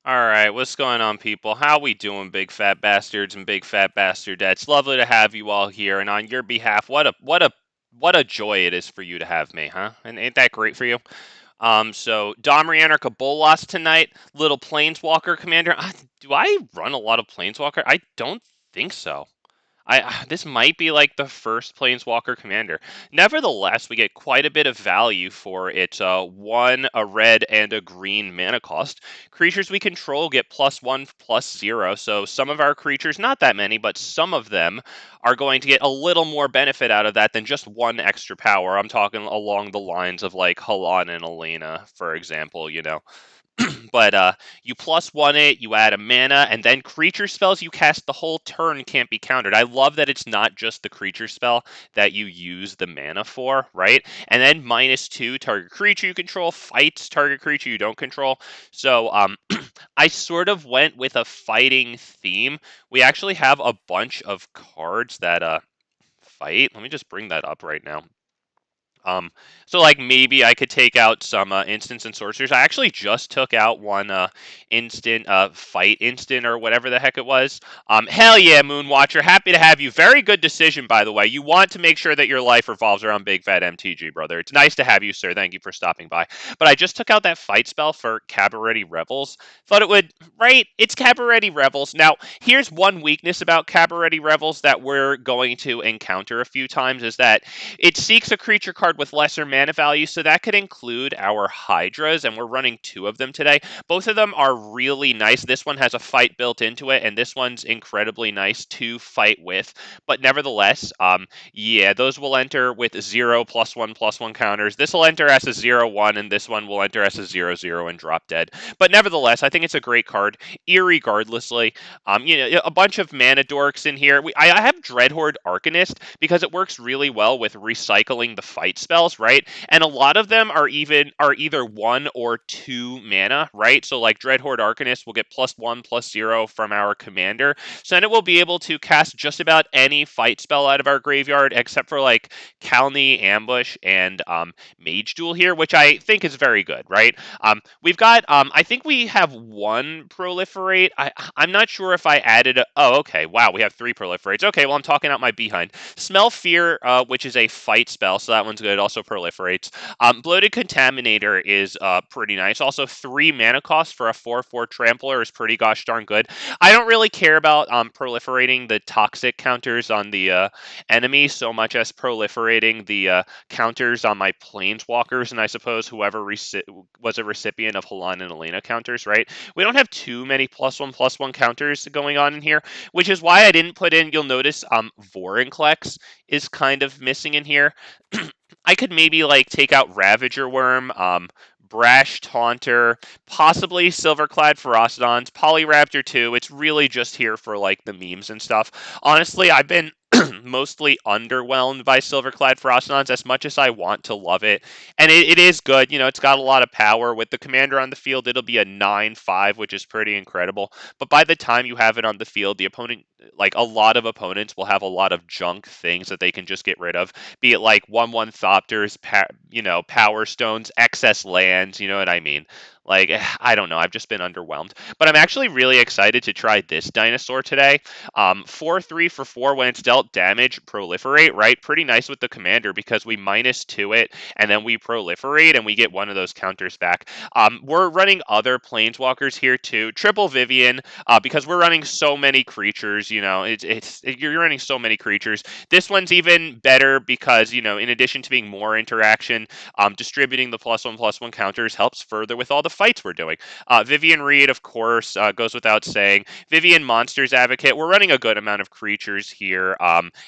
Alright, what's going on, people? How we doing, big fat bastards and big fat bastardettes? Lovely to have you all here, and on your behalf, what a joy it is for you to have me, huh? And ain't that great for you? So Domri, Anarch of Bolas tonight, little Planeswalker commander. Do I run a lot of Planeswalker? I don't think so. This might be like the first Planeswalker commander. Nevertheless, we get quite a bit of value for its one, a red, and a green mana cost. Creatures we control get +1, +0. So some of our creatures, not that many, but some of them are going to get a little more benefit out of that than just one extra power. I'm talking along the lines of like Khalni and Elena, for example. But you +1 it, you add a mana, and then creature spells you cast the whole turn can't be countered. I love that it's not just the creature spell that you use the mana for, right? And then -2, target creature you control fights target creature you don't control. So I sort of went with a fighting theme. We actually have a bunch of cards that fight. Let me just bring that up right now. Um, so like maybe I could take out some instants and sorcerers. I actually just took out one instant fight instant or whatever the heck it was. Hell yeah, Moonwatcher, happy to have you. Very good decision, by the way. You want to make sure that your life revolves around Big Fat MTG, brother. It's nice to have you, sir. Thank you for stopping by. But I just took out that fight spell for Cabaret Revels. Thought it would, right? It's Cabaret Revels. Now, here's one weakness about Cabaret Revels that we're going to encounter a few times is that it seeks a creature card with lesser mana value, so that could include our Hydras, and we're running 2 of them today. Both of them are really nice. This one has a fight built into it, and this one's incredibly nice to fight with. But nevertheless, yeah, those will enter with 0 +1/+1 counters. This will enter as a 0/1, and this one will enter as a 0/0 and drop dead. But nevertheless, I think it's a great card, irregardlessly. A bunch of mana dorks in here. I have Dreadhorde Arcanist because it works really well with recycling the fight spells, right? And a lot of them are either 1 or 2 mana, right? So like Dreadhorde Arcanist will get +1, +0 from our commander. So then it will be able to cast just about any fight spell out of our graveyard, except for like Khalni Ambush and Mage Duel here, which I think is very good, right? We've got I think we have 1 proliferate. I'm not sure if I added oh, okay. Wow, we have 3 proliferates. Okay, well I'm talking out my behind. Smell Fear, which is a fight spell, so that one's good. Also proliferates. Bloated Contaminator is pretty nice. Also 3 mana cost for a 4/4 Trampler is pretty gosh darn good. I don't really care about proliferating the toxic counters on the enemy so much as proliferating the counters on my planeswalkers, and I suppose whoever was a recipient of Halan and Elena counters, right? We don't have too many +1/+1 counters going on in here, which is why I didn't put in, you'll notice Vorinclex is kind of missing in here. I could maybe like take out Ravager Worm, Brash Taunter, possibly Silverclad Ferocidons, Polyraptor 2. It's really just here for like the memes and stuff. Honestly, I've been mostly underwhelmed by Silverclad Ferocidons as much as I want to love it. And it is good. It's got a lot of power. With the commander on the field, it'll be a 9/5, which is pretty incredible. But by the time you have it on the field, the opponent, like a lot of opponents, will have a lot of junk things that they can just get rid of. Be it like 1/1 Thopters, Power Stones, excess lands, you know what I mean? Like, I don't know. I've just been underwhelmed. But I'm actually really excited to try this dinosaur today. 4/3 for 4 when it's dealt damage, proliferate, right? Pretty nice with the commander because we -2 it and then we proliferate and we get one of those counters back. We're running other planeswalkers here too. Triple Vivien, because we're running so many creatures, you're running so many creatures. This one's even better because, in addition to being more interaction, distributing the +1/+1 counters helps further with all the fights we're doing. Vivien Reid, of course, goes without saying. Vivien Monsters Advocate. We're running a good amount of creatures here.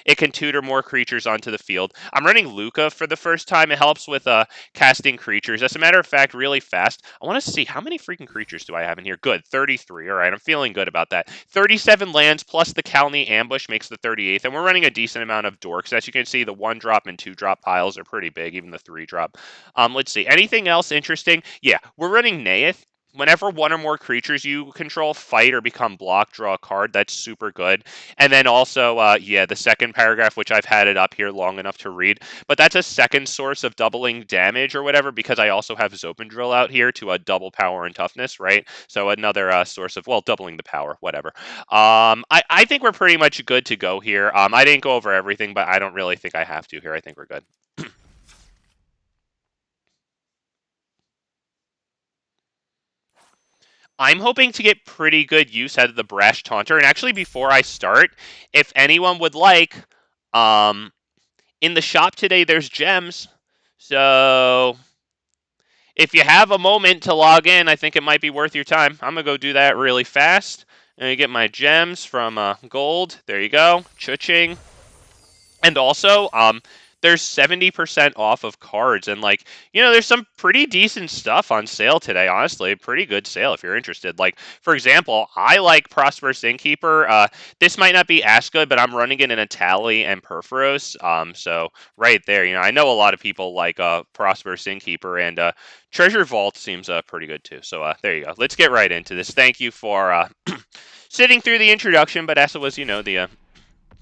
It can tutor more creatures onto the field. I'm running Luca for the first time. It helps with casting creatures. As a matter of fact, really fast, I want to see how many freaking creatures do I have in here. Good, 33. All right, I'm feeling good about that. 37 lands plus the Khalni Ambush makes the 38th, and we're running a decent amount of dorks. As you can see, the 1-drop and 2-drop piles are pretty big, even the 3-drop. Let's see. Anything else interesting? Yeah, we're running Neyith. Whenever one or more creatures you control fight or become blocked, draw a card. That's super good. And then also, yeah, the second paragraph, which I've had it up here long enough to read, but that's a second source of doubling damage or whatever, because I also have Zopandrel out here to double power and toughness, right? So another source of, well, doubling the power, whatever. I think we're pretty much good to go here. I didn't go over everything, but I don't really think I have to here. I think we're good. I'm hoping to get pretty good use out of the Brash Taunter. And actually, before I start, if anyone would like, um, in the shop today, there's gems. So if you have a moment to log in, I think it might be worth your time. I'm going to go do that really fast. And get my gems from gold. There you go. Cha-ching. And also, there's 70% off of cards. And, like, you know, there's some pretty decent stuff on sale today, honestly. Pretty good sale if you're interested. Like, for example, I like Prosperous Innkeeper. This might not be as good, but I'm running it in Atali and Perforos. So, right there, you know, I know a lot of people like Prosperous Innkeeper, and Treasure Vault seems pretty good, too. So, there you go. Let's get right into this. Thank you for sitting through the introduction, but as it was, you know, the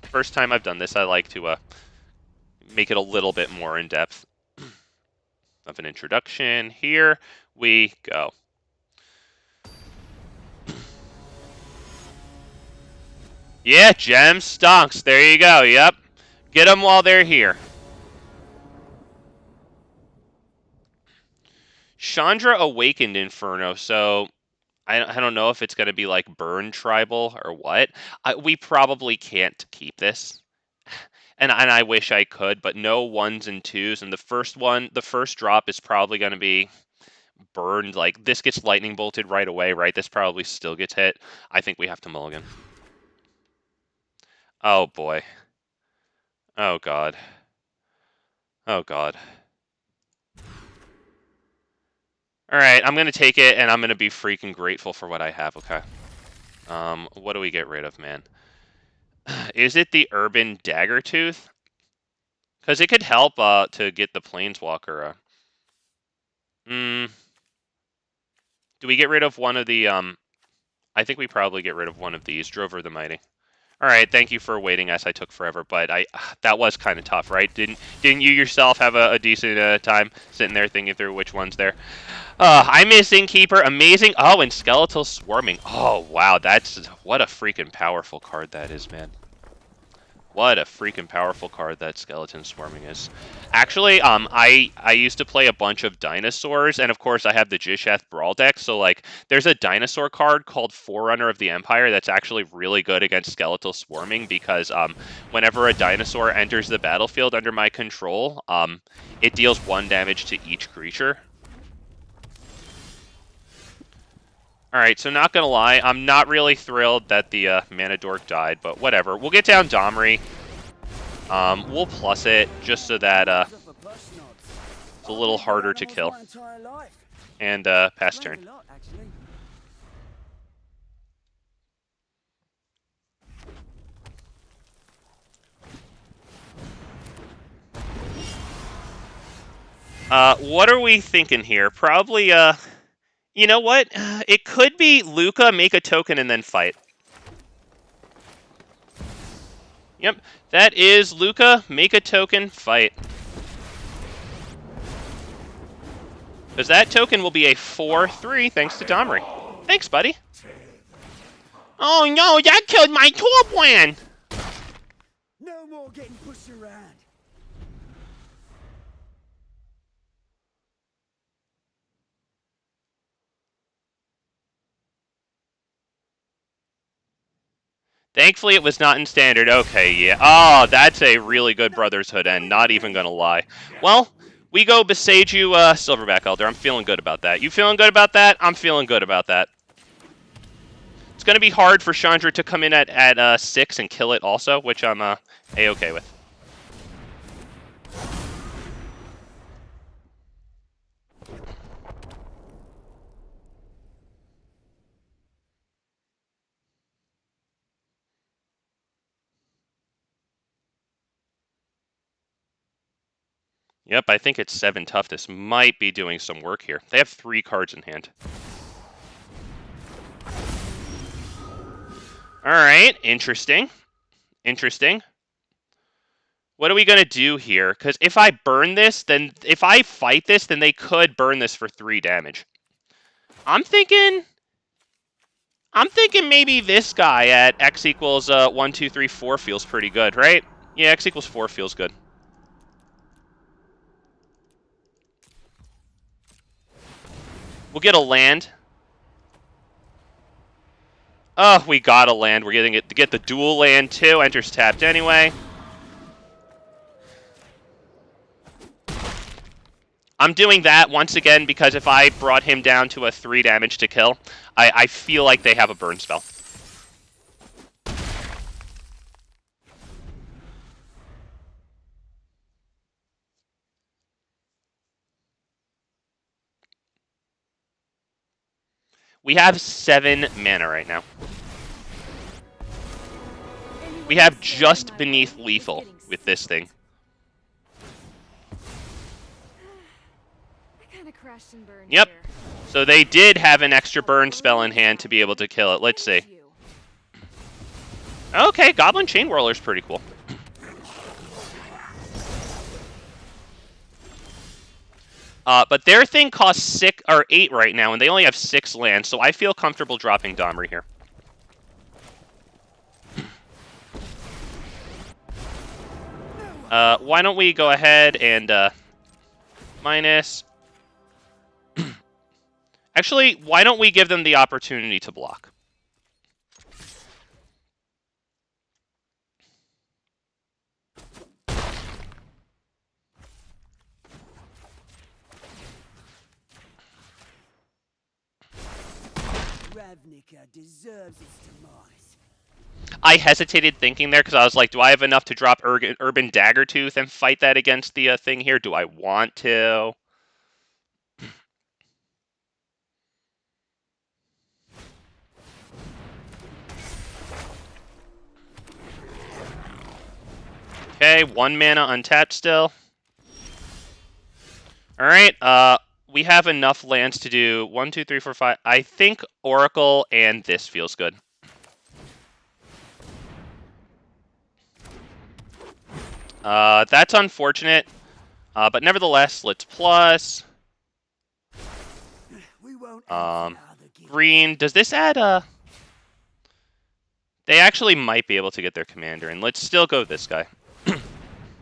first time I've done this, I like to make it a little bit more in depth of an introduction. Here we go. Yeah, gem stonks. There you go. Yep. Get them while they're here. Chandra Awakened Inferno. So I don't know if it's going to be like Burn Tribal or what. We probably can't keep this. And I wish I could, but no ones and twos. And the first drop is probably going to be burned. Like, this gets lightning bolted right away, right? This probably still gets hit. I think we have to mulligan. Oh, boy. Oh, God. Oh, God. Alright, I'm going to take it, and I'm going to be freaking grateful for what I have, okay? What do we get rid of, man? Is it the Urban Daggertooth? Because it could help to get the Planeswalker. Do we get rid of one of the... I think we probably get rid of one of these. Drover the Mighty. All right, thank you for waiting, as I took forever, but that was kind of tough, right? Didn't you yourself have a decent time sitting there thinking through which one's there? I miss Innkeeper, amazing. Oh, and Skeletal Swarming. Oh, wow, what a freaking powerful card that is, man. What a freaking powerful card that Skeleton Swarming is. Actually, I used to play a bunch of dinosaurs, and of course I have the Jisheth Brawl deck, so like there's a dinosaur card called Forerunner of the Empire that's actually really good against Skeletal Swarming, because whenever a dinosaur enters the battlefield under my control, it deals 1 damage to each creature. Alright, so not gonna lie, I'm not really thrilled that the Mana Dork died, but whatever. We'll get down Domri. We'll plus it, just so that it's a little harder to kill. And pass turn. What are we thinking here? Probably, you know what? It could be Luca, make a token, and then fight. Yep, that is Luca, make a token, fight. Because that token will be a 4/3 thanks to Domri. Thanks, buddy. Oh no, that killed my tour plan! No more getting pushed around. Thankfully, it was not in standard. Okay, yeah. Oh, that's a really good Brother's Hood end. Not even gonna lie. Well, we go beside you, Silverback Elder. I'm feeling good about that. You feeling good about that? I'm feeling good about that. It's gonna be hard for Chandra to come in at 6 and kill it also, which I'm A-okay with. Yep, I think it's 7 toughness. Might be doing some work here. They have 3 cards in hand. Alright, interesting. Interesting. What are we going to do here? Because if I burn this, then if I fight this, then they could burn this for 3 damage. I'm thinking maybe this guy at x equals 1, 2, 3, 4 feels pretty good, right? Yeah, x equals 4 feels good. We'll get a land. Oh, we got a land. We're getting it to get the dual land too. Enters tapped anyway. I'm doing that once again because if I brought him down to a 3 damage to kill, I feel like they have a burn spell. We have 7 mana right now. We have just beneath lethal with this thing. Yep. So they did have an extra burn spell in hand to be able to kill it. Let's see. Okay, Goblin Chain Whirler's pretty cool. But their thing costs 6 or 8 right now, and they only have 6 lands, so I feel comfortable dropping Domri here. Why don't we go ahead and minus... Actually, why don't we give them the opportunity to block? Ravnica deserves its demise. I hesitated thinking there because I was like, do I have enough to drop Urban Daggertooth and fight that against the thing here? Do I want to? Okay, 1 mana untapped still. Alright, we have enough lands to do 1, 2, 3, 4, 5. I think Oracle and this feels good. That's unfortunate. But nevertheless, let's plus. Green. Does this add They actually might be able to get their commander, and let's still go this guy.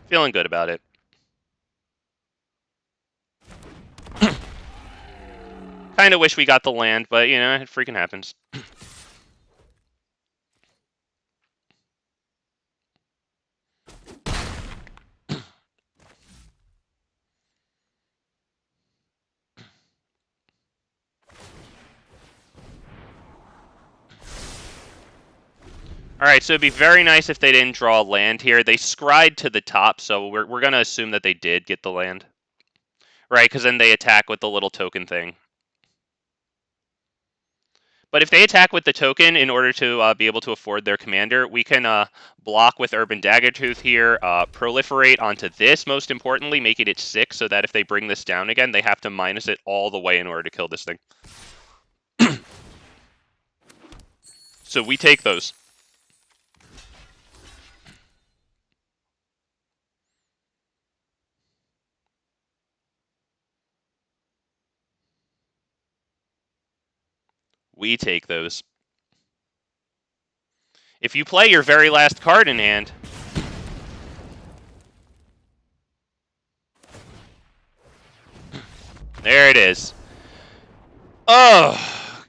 Feeling good about it. Kind of wish we got the land, but, you know, it freaking happens. Alright, so it'd be very nice if they didn't draw land here. They scried to the top, so we're going to assume that they did get the land. Right, because then they attack with the little token thing. But if they attack with the token in order to be able to afford their commander, we can block with Urban Daggertooth here, proliferate onto this, most importantly, making it 6, so that if they bring this down again, they have to minus it all the way in order to kill this thing. So we take those. We take those. If you play your very last card in hand... There it is. Oh,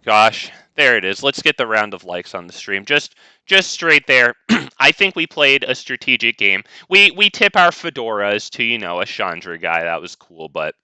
gosh. There it is. Let's get the round of likes on the stream. Just straight there. I think we played a strategic game. We tip our fedoras to, you know, a Chandra guy. That was cool, but...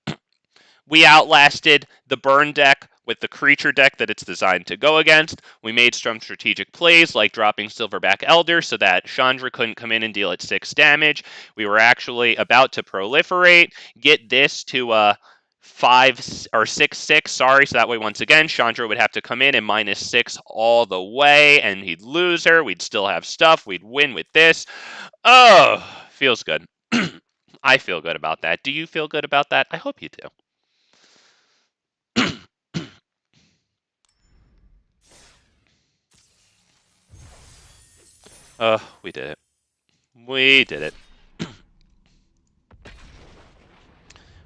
We outlasted the burn deck with the creature deck that it's designed to go against. We made some strategic plays like dropping Silverback Elder so that Chandra couldn't come in and deal it 6 damage. We were actually about to proliferate, get this to 5 or 6/6, sorry, so that way once again Chandra would have to come in and -6 all the way, and he'd lose her. We'd still have stuff. We'd win with this. Oh, feels good. I feel good about that. Do you feel good about that? I hope you do. We did it. We did it.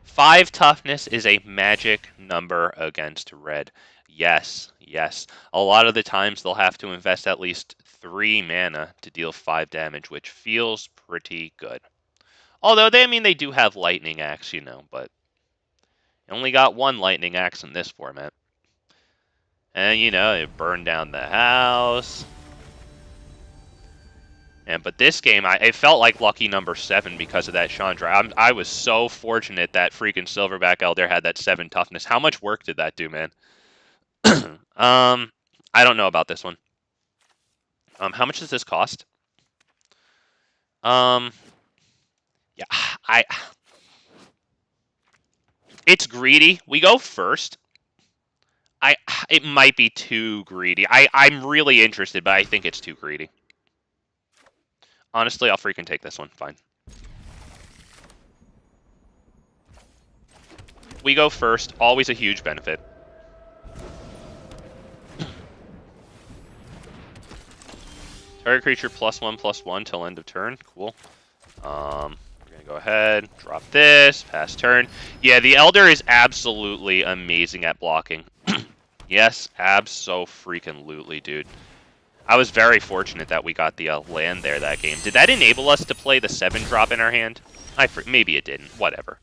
5 toughness is a magic number against red. Yes, yes. A lot of the times they'll have to invest at least 3 mana to deal 5 damage, which feels pretty good. Although, they do have Lightning Axe, but only got 1 Lightning Axe in this format. And, it burned down the house. But this game, it felt like lucky number 7 because of that Chandra. I was so fortunate that freaking Silverback Elder had that 7 toughness. How much work did that do, man? I don't know about this one. How much does this cost? Yeah, it's greedy. We go first. It might be too greedy. I'm really interested, but I think it's too greedy. Honestly, I'll freaking take this one. Fine. We go first. Always a huge benefit. Target creature +1/+1 till end of turn. Cool. We're going to go ahead, drop this, pass turn. Yeah, the Elder is absolutely amazing at blocking. Yes, abso-freaking-lutely, dude. I was very fortunate that we got the land there that game. Did that enable us to play the 7-drop in our hand? Maybe it didn't. Whatever.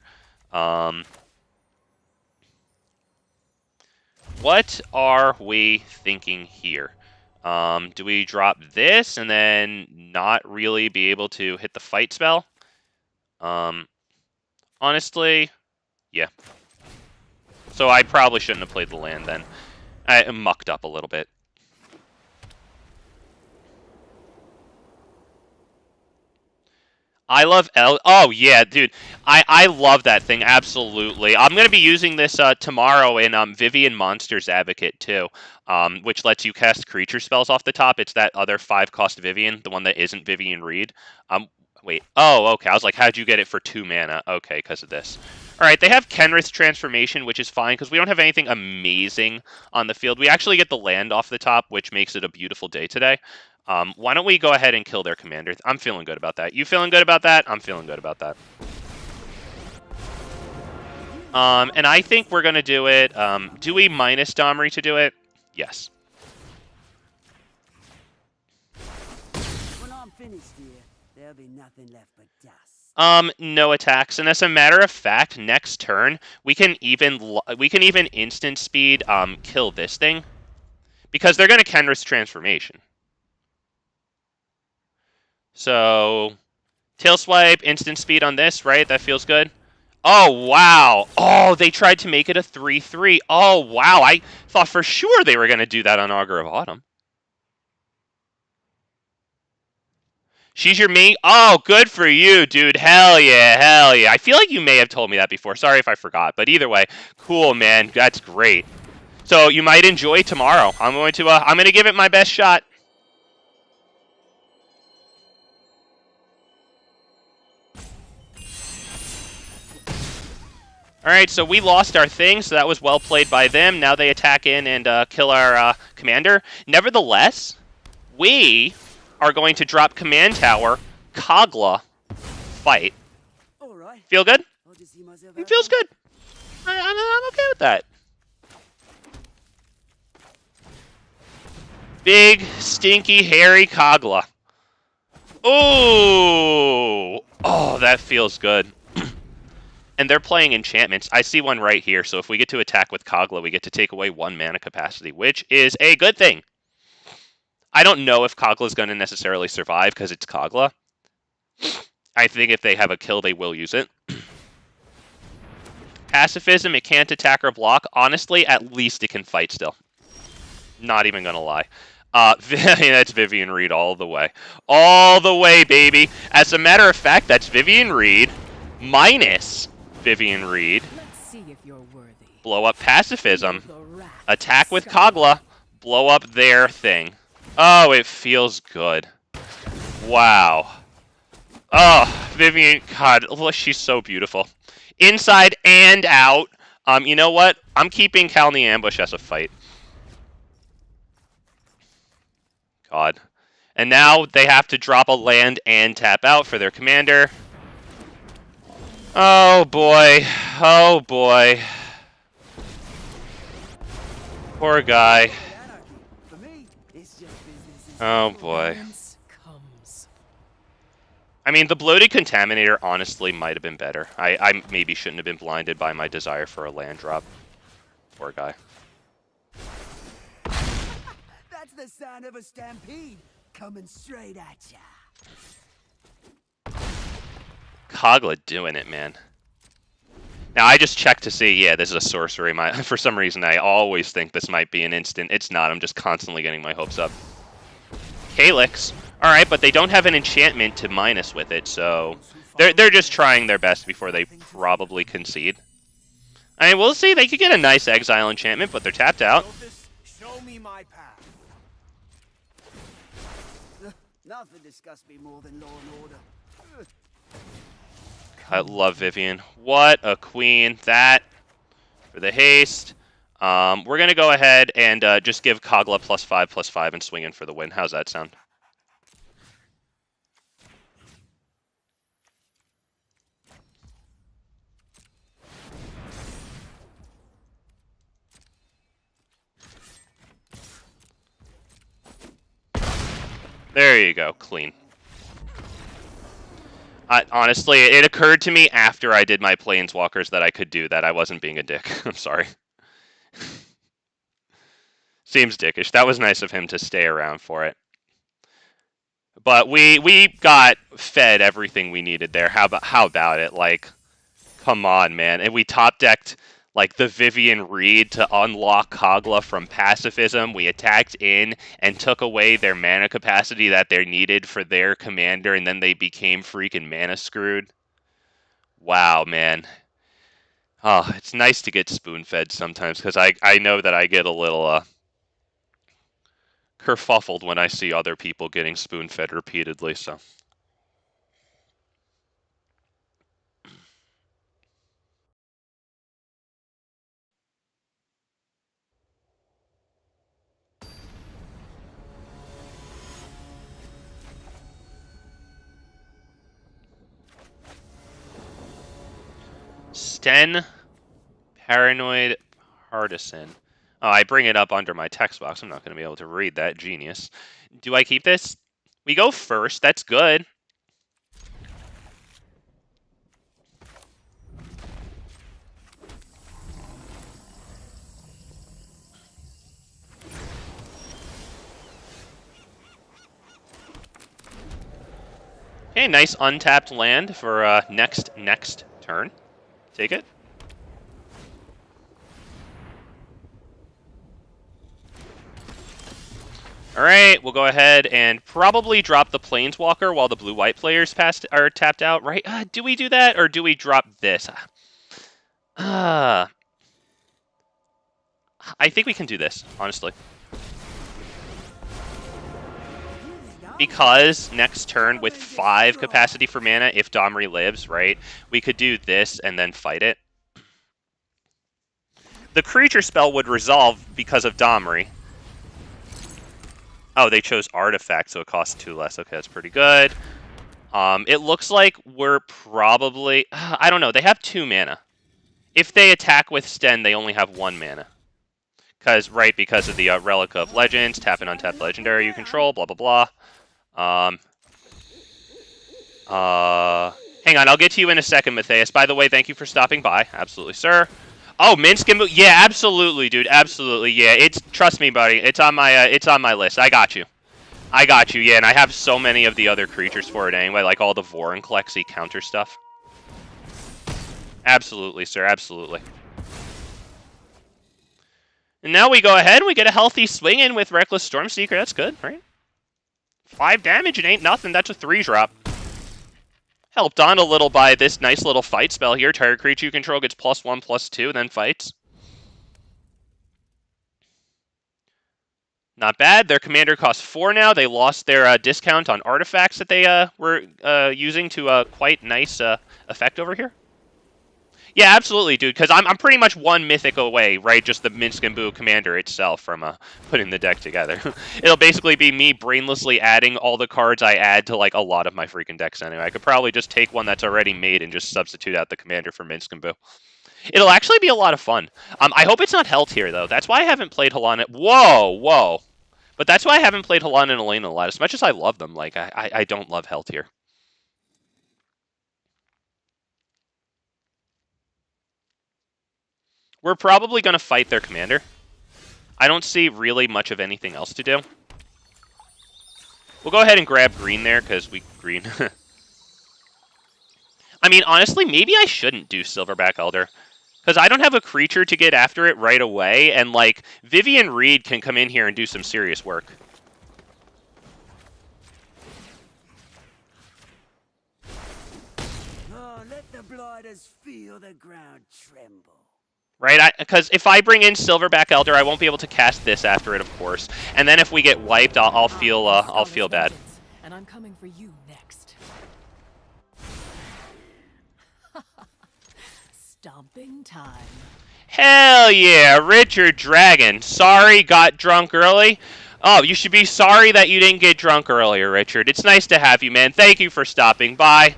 What are we thinking here? Do we drop this and then not really be able to hit the fight spell? Honestly, yeah. So I probably shouldn't have played the land then. I mucked up a little bit. I love Oh, yeah, dude. I love that thing, absolutely. I'm going to be using this tomorrow in Vivien Monsters Advocate, too, which lets you cast creature spells off the top. It's that other 5-cost Vivien, the one that isn't Vivien Reid. Wait. Oh, okay. I was like, how'd you get it for 2 mana? Okay, because of this. All right, they have Kenrith's Transformation, which is fine, because we don't have anything amazing on the field. We actually get the land off the top, which makes it a beautiful day today. Why don't we go ahead and kill their commander? I'm feeling good about that. You feeling good about that? I'm feeling good about that. And I think we're going to do it. Do we minus Domri to do it? Yes. When I'm finished here, there'll be nothing left but dust. No attacks, and as a matter of fact, next turn we can even instant speed kill this thing because they're going to Kenrith's Transformation. So, tail swipe, instant speed on this, right? That feels good. Oh, wow. Oh, they tried to make it a 3/3. Oh, wow. I thought for sure they were going to do that on Augur of Autumn. She's your main... Oh, good for you, dude. Hell yeah, hell yeah. I feel like you may have told me that before. Sorry if I forgot. But either way, cool, man. That's great. So you might enjoy tomorrow. I'm going to give it my best shot. All right, so we lost our thing, so that was well played by them. Now they attack in and kill our commander. Nevertheless, we are going to drop command tower, Kogla, fight. All right. Feel good? It feels good. I'm okay with that. Big, stinky, hairy Kogla. Ooh! Oh, that feels good. And they're playing enchantments. I see one right here, so if we get to attack with Kogla, we get to take away 1 mana capacity, which is a good thing. I don't know if Kogla's going to necessarily survive because it's Kogla. I think if they have a kill, they will use it. Pacifism, it can't attack or block. Honestly, at least it can fight still. Not even going to lie. That's Vivien Reid all the way. All the way, baby. As a matter of fact, that's Vivien Reid minus Vivien Reid. Let's see if you're worthy. Blow up Pacifism. Attack with Kogla. Blow up their thing. Oh, it feels good. Wow. Oh, Vivien, God, look, she's so beautiful. Inside and out. You know what? I'm keeping Khalni Ambush as a fight. God. And now they have to drop a land and tap out for their commander. Oh boy. Oh boy. Poor guy. Oh boy. I mean, the Bloated Contaminator honestly might have been better. I maybe shouldn't have been blinded by my desire for a land drop. Poor guy. That's the sound of a stampede coming straight at ya. Kogla doing it, man. Now, I just checked to see, yeah, this is a sorcery. For some reason, I always think this might be an instant. It's not. I'm just constantly getting my hopes up. Calyx. Alright, but they don't have an enchantment to minus with it, so... They're just trying their best before they probably concede. I mean, we'll see. They could get a nice exile enchantment, but they're tapped out. Show me my path. Nothing disgusts me more than law and order. I love Vivien. What a queen. That for the haste. We're going to go ahead and just give Kogla +5/+5 and swing in for the win. How's that sound? There you go. Clean. Honestly, it occurred to me after I did my Planeswalkers that I could do that. I wasn't being a dick. I'm sorry. Seems dickish. That was nice of him to stay around for it. But we got fed everything we needed there. How about it? Like, come on, man. And we top decked like the Vivien Reid to unlock Kogla from pacifism. We attacked in and took away their mana capacity that they needed for their commander, and then they became freaking mana screwed. Wow, man. Oh, it's nice to get spoon-fed sometimes, because I know that I get a little kerfuffled when I see other people getting spoon-fed repeatedly, so... Sten, Paranoid Partisan. Oh, I bring it up under my text box. I'm not going to be able to read that. Genius. Do I keep this? We go first. That's good. Okay, nice untapped land for next turn. Take it. Alright, we'll go ahead and probably drop the Planeswalker while the blue-white players are tapped out, right? Do we do that, or do we drop this? I think we can do this, honestly. Because next turn with 5 capacity for mana, if Domri lives, right, we could do this and then fight it. The creature spell would resolve because of Domri. Oh, they chose Artifact, so it costs 2 less. Okay, that's pretty good. It looks like we're probably... I don't know, they have 2 mana. If they attack with Sten, they only have 1 mana. Because of the Relic of Legends, tap an untapped legendary you control, blah, blah, blah. Hang on, I'll get to you in a second, Matthias. By the way, thank you for stopping by. Absolutely, sir. Oh, Minsk and yeah, absolutely, dude. Absolutely, yeah. Trust me, buddy. It's on my list. I got you. Yeah, and I have so many of the other creatures for it anyway, like all the Vorinclexy counter stuff. Absolutely, sir. Absolutely. And now we go ahead and we get a healthy swing in with Reckless Stormseeker. That's good, right? 5 damage, it ain't nothing. That's a 3-drop. Helped on a little by this nice little fight spell here. Target creature you control gets +1/+2, then fights. Not bad. Their commander costs 4 now. They lost their discount on artifacts that they were using to quite nice effect over here. Yeah, absolutely, dude, because I'm pretty much one mythic away, right? Just the Minsk and Boo commander itself from putting the deck together. It'll basically be me brainlessly adding all the cards I add to, like, a lot of my freaking decks anyway. I could probably just take one that's already made and just substitute out the commander for Minsk and Boo. It'll actually be a lot of fun. I hope it's not Hell Tier, though. That's why I haven't played Halana. Whoa. But that's why I haven't played Halana and Elena a lot. As much as I love them, like, I don't love Hell Tier. We're probably going to fight their commander. I don't see really much of anything else to do. We'll go ahead and grab green there, because we green. I mean, honestly, maybe I shouldn't do Silverback Elder. Because I don't have a creature to get after it right away, and, like, Vivien Reid can come in here and do some serious work. Oh, let the blighters feel the ground tremble. Right, because if I bring in Silverback Elder, I won't be able to cast this after it, of course. And then if we get wiped, I'll feel bad. And I'm coming for you next. Stomping time. Hell yeah, Richard Dragon. Sorry, got drunk early. Oh, you should be sorry that you didn't get drunk earlier, Richard. It's nice to have you, man. Thank you for stopping by.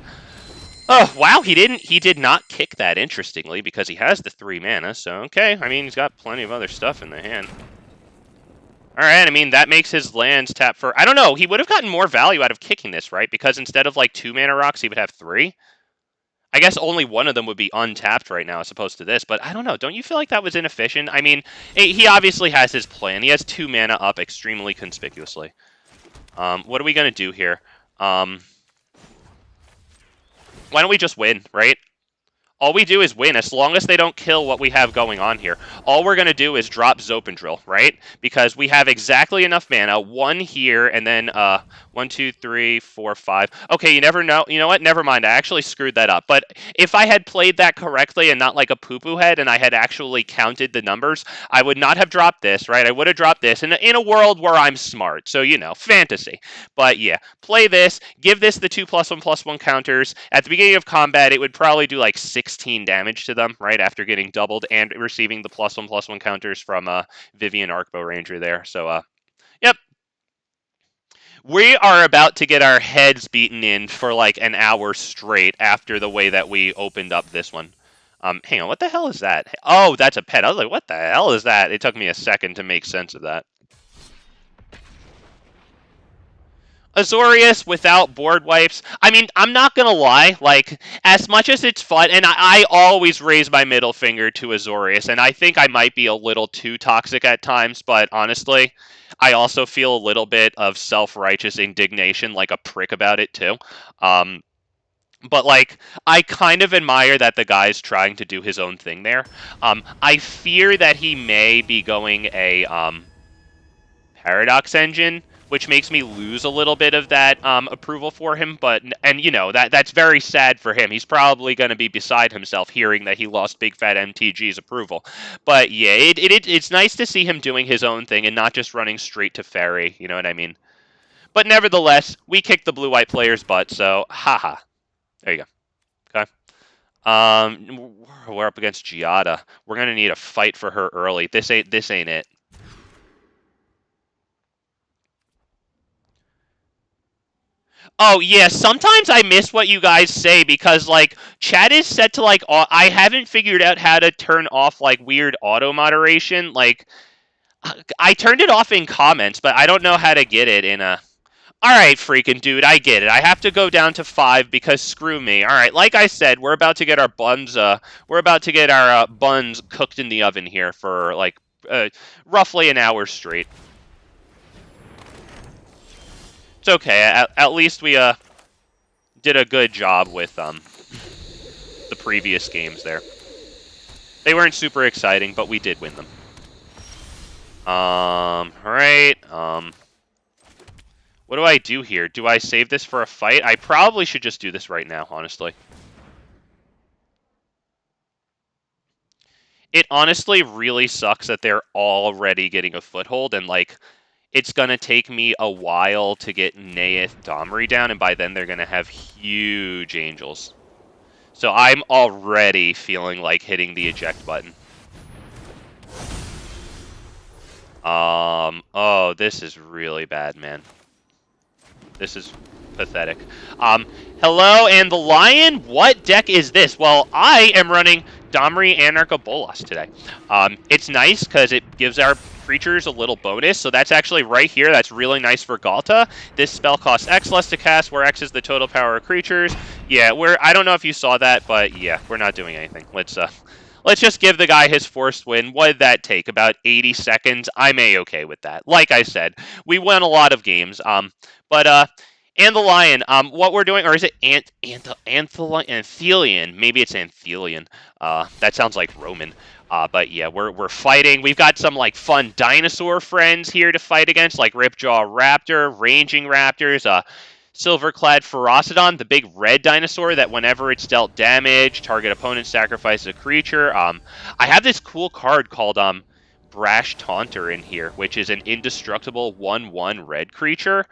Oh, wow, he did not kick that, interestingly, because he has the 3 mana, so okay. I mean, he's got plenty of other stuff in the hand. Alright, I mean, that makes his lands tap for... I don't know, he would have gotten more value out of kicking this, right? Because instead of, like, 2 mana rocks, he would have 3. I guess only one of them would be untapped right now as opposed to this, but I don't know. Don't you feel like that was inefficient? I mean, he obviously has his plan. He has 2 mana up extremely conspicuously. What are we going to do here? Why don't we just win, right? All we do is win, as long as they don't kill what we have going on here. All we're going to do is drop Zopandrel, right? Because we have exactly enough mana. 1 here, and then 1, 2, 3, 4, 5. Okay, you never know. You know what? Never mind. I actually screwed that up. But if I had played that correctly and not like a poo-poo head, and I had actually counted the numbers, I would not have dropped this, right? I would have dropped this in a world where I'm smart. So, you know, fantasy. But yeah, play this. Give this the 2+1/+1 counters. At the beginning of combat, it would probably do like 16 damage to them, right, after getting doubled and receiving the +1/+1 counters from Vivien Arkbow Ranger there. So, yep. We are about to get our heads beaten in for like an hour straight after the way that we opened up this one. Hang on, what the hell is that? Oh, that's a pet. I was like, what the hell is that? It took me a second to make sense of that. Azorius without board wipes. I mean, I'm not going to lie. Like, as much as it's fun, and I always raise my middle finger to Azorius, and I think I might be a little too toxic at times, but honestly, I also feel a little bit of self-righteous indignation, like a prick about it, too. But, like, I kind of admire that the guy's trying to do his own thing there. I fear that he may be going a Paradox Engine, which makes me lose a little bit of that approval for him. And you know, that's very sad for him. He's probably going to be beside himself hearing that he lost Big Fat MTG's approval. But yeah, it's nice to see him doing his own thing and not just running straight to Fairy, you know what I mean? But nevertheless, we kicked the blue-white player's butt, so haha. There you go. Okay. We're up against Giada. We're going to need a fight for her early. This ain't it. Oh, yeah, sometimes I miss what you guys say because, like, chat is set to, like, I haven't figured out how to turn off, like, weird auto-moderation. Like, I turned it off in comments, but I don't know how to get it in a... Alright, freaking dude, I get it. I have to go down to 5 because screw me. Alright, like I said, we're about to get our buns, buns cooked in the oven here for, like, roughly an hour straight. It's okay. At least we did a good job with the previous games there. They weren't super exciting, but we did win them. Alright. What do I do here? Do I save this for a fight? I probably should just do this right now, honestly. It honestly really sucks that they're already getting a foothold, and, like, it's going to take me a while to get Neyith Domri down, and by then they're going to have huge angels. So I'm already feeling like hitting the eject button. Oh, this is really bad, man. This is pathetic. Hello, and the Lion? What deck is this? Well, I am running Domri Anarch of Bolas today. It's nice because it gives our creatures a little bonus, so that's actually right here. That's really nice for Galta. This spell costs X less to cast, where X is the total power of creatures. Yeah, I don't know if you saw that, but yeah, we're not doing anything. Let's just give the guy his forced win. What did that take? About 80 seconds? I'm A-okay with that. Like I said, we won a lot of games. But and the Lion, what we're doing, or is it Anthelion? Maybe it's Anthelion. That sounds like Roman. But yeah, we're fighting. We've got some like fun dinosaur friends here to fight against, like Ripjaw Raptor, Ranging Raptors, Silverclad Ferocidon, the big red dinosaur that whenever it's dealt damage, target opponent sacrifices a creature. I have this cool card called Brash Taunter in here, which is an indestructible 1/1 red creature.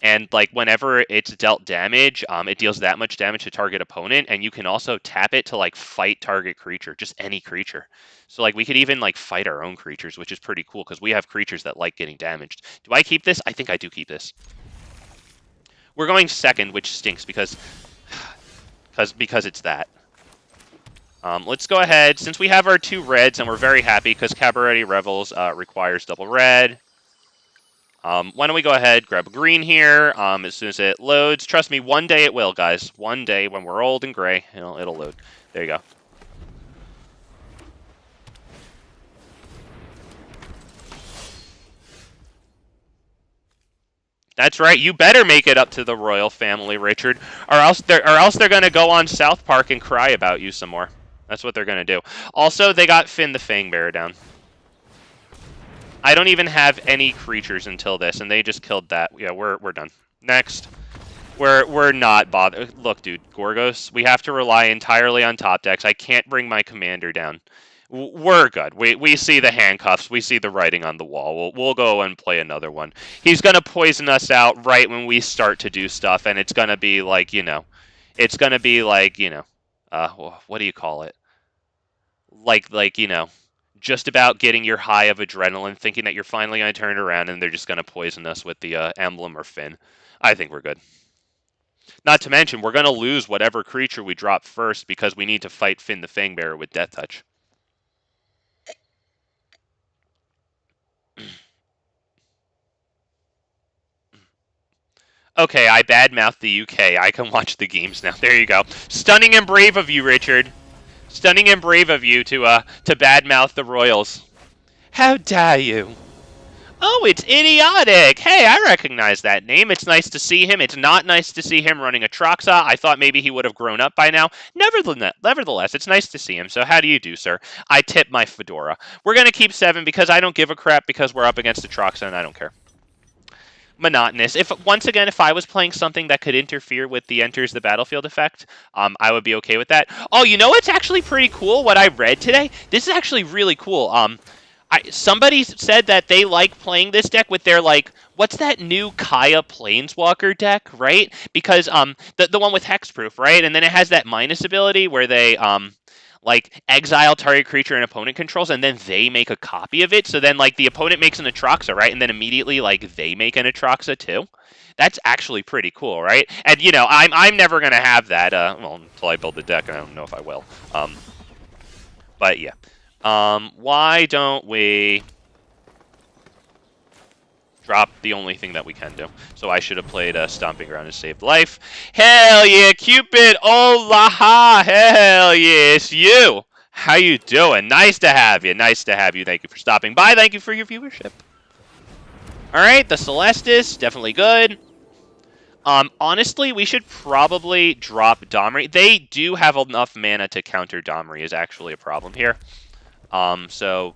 And like whenever it's dealt damage, it deals that much damage to target opponent, and you can also tap it to like fight target creature, just any creature. So like we could even like fight our own creatures, which is pretty cool because we have creatures that like getting damaged. Do I keep this? I think I do keep this. We're going second, which stinks because it's that. Let's go ahead, since we have our 2 reds, and we're very happy because Cabaret Revels requires double red. Why don't we go ahead, grab a green here as soon as it loads. Trust me, one day it will, guys. One day when we're old and gray, it'll load. There you go. That's right. You better make it up to the royal family, Richard, or else they're gonna go on South Park and cry about you some more. That's what they're gonna do. Also, they got Finn the Fangbearer down. I don't even have any creatures until this, and they just killed that. Yeah, we're done. Next. We're not bothered. Look, dude, Gorgos, we have to rely entirely on top decks. I can't bring my commander down. We're good. We see the handcuffs. We see the writing on the wall. We'll go and play another one. He's going to poison us out right when we start to do stuff, and it's going to be like, it's going to be like, what do you call it? Like, just about getting your high of adrenaline, thinking that you're finally going to turn it around, and they're just going to poison us with the emblem or Finn. I think we're good. Not to mention, we're going to lose whatever creature we drop first because we need to fight Finn the Fangbearer with Death Touch. Okay, I badmouthed the UK. I can watch the games now. There you go. Stunning and brave of you, Richard. Stunning and brave of you to badmouth the Royals. How dare you? Oh, it's Idiotic! Hey, I recognize that name. It's nice to see him. It's not nice to see him running Atraxa. I thought maybe he would have grown up by now. Nevertheless, it's nice to see him. So how do you do, sir? I tip my fedora. We're going to keep 7 because I don't give a crap because we're up against Atraxa and I don't care. Monotonous. Once again, if I was playing something that could interfere with the enters the battlefield effect, I would be okay with that. Oh, you know what's actually pretty cool? What I read today? This is actually really cool. Somebody said that they like playing this deck with their, like, what's that new Kaya Planeswalker deck, right? Because the one with hexproof, right? And then it has that minus ability where they like exile target creature an opponent controls, and then they make a copy of it. So then like the opponent makes an Atraxa, right? And then immediately like they make an Atraxa too. That's actually pretty cool, right? And I'm never gonna have that well, until I build the deck, and I don't know if I will. But yeah. Why don't we drop the only thing that we can do? So I should have played Stomping Ground to save life. Hell yeah, Cupid! Olaha! Hell yeah, it's you! How you doing? Nice to have you. Nice to have you. Thank you for stopping by. Thank you for your viewership. Alright, the Celestis, definitely good. Honestly, we should probably drop Domri. They do have enough mana to counter Domri is actually a problem here. So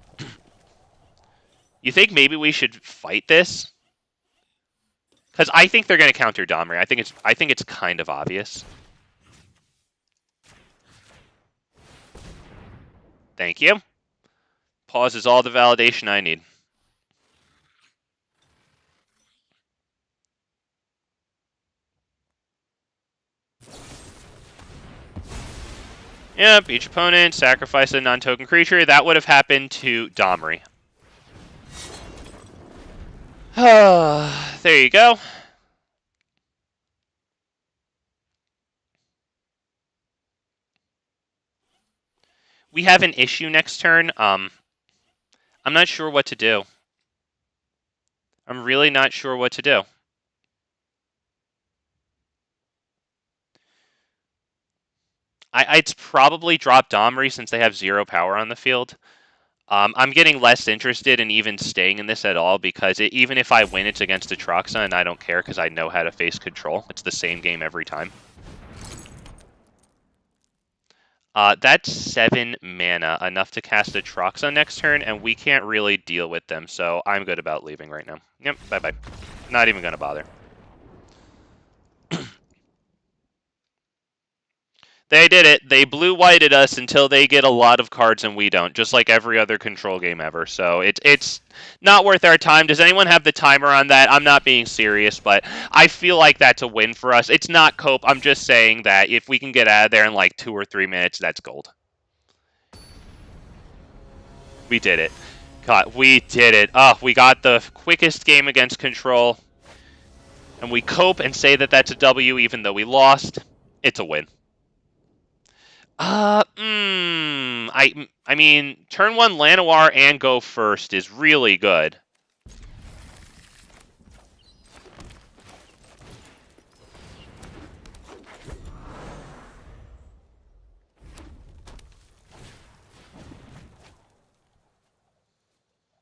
you think maybe we should fight this? Because I think they're going to counter Domri. I think it's kind of obvious. Thank you. Pause is all the validation I need. Yep, each opponent sacrifice a non-token creature. That would have happened to Domri. There you go. We have an issue next turn. I'm not sure what to do. I'm really not sure what to do. I'd probably drop Domri since they have 0 power on the field. I'm getting less interested in even staying in this at all because even if I win, it's against Atraxa, and I don't care because I know how to face control. It's the same game every time. That's 7 mana, enough to cast Atraxa next turn, and we can't really deal with them, so I'm good about leaving right now. Yep, bye-bye. Not even going to bother. They did it. They blue-whited us until they get a lot of cards and we don't, just like every other control game ever. So it's not worth our time. Does anyone have the timer on that? I'm not being serious, but I feel like that's a win for us. It's not cope. I'm just saying that if we can get out of there in like 2 or 3 minutes, that's gold. We did it. God, we did it. Oh, we got the quickest game against control. And we cope and say that that's a W even though we lost. It's a win. I mean, turn 1 Llanowar and go first is really good.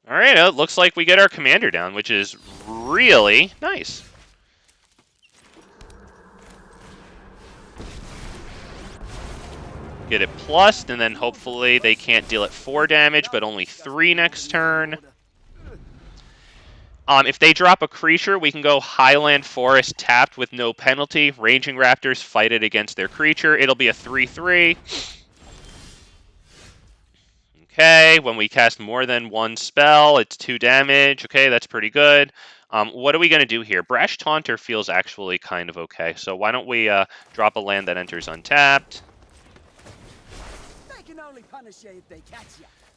Alright, it looks like we get our commander down, which is really nice. Get it plussed, and then hopefully they can't deal it 4 damage, but only 3 next turn. If they drop a creature, we can go Highland Forest tapped with no penalty. Ranging Raptors fight it against their creature. It'll be a 3/3. Okay, when we cast more than 1 spell, it's 2 damage. Okay, that's pretty good. What are we going to do here? Brash Taunter feels actually kind of okay, so why don't we drop a land that enters untapped.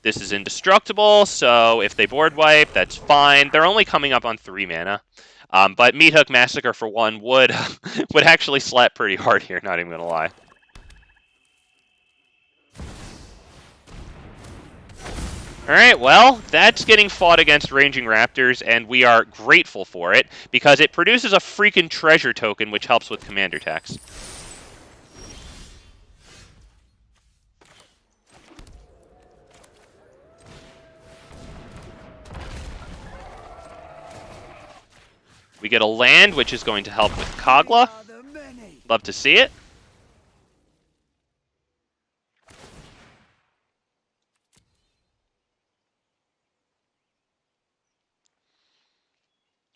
This is indestructible, so if they board wipe, that's fine. They're only coming up on 3 mana. But Meathook Massacre for 1 would actually slap pretty hard here, not even going to lie. Alright, well, that's getting fought against Ranging Raptors, and we are grateful for it, because it produces a freaking treasure token, which helps with commander attacks. We get a land, which is going to help with Kogla. Love to see it.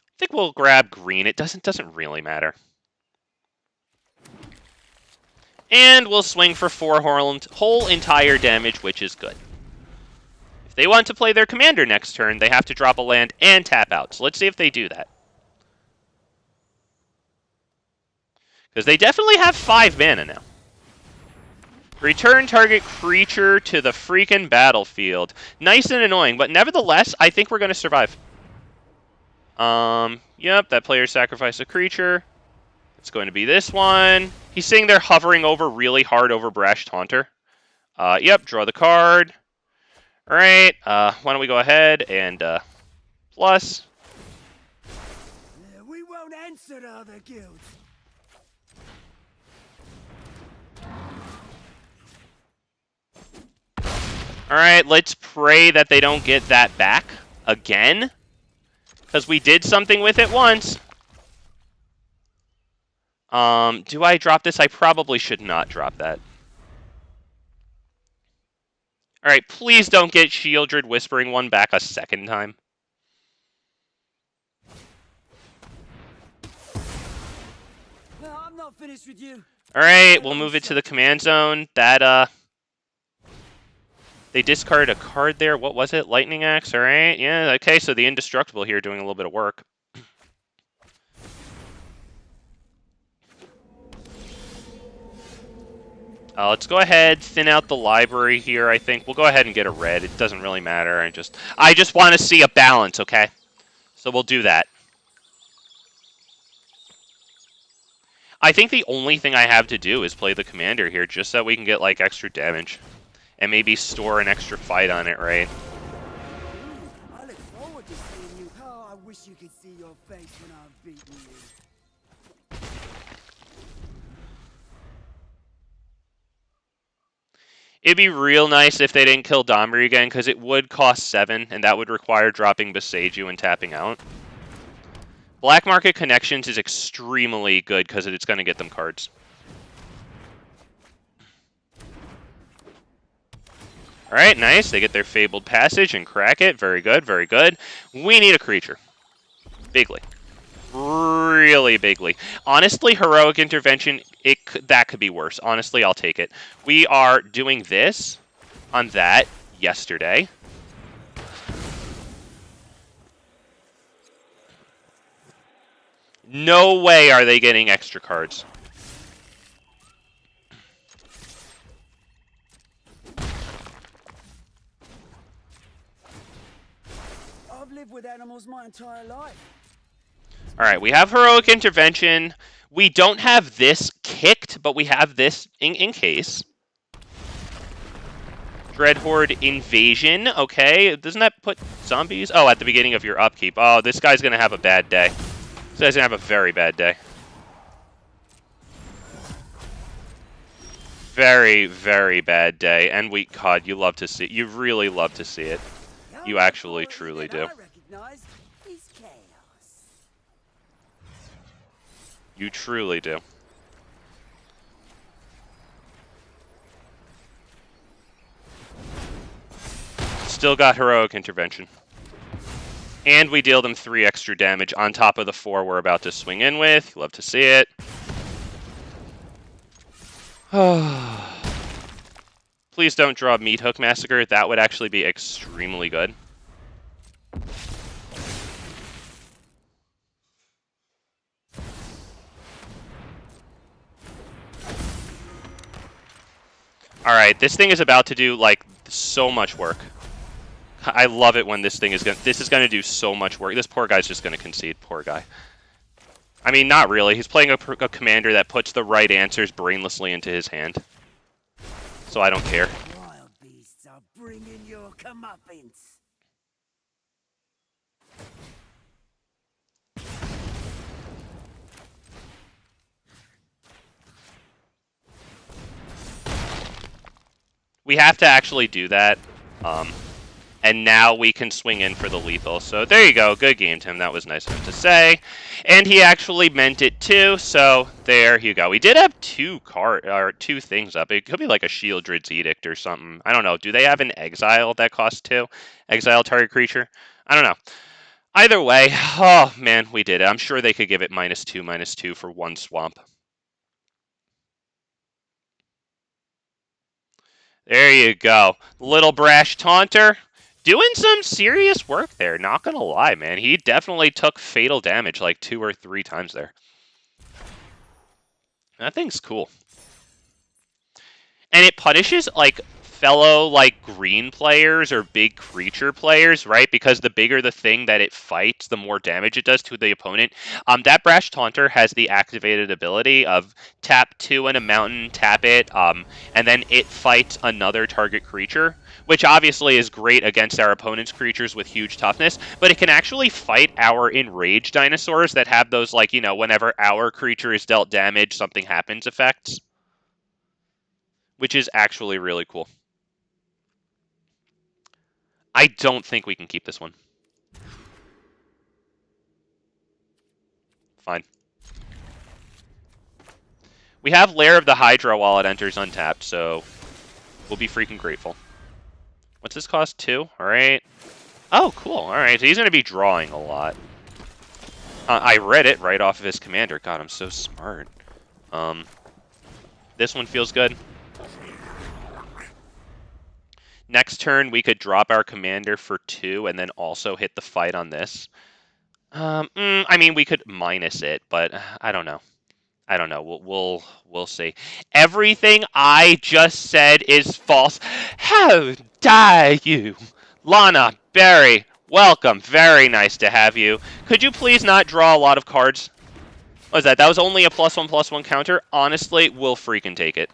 I think we'll grab green. It doesn't really matter. And we'll swing for 4 whole entire damage, which is good. If they want to play their commander next turn, they have to drop a land and tap out. So let's see if they do that. Because they definitely have 5 mana now. Return target creature to the freaking battlefield. Nice and annoying, but nevertheless, I think we're going to survive. Yep, that player sacrificed a creature. It's going to be this one. He's sitting there hovering over really hard over Brash Taunter. Yep, draw the card. Alright, why don't we go ahead and plus. We won't answer to other guilds. Alright, let's pray that they don't get that back again. Because we did something with it once. Do I drop this? I probably should not drop that. Alright, please don't get Shieldred Whispering one back a second time. No, I'm not finished with you. Alright, we'll move it to the command zone. That, they discarded a card there. What was it? Lightning Axe, alright. Yeah, okay, so the Indestructible here doing a little bit of work. Let's go ahead, thin out the library here, I think. We'll go ahead and get a red. It doesn't really matter. I just want to see a balance, okay? So we'll do that. I think the only thing I have to do is play the commander here, just so we can get, like, extra damage. And maybe store an extra fight on it, right? I look forward to seeing you. Oh, I wish you could see your face when I'm beating you. It'd be real nice if they didn't kill Domri again, because it would cost 7, and that would require dropping Beseiju and tapping out. Black Market Connections is extremely good because it's going to get them cards. Alright, nice. They get their Fabled Passage and crack it. Very good, very good. We need a creature. Bigly. Really bigly. Honestly, Heroic Intervention, that could be worse. Honestly, I'll take it. We are doing this on that yesterday. No way are they getting extra cards. I've lived with animals my entire life. Alright, we have Heroic Intervention. We don't have this kicked, but we have this in case. Dreadhorde Invasion, okay. Doesn't that put zombies? Oh, at the beginning of your upkeep. Oh, this guy's going to have a bad day. This guy's going to have a very bad day. Very, very bad day. And God, you love to see it. You really love to see it. You actually, truly do. You truly do. Still got Heroic Intervention. And we deal them 3 extra damage on top of the 4 we're about to swing in with. Love to see it. Please don't draw Meat Hook Massacre. That would actually be extremely good. Alright, this thing is about to do, like, so much work. I love it when this is gonna do so much work. This poor guy's just gonna concede. Poor guy. I mean, not really. He's playing a commander that puts the right answers brainlessly into his hand. So I don't care. Wild beasts are bringing your comeuppance. We have to actually do that. And now we can swing in for the lethal. So there you go. Good game, Tim. That was nice of him to say. And he actually meant it too. So there you go. We did have 2 things up. It could be like a Shieldred's Edict or something. I don't know. Do they have an exile that costs 2? Exile target creature? I don't know. Either way, oh man, we did it. I'm sure they could give it -2/-2 for 1 swamp. There you go. Little Brash Taunter. Doing some serious work there, not gonna lie, man. He definitely took fatal damage like 2 or 3 times there. That thing's cool. And it punishes, like, fellow, like, green players or big creature players, right? Because the bigger the thing that it fights, the more damage it does to the opponent. That Brash Taunter has the activated ability of tap 2 in a mountain, tap it, and then it fights another target creature, which obviously is great against our opponent's creatures with huge toughness, but it can actually fight our enraged dinosaurs that have those, like, you know, whenever our creature is dealt damage, something happens effects, which is actually really cool. I don't think we can keep this one. Fine. We have Lair of the Hydra while it enters untapped, so we'll be freaking grateful. What's this cost? 2? Alright. Oh, cool. Alright, so he's going to be drawing a lot. I read it right off of his commander. God, I'm so smart. This one feels good. Next turn, we could drop our commander for 2 and then also hit the fight on this. I mean, we could minus it, but I don't know. I don't know. We'll see. Everything I just said is false. How dare you? Lana, Barry, welcome. Very nice to have you. Could you please not draw a lot of cards? What was that? That was only a +1/+1 counter. Honestly, we'll freaking take it.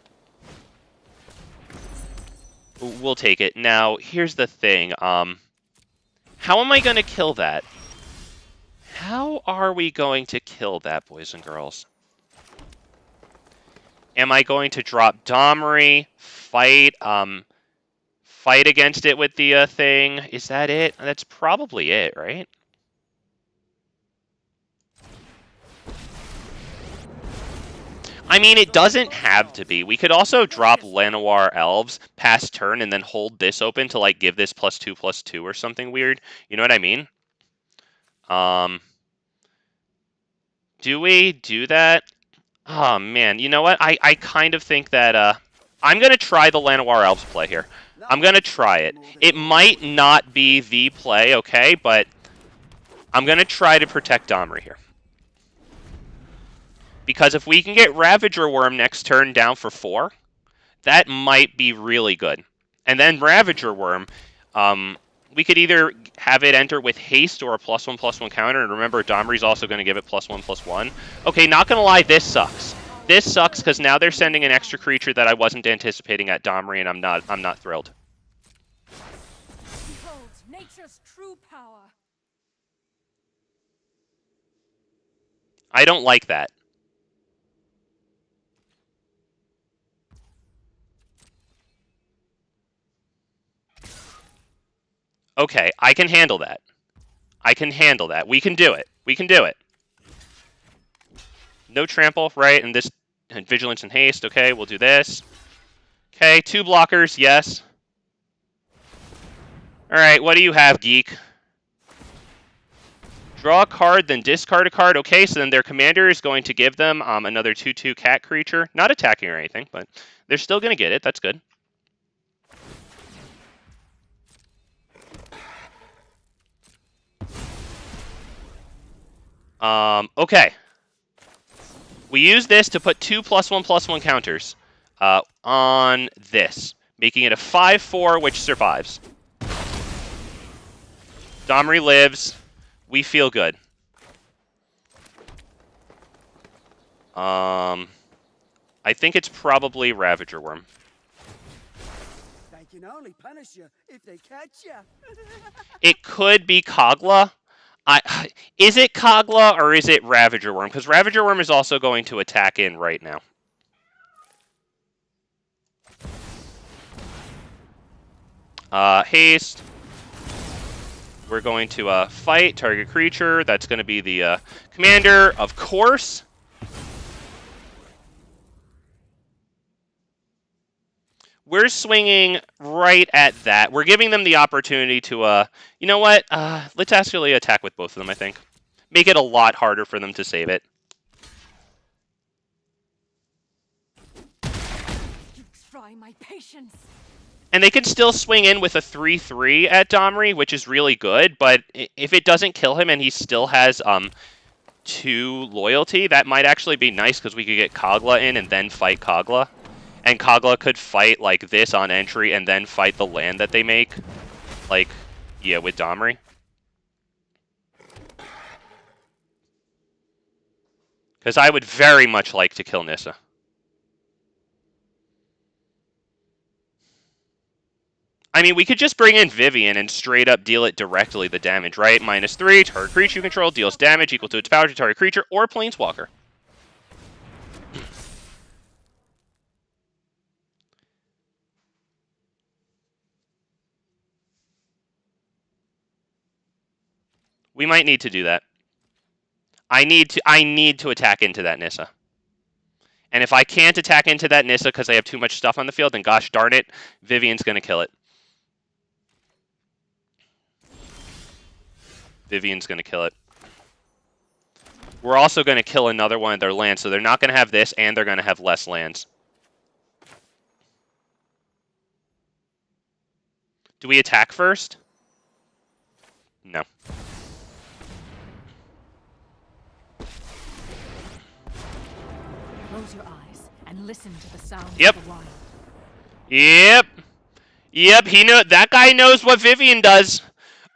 We'll take it. Now, here's the thing. How am I going to kill that? How are we going to kill that, boys and girls? Am I going to drop Domri, fight against it with the thing? Is that it? That's probably it, right? I mean, it doesn't have to be. We could also drop Llanowar Elves past turn and then hold this open to, like, give this +2/+2 or something weird. You know what I mean? Do we do that? Oh, man. You know what? I kind of think that, I'm going to try the Llanowar Elves play here. I'm going to try it. It might not be the play, okay? But I'm going to try to protect Domri here. Because if we can get Ravager Worm next turn down for 4, that might be really good. And then Ravager Worm, we could either have it enter with haste or a +1/+1 counter. And remember, Domri's also going to give it +1/+1. Okay, not going to lie, this sucks. This sucks because now they're sending an extra creature that I wasn't anticipating at Domri, and I'm not thrilled. Behold nature's true power. I don't like that. Okay, I can handle that. I can handle that. We can do it. We can do it. No trample, right? And this and vigilance and haste. Okay, we'll do this. Okay, 2 blockers, yes. Alright, what do you have, geek? Draw a card, then discard a card. Okay, so then their commander is going to give them another 2/2 cat creature. Not attacking or anything, but they're still going to get it. That's good. Okay. We use this to put 2 +1/+1 counters on this, making it a 5/4, which survives. Domri lives. We feel good. I think it's probably Ravager Worm. They can only punish you if they catch you. It could be Kogla. Is it Kogla or is it Ravager Worm? Because Ravager Worm is also going to attack in right now. Haste. We're going to fight target creature. That's going to be the commander, of course. We're swinging right at that. We're giving them the opportunity to, you know what? Let's actually attack with both of them, I think. Make it a lot harder for them to save it. You try my patience. And they can still swing in with a 3/3 at Domri, which is really good. But if it doesn't kill him and he still has 2 loyalty, that might actually be nice because we could get Kogla in and then fight Kogla. And Kogla could fight like this on entry and then fight the land that they make. Like, yeah, with Domri. Because I would very much like to kill Nissa. I mean, we could just bring in Vivien and straight up deal it directly the damage, right? -3, target creature you control deals damage equal to its power to target creature or planeswalker. We might need to do that. I need to attack into that Nissa. And if I can't attack into that Nissa because I have too much stuff on the field, then gosh darn it, Vivien's going to kill it. Vivien's going to kill it. We're also going to kill another one of their lands, so they're not going to have this, and they're going to have less lands. Do we attack first? No. listen to the sounds Yep. of the wild. Yep. Yep, that guy knows what Vivien does.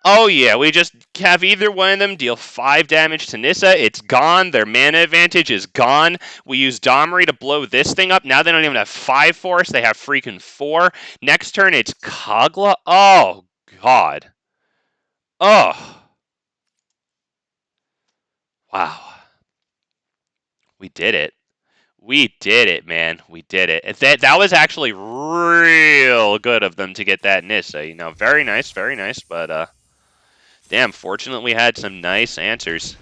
Oh yeah, we just have either one of them deal 5 damage to Nissa. It's gone. Their mana advantage is gone. We use Domri to blow this thing up. Now they don't even have 5 force. They have freaking 4. Next turn it's Kogla. Oh, God. Oh. Wow. We did it. We did it, man. We did it. That was actually real good of them to get that Nissa. You know, very nice, but damn, fortunately we had some nice answers.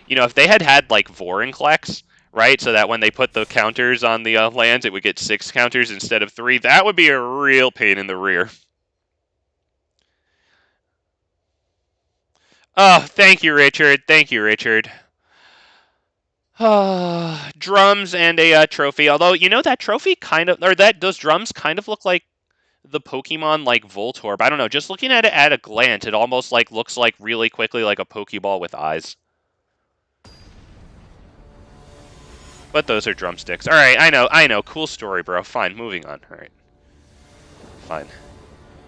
You know, if they had like Vorinclex, right, so that when they put the counters on the lands, it would get 6 counters instead of 3, that would be a real pain in the rear. Oh, thank you, Richard. Thank you, Richard. Drums and a trophy. Although, you know, that trophy kind of, or those drums kind of look like the Pokemon like Voltorb. I don't know. Just looking at it at a glance, it almost like looks like really quickly like a Pokeball with eyes. But those are drumsticks. All right, I know. Cool story, bro. Fine, moving on. All right, fine.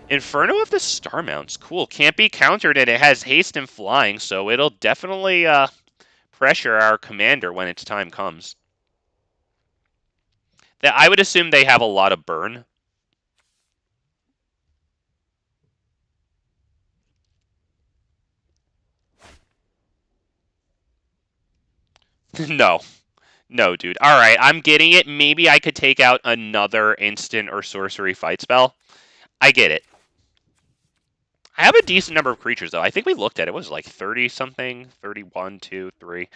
Inferno of the Star Mounts. Cool. Can't be countered, and it has haste and flying, so it'll definitely pressure our commander when its time comes. I would assume they have a lot of burn. No. No, dude. Alright, I'm getting it. Maybe I could take out another instant or sorcery fight spell. I get it. I have a decent number of creatures, though. I think we looked at it. It was like 30-something. 31, 2, 3.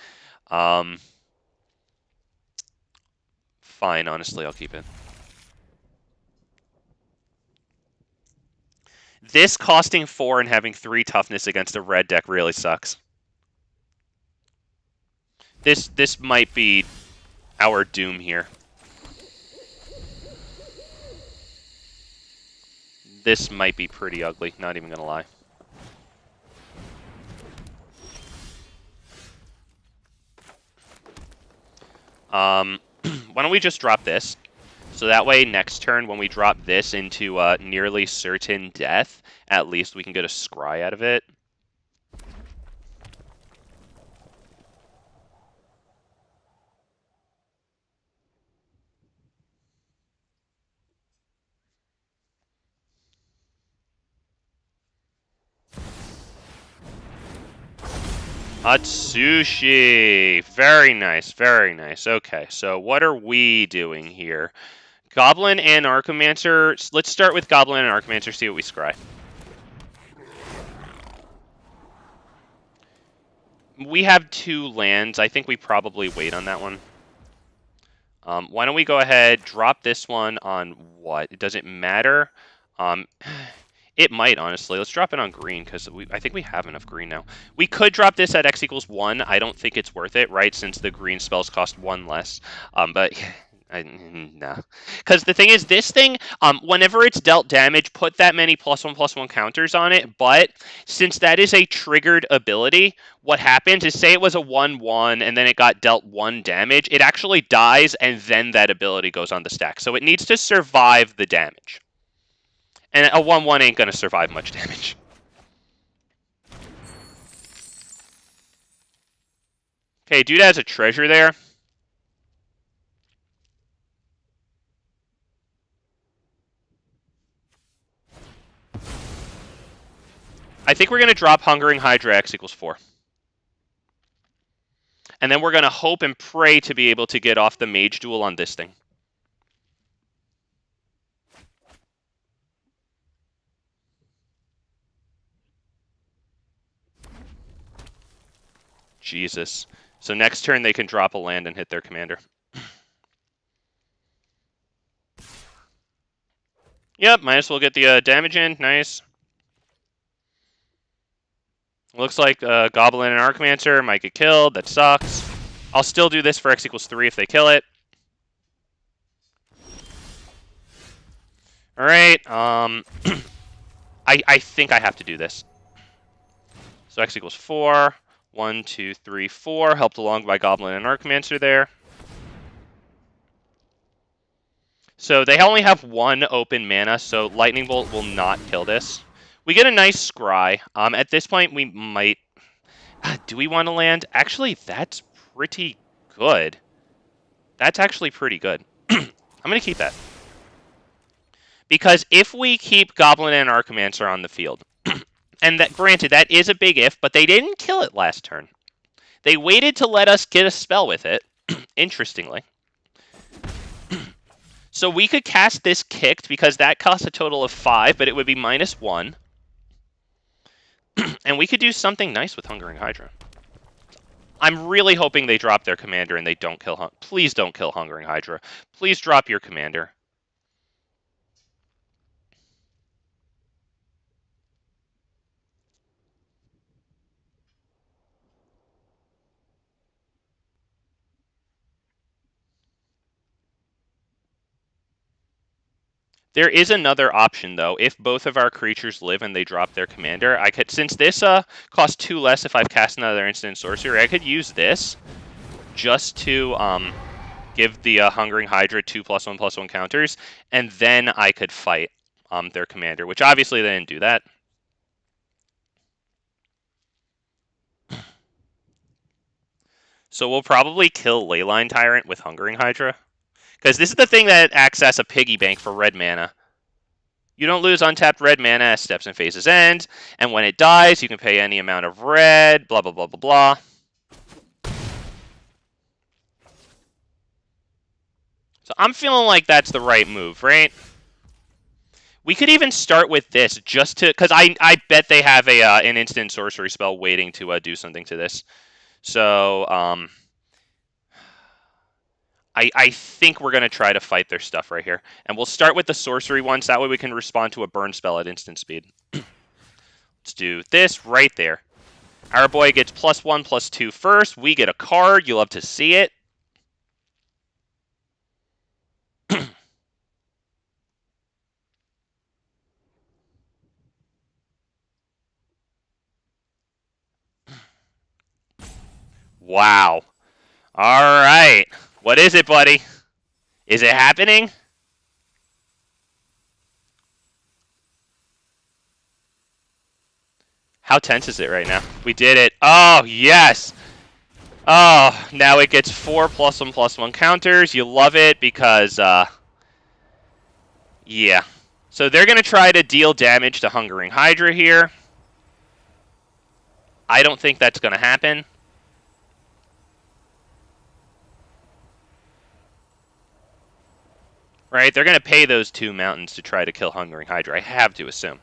Fine, honestly, I'll keep it. This costing 4 and having 3 toughness against a red deck really sucks. This might be our doom here. This might be pretty ugly, not even gonna lie. Why don't we just drop this? So that way, next turn, when we drop this into nearly certain death, at least we can get a scry out of it. Atsushi! Very nice, very nice. Okay, so what are we doing here? Goblin and Archomancer. Let's start with Goblin and Archomancer, see what we scry. We have 2 lands. I think we probably wait on that one. Why don't we go ahead, drop this one on what? It doesn't matter. It might, honestly. Let's drop it on green, because I think we have enough green now. We could drop this at X = 1. I don't think it's worth it, right, since the green spells cost 1 less. But, no. Because the thing is, this thing, whenever it's dealt damage, put that many +1/+1 counters on it. But since that is a triggered ability, what happens is, say it was a 1/1, and then it got dealt 1 damage, it actually dies, and then that ability goes on the stack. So it needs to survive the damage. And a 1/1 ain't going to survive much damage. Okay, dude has a treasure there. I think we're going to drop Hungering Hydra X = 4. And then we're going to hope and pray to be able to get off the Mage Duel on this thing. Jesus. So next turn they can drop a land and hit their commander. Yep, might as well get the damage in. Nice. Looks like Goblin and Archmancer might get killed. That sucks. I'll still do this for X = 3 if they kill it. Alright, I think I have to do this. So X = 4. 1, 2, 3, 4. Helped along by Goblin and Archmancer there. So they only have one open mana, so Lightning Bolt will not kill this. We get a nice scry. At this point, we might... do we want to land? Actually, that's pretty good. That's actually pretty good. I'm going to keep that. Because if we keep Goblin and Archimancer on the field, and that, granted, that is a big if, but they didn't kill it last turn. They waited to let us get a spell with it, interestingly. So we could cast this kicked, because that costs a total of 5, but it would be -1. And we could do something nice with Hungering Hydra. I'm really hoping they drop their commander and they don't kill... Please don't kill Hungering Hydra. Please drop your commander. There is another option, though. If both of our creatures live and they drop their commander, I could, since this costs 2 less if I've cast another instant sorcery, I could use this just to give the Hungering Hydra 2+1/+1 counters, and then I could fight their commander, which obviously they didn't do that. So we'll probably kill Leyline Tyrant with Hungering Hydra. Because this is the thing that acts as a piggy bank for red mana. You don't lose untapped red mana as steps and phases end, and when it dies, you can pay any amount of red, blah, blah, blah, blah, blah. So I'm feeling like that's the right move, right? We could even start with this just to... Because I bet they have an instant sorcery spell waiting to do something to this. So, I think we're going to try to fight their stuff right here. And we'll start with the sorcery ones. That way we can respond to a burn spell at instant speed. Let's do this right there. Our boy gets +1/+2 first. We get a card. You love to see it. Wow. All right. What is it, buddy? Is it happening? How tense is it right now? We did it. Oh, yes. Oh, now it gets 4 +1/+1 counters. You love it because, yeah. So they're going to try to deal damage to Hungering Hydra here. I don't think that's going to happen. Right? They're going to pay those 2 mountains to try to kill Hungering Hydra. I have to assume.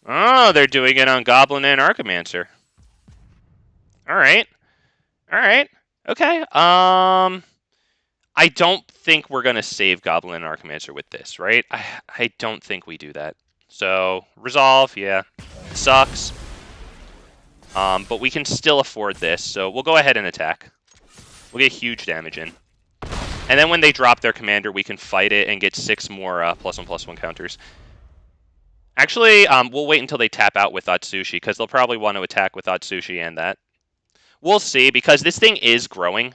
Oh, they're doing it on Goblin and Archimancer. All right. All right. Okay. I don't think we're going to save Goblin and Archimancer with this, right? I don't think we do that. So, resolve, yeah. Sucks. But we can still afford this, so we'll go ahead and attack. We'll get huge damage in. And then when they drop their commander, we can fight it and get 6 more +1/+1 counters. Actually, we'll wait until they tap out with Atsushi, because they'll probably want to attack with Atsushi and that. We'll see, because this thing is growing,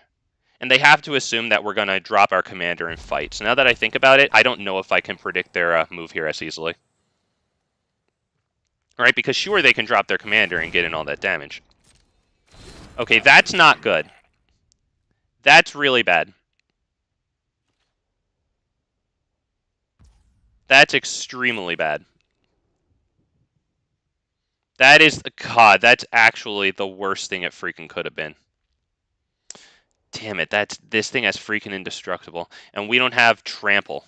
and they have to assume that we're going to drop our commander and fight. So now that I think about it, I don't know if I can predict their move here as easily. Right, because sure, they can drop their commander and get in all that damage. Okay, that's not good. That's really bad. That's extremely bad. That is... God, that's actually the worst thing it freaking could have been. Damn it, this thing has freaking indestructible. And we don't have trample.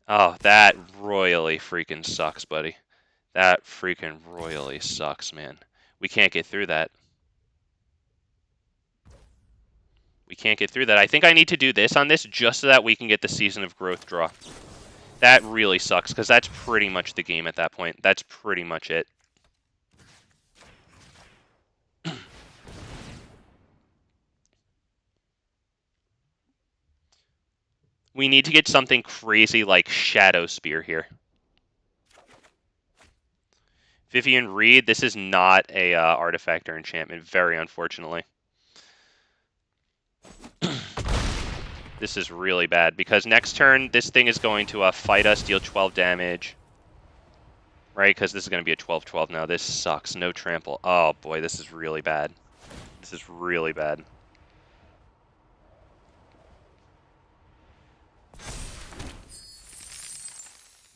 Oh, that royally freaking sucks, buddy. That freaking royally sucks, man. We can't get through that. We can't get through that. I think I need to do this on this just so that we can get the Season of Growth draw. That really sucks, because that's pretty much the game at that point. That's pretty much it. We need to get something crazy like Shadow Spear here. Vivien Reid, this is not a artifact or enchantment, very unfortunately. This is really bad, because next turn, this thing is going to fight us, deal 12 damage. Right, because this is going to be a 12-12 now. This sucks. No trample. Oh, boy, this is really bad. This is really bad.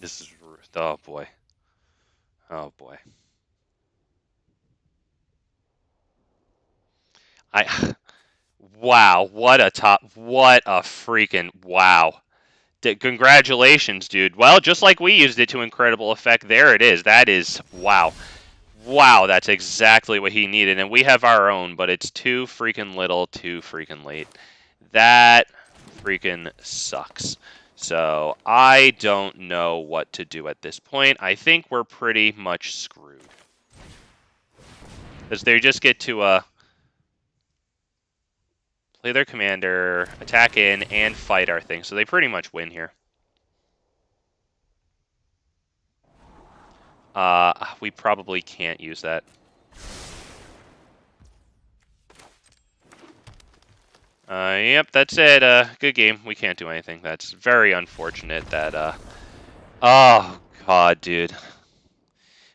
This is... Oh, boy. Oh, boy. Wow, what a freaking... Wow. Congratulations, dude. Well, just like we used it to incredible effect, there it is. That is... Wow. Wow, that's exactly what he needed. And we have our own, but it's too freaking little, too freaking late. That freaking sucks. So, I don't know what to do at this point. I think we're pretty much screwed. Because they just get to play their commander, attack in, and fight our thing. So they pretty much win here. We probably can't use that. Yep, that's it. Good game. We can't do anything. That's very unfortunate that, oh, God, dude.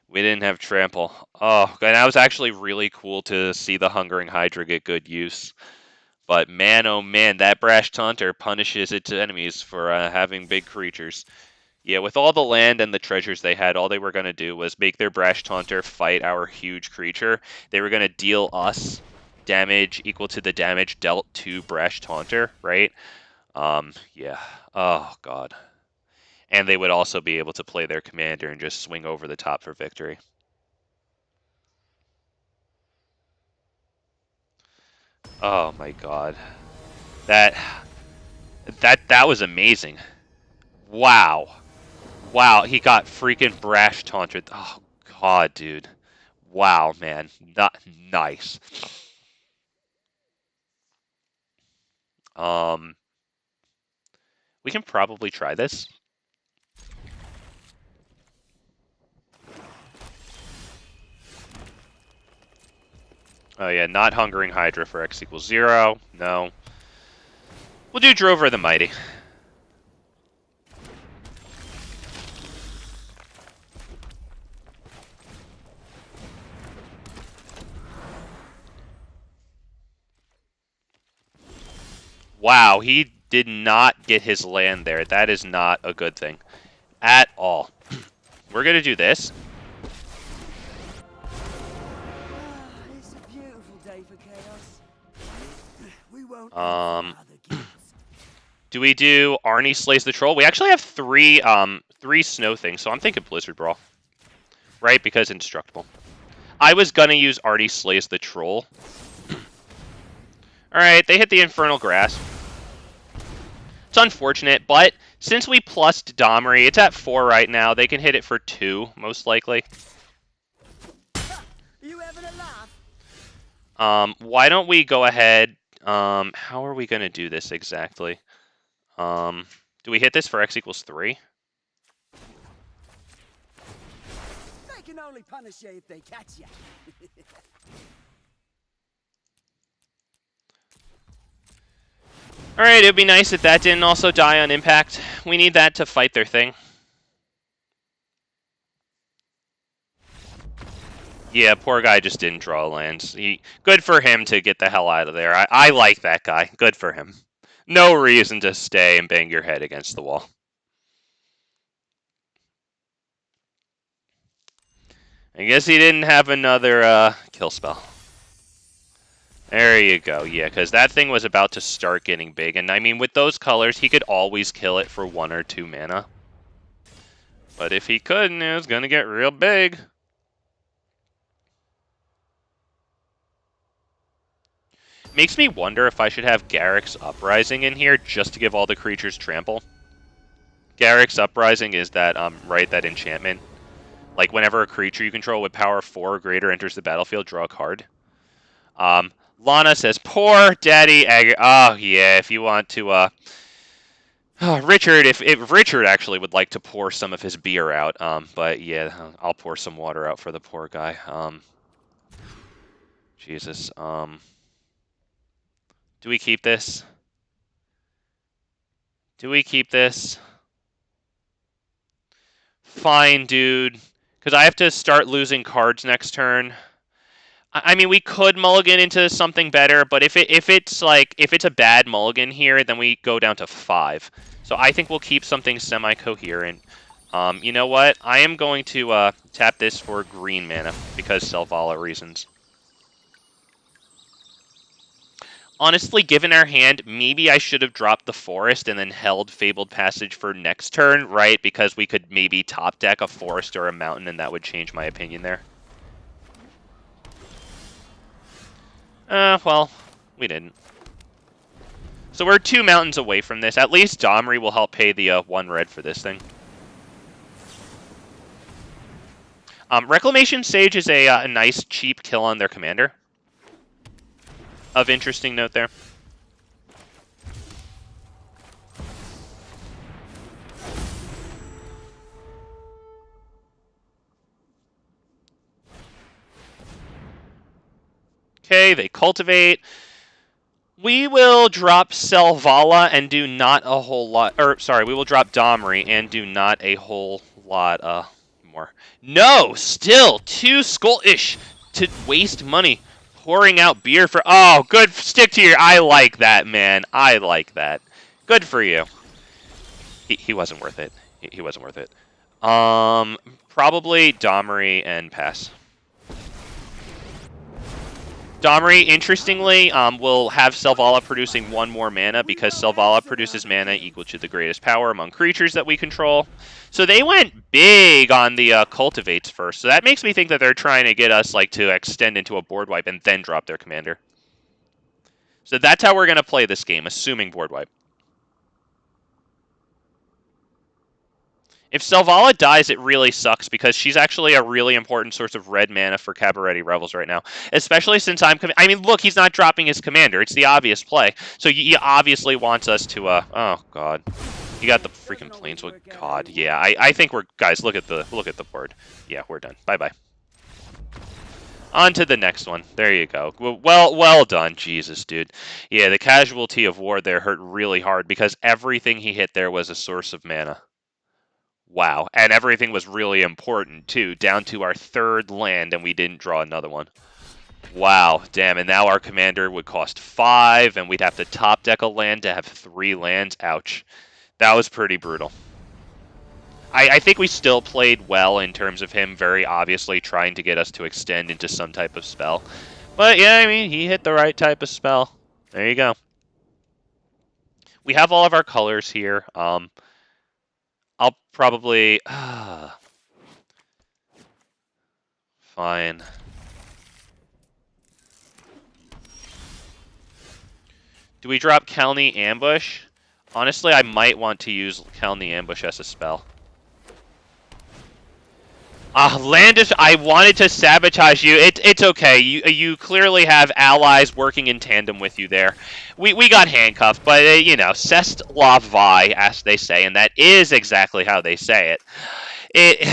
We didn't have trample. Oh, and that was actually really cool to see the Hungering Hydra get good use. But man, oh man, that Brash Taunter punishes its enemies for having big creatures. Yeah, with all the land and the treasures they had, all they were going to do was make their Brash Taunter fight our huge creature. They were going to deal us damage equal to the damage dealt to Brash Taunter, right? Yeah. Oh, God. And they would also be able to play their commander and just swing over the top for victory. Oh, my God. That was amazing. Wow. Wow, he got freaking Brash Taunter. Oh, God, dude. Wow, man. Not nice. We can probably try this. Oh, yeah, not Hungering Hydra for X equals 0. No. We'll do Drover the Mighty. Wow, he did not get his land there. That is not a good thing at all. We're going to do this. It's a beautiful day for chaos. We won't do we do Arnie Slays the Troll? We actually have three snow things, so I'm thinking Blizzard Brawl. Right, because Indestructible. I was going to use Arnie Slays the Troll. Alright, they hit the Infernal Grasp. It's unfortunate, but since we plussed Domri, it's at 4 right now. They can hit it for 2, most likely. You having a laugh? Why don't we go ahead... how are we going to do this exactly? Do we hit this for X equals 3? They can only punish you if they catch you. Alright, it would be nice if that didn't also die on impact. We need that to fight their thing. Yeah, poor guy just didn't draw lands. Good for him to get the hell out of there. I like that guy. Good for him. No reason to stay and bang your head against the wall. I guess he didn't have another kill spell. There you go. Yeah, because that thing was about to start getting big. And I mean, with those colors, he could always kill it for 1 or 2 mana. But if he couldn't, it was going to get real big. Makes me wonder if I should have Garruk's Uprising in here just to give all the creatures trample. Garruk's Uprising is that, right, that enchantment. Like, whenever a creature you control with power 4 or greater enters the battlefield, draw a card. Lana says, poor Daddy Egg. Oh, yeah, if you want to, Richard, if Richard actually would like to pour some of his beer out, but yeah, I'll pour some water out for the poor guy. Jesus, do we keep this? Do we keep this? Fine, dude. Because I have to start losing cards next turn. I mean, we could mulligan into something better, but if it's a bad mulligan here, then we go down to 5. So I think we'll keep something semi-coherent. You know what? I am going to tap this for green mana because Selvala reasons. Honestly, given our hand, maybe I should have dropped the Forest and then held Fabled Passage for next turn, right? Because we could maybe top deck a Forest or a Mountain, and that would change my opinion there. Well, we didn't. So we're 2 mountains away from this. At least Domri will help pay the 1 red for this thing. Reclamation Sage is a nice, cheap kill on their commander. Of interesting note there. Okay, they cultivate. We will drop Selvala and do not a whole lot. Or, sorry, we will drop Domri and do not a whole lot more. No! Still! 2 Skull-ish to waste money pouring out beer for... Oh, good. Stick to your... I like that, man. I like that. Good for you. He wasn't worth it. He wasn't worth it. Probably Domri and pass. Domri, interestingly, will have Selvala producing 1 more mana because Selvala produces mana equal to the greatest power among creatures that we control. So they went big on the cultivates first. So that makes me think that they're trying to get us to extend into a board wipe and then drop their commander. So that's how we're going to play this game, assuming board wipe. If Selvala dies, it really sucks because she's actually a really important source of red mana for Cabaretti Revels right now. Especially since I mean, look, he's not dropping his commander. It's the obvious play. So he obviously wants us to, oh, God. You got the freaking Planeswalker. God, yeah. I think we're, guys, look at the board. Yeah, we're done. Bye-bye. On to the next one. There you go. Well done. Jesus, dude. Yeah, the casualty of war there hurt really hard because everything he hit there was a source of mana. Wow, and everything was really important, too, down to our 3rd land, and we didn't draw another one. Wow, damn, and now our commander would cost 5, and we'd have to top deck a land to have 3 lands. Ouch. That was pretty brutal. I think we still played well in terms of him very obviously trying to get us to extend into some type of spell. But, yeah, I mean, he hit the right type of spell. There you go. We have all of our colors here. I'll probably... Fine. Do we drop Khalni Ambush? Honestly, I might want to use Khalni Ambush as a spell. Landis, I wanted to sabotage you. It's okay. You clearly have allies working in tandem with you there. We got handcuffed, but, you know, c'est la vie, as they say, and that is exactly how they say it. It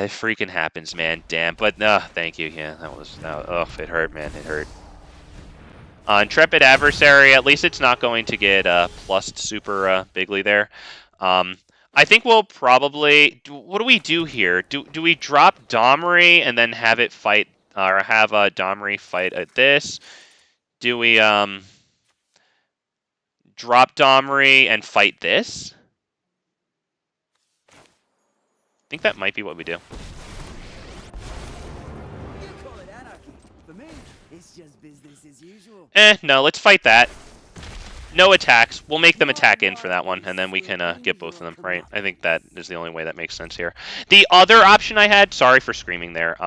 freaking happens, man. Damn. But, no, thank you. Yeah, that was... oh, it hurt, man. It hurt. Intrepid Adversary, at least it's not going to get plussed super bigly there. I think we'll probably... what do we do here? Do we drop Domri and then have it fight... or have Domri fight at this? Do we drop Domri and fight this? I think that might be what we do. You call it anarchy. For me, it's just business as usual. No, let's fight that. No attacks. We'll make them attack in for that one, and then we can get both of them, right? I think that is the only way that makes sense here. The other option I had, sorry for screaming there.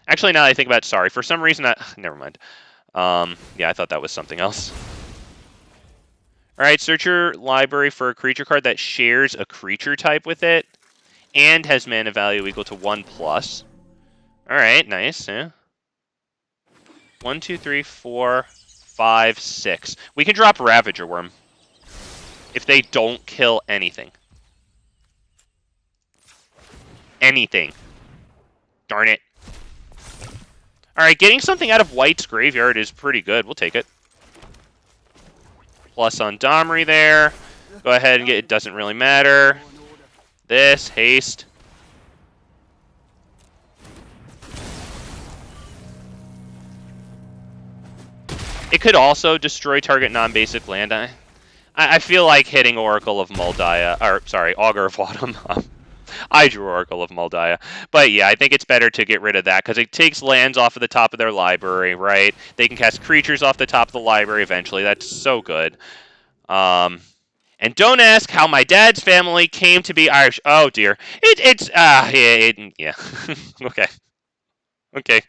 Actually, now that I think about it, sorry. For some reason, never mind. Yeah, I thought that was something else. All right, search your library for a creature card that shares a creature type with it and has mana value equal to 1+. All right, nice. Yeah. 1, 2, 3, 4, 5, 6. We can drop Ravager Worm if they don't kill anything. Anything. Darn it. Alright, getting something out of White's graveyard is pretty good. We'll take it. Plus on Domri there. Go ahead and get it. Doesn't really matter. This, haste. It could also destroy target non-basic land. I feel like hitting Oracle of Moldiah, or sorry, Augur of Autumn. I drew Oracle of Moldiah. But yeah, I think it's better to get rid of that because it takes lands off of the top of their library, right? They can cast creatures off the top of the library eventually. That's so good. And don't ask how my dad's family came to be Irish. Oh dear. Yeah. Okay. Okay.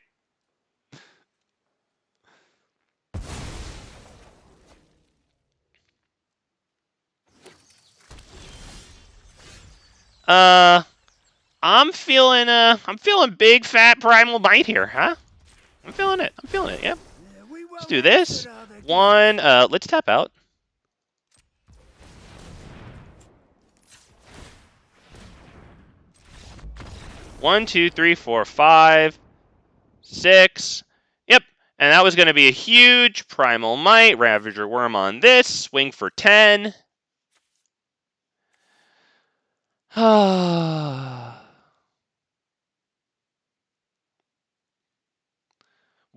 I'm feeling big fat primal might here, huh? I'm feeling it. Yep. Let's do this. One, let's tap out. One, two, three, four, 5, 6. Yep. And that was going to be a huge primal might. Ravager Worm on this. Swing for 10.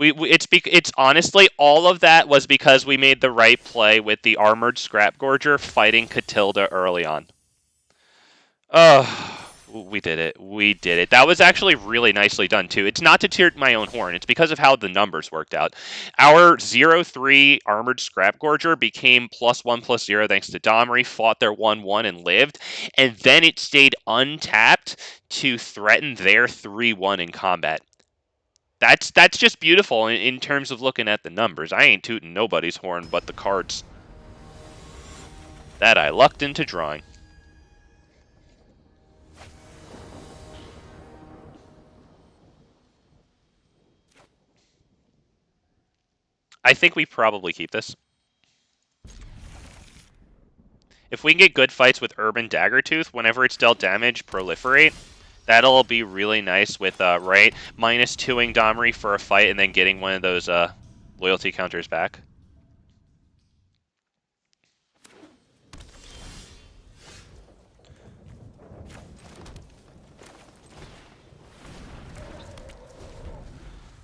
It's honestly all of that was because we made the right play with the Armored Scrapgorger fighting Catilda early on. Oh, we did it. We did it. That was actually really nicely done too. It's not to toot my own horn. It's because of how the numbers worked out. Our 0/3 Armored Scrapgorger became +1/+0 thanks to Domri, fought their 1/1 and lived, and then it stayed untapped to threaten their 3/1 in combat. That's just beautiful in terms of looking at the numbers. I ain't tooting nobody's horn but the cards that I lucked into drawing. I think we probably keep this. If we can get good fights with Urban Daggertooth, whenever it's dealt damage, proliferate. That'll be really nice with, right, -2ing Domri for a fight and then getting one of those loyalty counters back.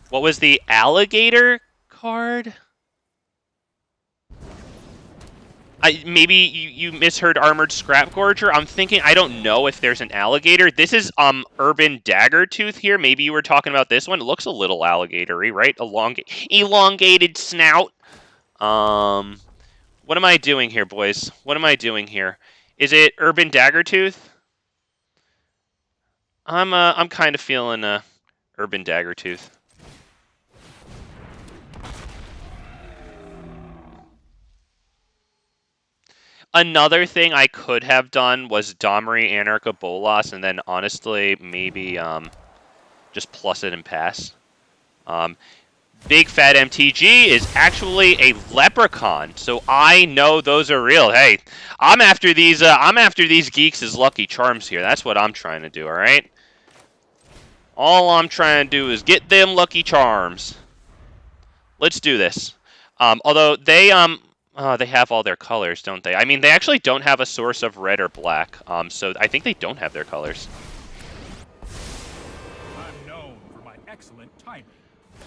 What was the alligator card? Maybe you misheard Armored Scrapgorger. I'm thinking, I don't know if there's an alligator. This is Urban Daggertooth here. Maybe you were talking about this one. It looks a little alligatory, right? Elongated snout. What am I doing here, boys? What am I doing here? Is it Urban Daggertooth? I'm kind of feeling Urban Daggertooth. Another thing I could have done was Domri, Anarch of Bolas, and then honestly, maybe just plus it and pass. Big Fat MTG is actually a leprechaun, so I know those are real. Hey, I'm after these geeks as Lucky Charms here. That's what I'm trying to do, all right? All I'm trying to do is get them Lucky Charms. Let's do this. Although they have all their colors, don't they? I mean, they actually don't have a source of red or black, so I think they don't have their colors. I'm known for my excellent timing.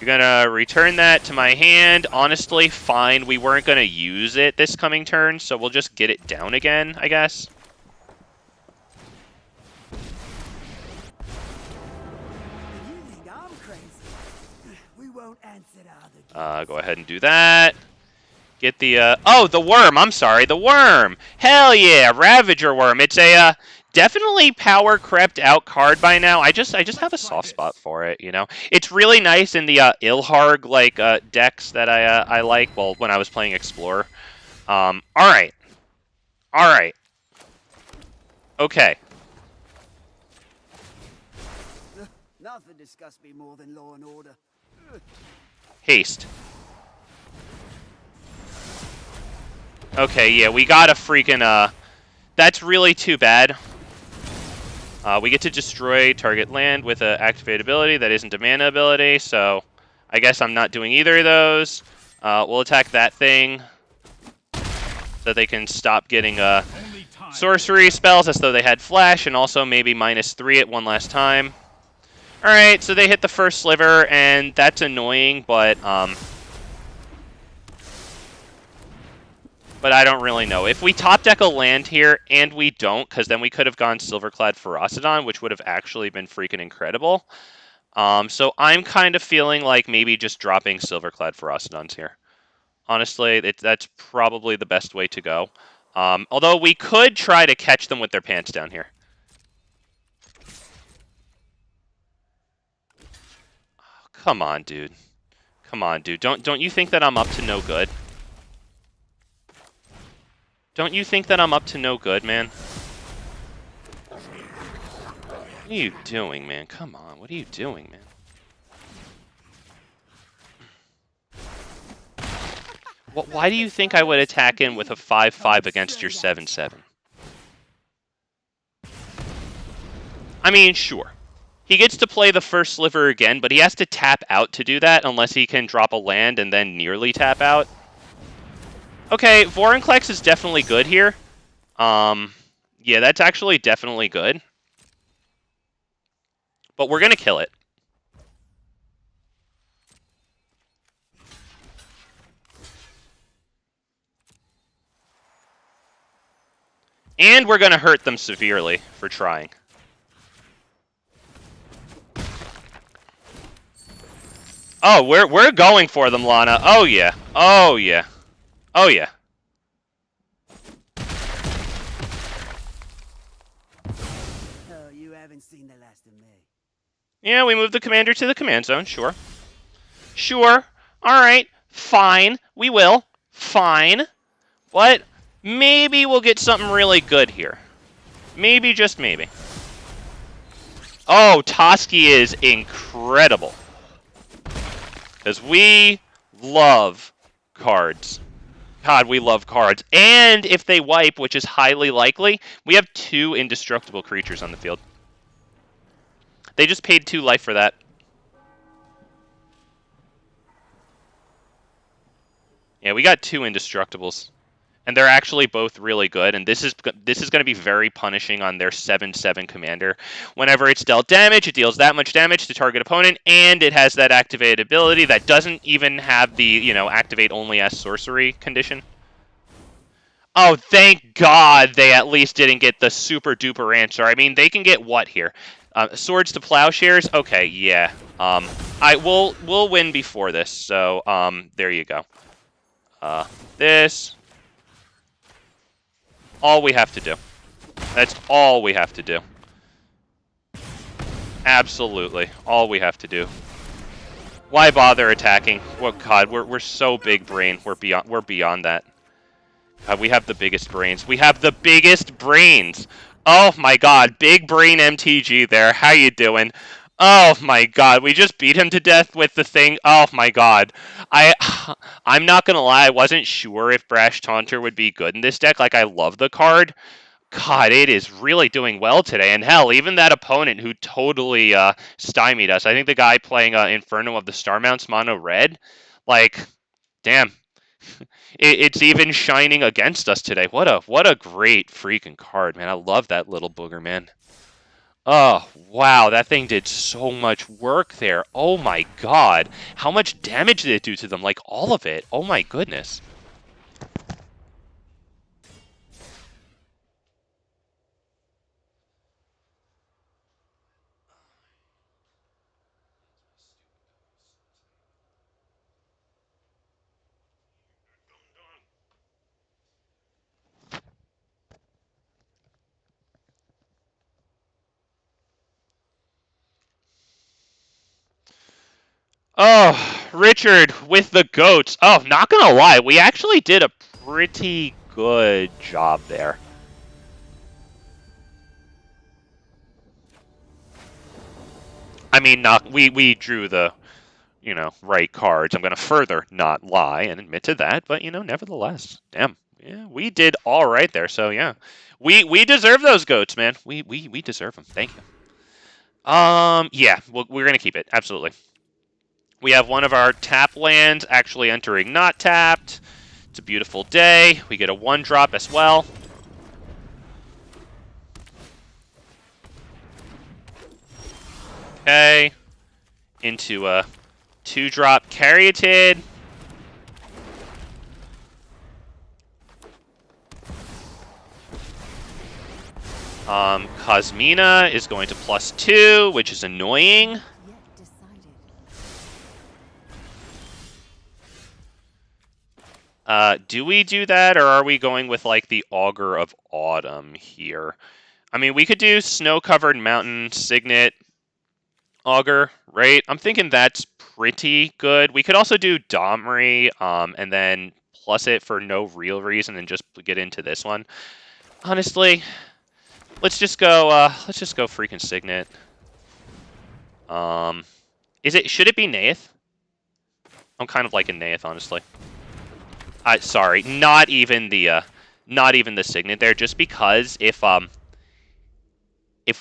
You're gonna return that to my hand. Honestly, fine. We weren't gonna use it this coming turn, so we'll just get it down again, I guess. You think I'm crazy? We won't answer the other. Go ahead and do that. Get the, oh, the worm. I'm sorry, the worm. Hell yeah, Ravager Worm. It's a, definitely power crept out card by now. I just have a soft spot for it, you know. It's really nice in the Ilharg like decks that I like. Well, when I was playing Explorer. All right. Okay. Nothing disgusts me more than law and order. Haste. Okay, yeah, we got a freaking, that's really too bad. We get to destroy target land with an activated ability that isn't a mana ability, so I guess I'm not doing either of those. We'll attack that thing so that they can stop getting sorcery spells as though they had flash, and also maybe -3 at one last time. Alright, so they hit the first sliver, and that's annoying, but I don't really know. If we top deck a land here, and we don't, because then we could have gone Silverclad Ferocidon, which would have actually been freaking incredible. So I'm kind of feeling like maybe just dropping Silverclad Ferocidons here. Honestly, that's probably the best way to go. Although we could try to catch them with their pants down here. Oh, come on, dude. Come on, dude. Don't you think that I'm up to no good? Don't you think that I'm up to no good, man? What are you doing, man? Come on. What are you doing, man? Why do you think I would attack in with a 5/5 against your 7/7? I mean, sure. He gets to play the first sliver again, but he has to tap out to do that unless he can drop a land and then nearly tap out. Okay, Vorinclex is definitely good here. Yeah, that's actually definitely good. But we're going to kill it. And we're going to hurt them severely for trying. Oh, we're going for them, Lana. Oh, yeah. Oh, yeah. Oh, yeah. Oh, you haven't seen the last of me. Yeah, we moved the commander to the command zone. Sure. Sure. All right. Fine. We will. Fine. But maybe we'll get something really good here. Maybe, just maybe. Oh, Toski is incredible. Because we love cards. God, we love cards. And if they wipe, which is highly likely, we have 2 indestructible creatures on the field. They just paid 2 life for that. Yeah, we got 2 indestructibles. And they're actually both really good, and this is going to be very punishing on their 7/7 commander. Whenever it's dealt damage, it deals that much damage to target opponent, and it has that activated ability that doesn't even have the, you know, activate only as sorcery condition. Oh, thank God they at least didn't get the super duper answer. I mean, they can get what here? Swords to Plowshares? Okay, yeah. We'll win before this, so there you go. This. All we have to do. That's all we have to do. Absolutely. All we have to do. Why bother attacking? Well, God, we're so big brain. We're beyond that. God, we have the biggest brains. We have the biggest brains. Oh my God, big brain MTG there. How you doing? Oh my God, we just beat him to death with the thing. Oh my God. I'm not gonna lie, I wasn't sure if Brash Taunter would be good in this deck. Like, I love the card. God, it is really doing well today. And hell, even that opponent who totally stymied us. I think the guy playing Inferno of the Starmounts mono red. Like, damn. It's even shining against us today. What a great freaking card, man. I love that little booger, man. Oh, wow, that thing did so much work there. Oh my God. How much damage did it do to them? Like, all of it. Oh my goodness. Oh, Richard with the goats. Oh, not gonna lie, we actually did a pretty good job there. I mean, we drew the, you know, right cards. I'm gonna further not lie and admit to that, but you know, nevertheless, damn, yeah, we did all right there. So yeah, we deserve those goats, man. We deserve them. Thank you. Yeah, we're gonna keep it absolutely. We have one of our tap lands actually entering not tapped. It's a beautiful day. We get a 1-drop as well. Okay. Into a 2-drop Caryatid. Cosmina is going to +2, which is annoying. Yet decided. Do we do that, or are we going with, like, the Augur of Autumn here? I mean, we could do Snow-Covered Mountain, Signet, Augur, right? I'm thinking that's pretty good. We could also do Domri, and then plus it for no real reason and just get into this one. Honestly, let's just go freaking Signet. Should it be Neyith? I'm kind of liking Neyith, honestly. Sorry, not even the Signet there, just because if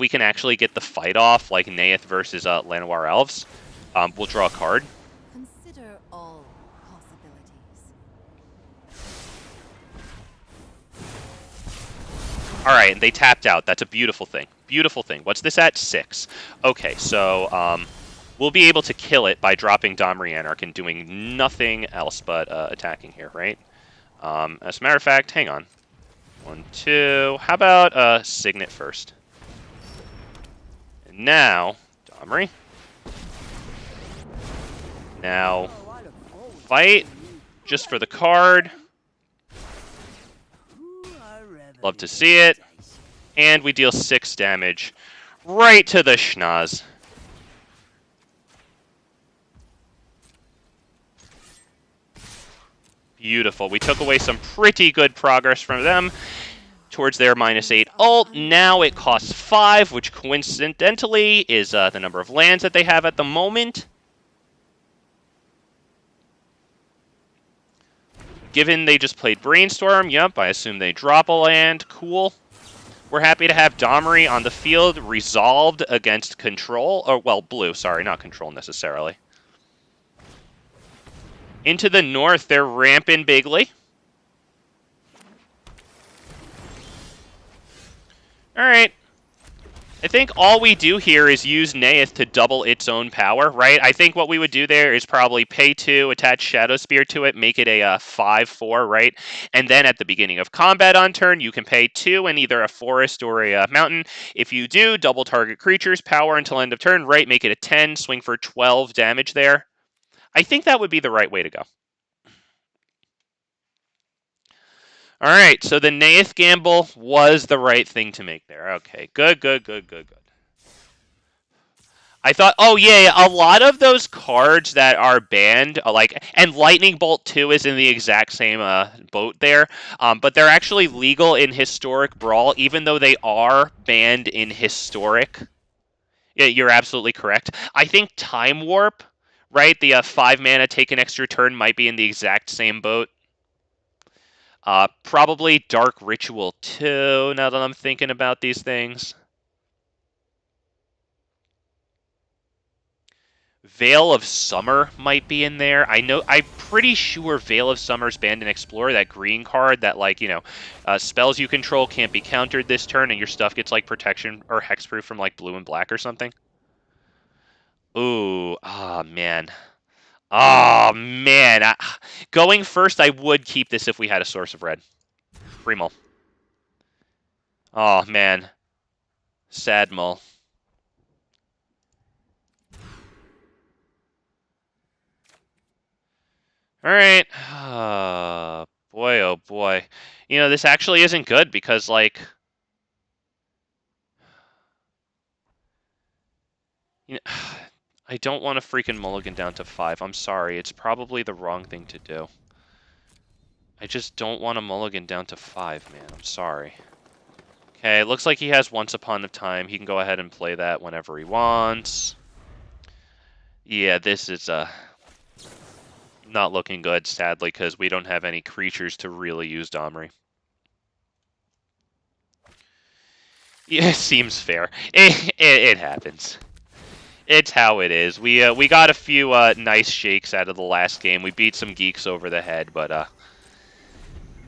we can actually get the fight off, like Neyith versus Llanowar Elves, we'll draw a card. Consider all possibilities. Alright, and they tapped out. That's a beautiful thing. Beautiful thing. What's this at? 6. Okay, so we'll be able to kill it by dropping Domri Anarch and doing nothing else but attacking here, right? As a matter of fact, hang on. 1, 2. How about Signet first? And now, Domri. Now, fight just for the card. Love to see it. And we deal 6 damage right to the schnoz. Beautiful. We took away some pretty good progress from them towards their -8 ult. Now it costs 5, which coincidentally is the number of lands that they have at the moment. Given they just played Brainstorm, yep, I assume they drop a land. Cool. We're happy to have Domri on the field, resolved against Control. Or, well, Blue, sorry, not Control necessarily. Into the north, they're ramping bigly. Alright. I think all we do here is use Neyith to double its own power, right? I think what we would do there is probably pay 2, attach Shadow Spear to it, make it a 5/4, right? And then at the beginning of combat on turn, you can pay 2 in either a forest or a mountain. If you do, double target creatures, power until end of turn, right? Make it a 10, swing for 12 damage there. I think that would be the right way to go. All right, so the Neyith gamble was the right thing to make there. Okay, good. I thought, oh yeah, a lot of those cards that are banned, and Lightning Bolt 2 is in the exact same boat there, but they're actually legal in Historic Brawl, even though they are banned in Historic. Yeah, you're absolutely correct. I think Time Warp, right, the 5 mana take an extra turn might be in the exact same boat. Probably Dark Ritual 2, now that I'm thinking about these things. Veil of Summer might be in there. I'm pretty sure Veil of Summer's banned in Explorer, that green card that, spells you control can't be countered this turn, and your stuff gets, protection or hexproof from, blue and black or something. Ooh, man. Oh, man. Going first, I would keep this if we had a source of red. Remull. Oh, man. Sad mull. All right. Boy, oh, boy. You know, this actually isn't good because, I don't want to freaking mulligan down to 5. I'm sorry. It's probably the wrong thing to do. I just don't want to mulligan down to 5, man. I'm sorry. Okay, looks like he has Once Upon a Time. He can go ahead and play that whenever he wants. Yeah, this is not looking good, sadly, because we don't have any creatures to really use Domri. Yeah, seems fair. It happens. It's how it is. We got a few nice shakes out of the last game. We beat some geeks over the head, but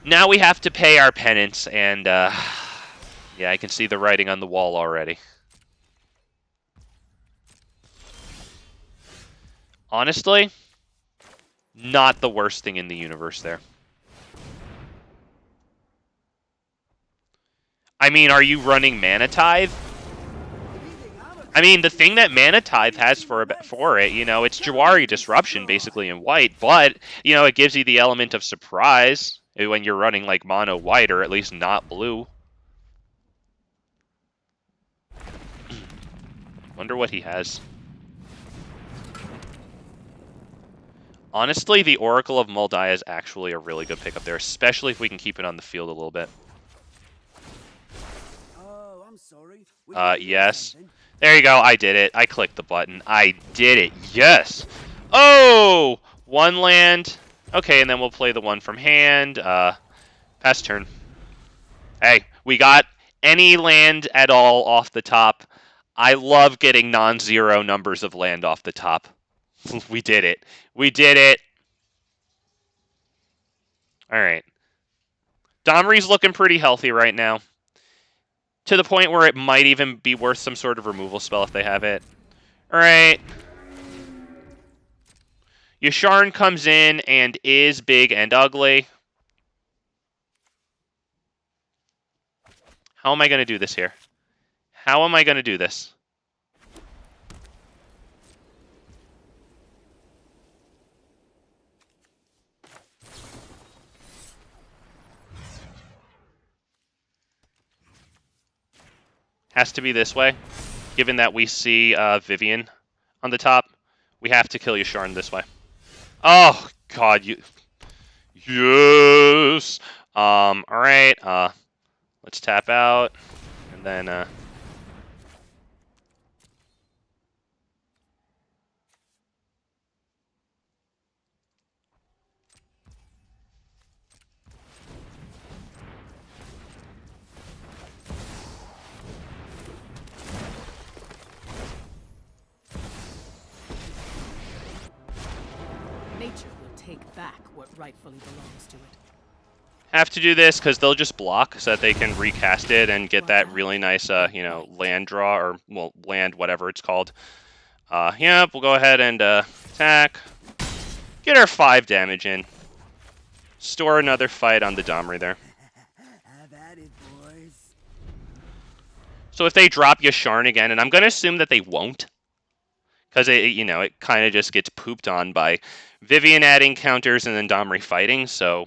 now we have to pay our penance, and yeah, I can see the writing on the wall already. Honestly, not the worst thing in the universe there. I mean, are you running Mana Tithe? I mean, the thing that Mana Tithe has for it, you know, it's Jawari Disruption basically in white, but, you know, it gives you the element of surprise when you're running like mono white or at least not blue. Wonder what he has. Honestly, the Oracle of Moldiah is actually a really good pickup there, especially if we can keep it on the field a little bit. Oh, I'm sorry. Yes. There you go. I did it. I clicked the button. I did it. Yes. Oh! One land. Okay, and then we'll play the one from hand. Pass turn. Hey, we got any land at all off the top. I love getting non-zero numbers of land off the top. We did it. We did it. All right. Domri's looking pretty healthy right now. To the point where it might even be worth some sort of removal spell if they have it. All right. Yasharn comes in and is big and ugly. How am I going to do this here? How am I going to do this? Has to be this way. Given that we see Vivien on the top, we have to kill Yasharn this way. Oh, God. Yes! Alright. Let's tap out. And then... Nature will take back what rightfully belongs to it. have to do this because they'll just block so that they can recast it and get that really nice, you know, land draw or, well, land, whatever it's called. Yep, we'll go ahead and attack. Get our 5 damage in. Store another fight on the Domri there. Have at it, boys. So if they drop Yasharn again, and I'm going to assume that they won't, because you know, it kind of just gets pooped on by Vivien adding counters and then Domri fighting, so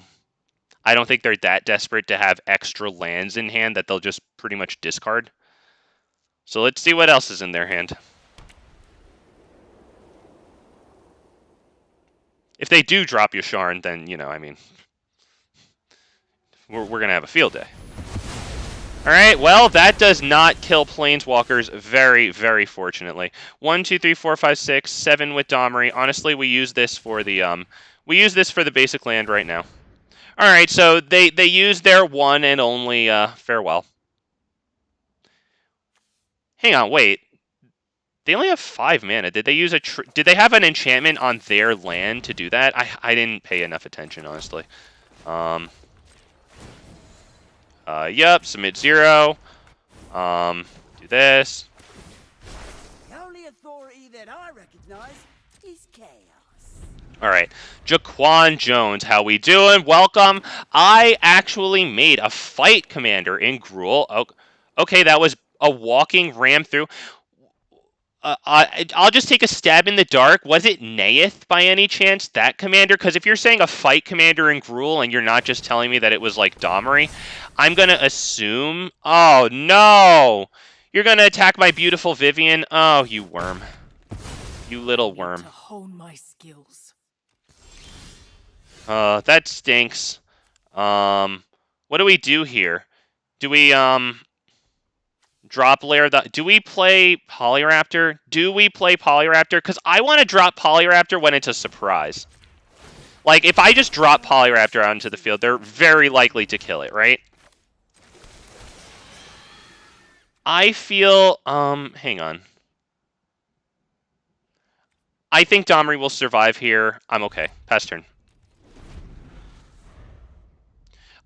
I don't think they're that desperate to have extra lands in hand that they'll just pretty much discard. So let's see what else is in their hand. If they do drop Yasharn, then, you know, I mean, we're going to have a field day. Alright, well, that does not kill Planeswalkers very, very fortunately. 1, 2, 3, 4, 5, 6, 7 with Domri. Honestly, we use this for the basic land right now. Alright, so they use their one and only farewell. Hang on, wait. They only have 5 mana. Did they use did they have an enchantment on their land to do that? I didn't pay enough attention, honestly. Yep, submit 0. Do this. The only authority that I recognize is chaos. All right, Jaquan Jones, how we doing? Welcome. I actually made a fight commander in Gruul. Oh, okay, that was a walking ram through. I'll just take a stab in the dark. Was it Neyith by any chance, that commander? Because if you're saying a fight commander in Gruul and you're not just telling me that it was like Domri, I'm going to assume... Oh, no! You're going to attack my beautiful Vivien? Oh, you worm. You little worm. To hone my skills. That stinks. What do we do here? Do we, drop layer the... Do we play Polyraptor? Do we play Polyraptor? Because I want to drop Polyraptor when it's a surprise. Like, if I just drop Polyraptor out into the field, they're very likely to kill it, right? I feel... hang on. I think Domri will survive here. I'm okay. Pass turn.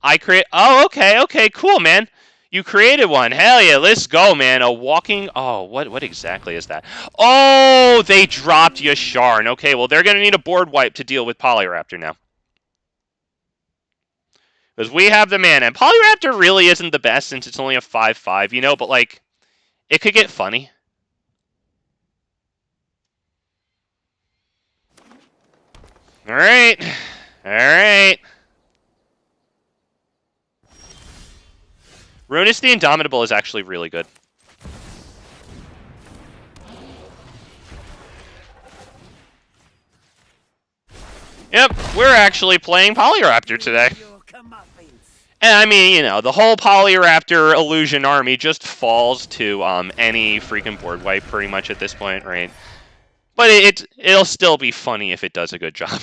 I create... Oh, okay, cool, man. You created one. Hell yeah, let's go, man. A walking... Oh, what exactly is that? Oh, they dropped Yasharn. Okay, well, they're going to need a board wipe to deal with Polyraptor now. Because we have the mana. And Polyraptor really isn't the best since it's only a 5/5, you know? But, like, it could get funny. Alright. Alright. Runus the Indomitable is actually really good. Yep, we're actually playing Polyraptor today. And I mean, you know, the whole Polyraptor illusion army just falls to any freaking board wipe pretty much at this point, right? But it'll still be funny if it does a good job.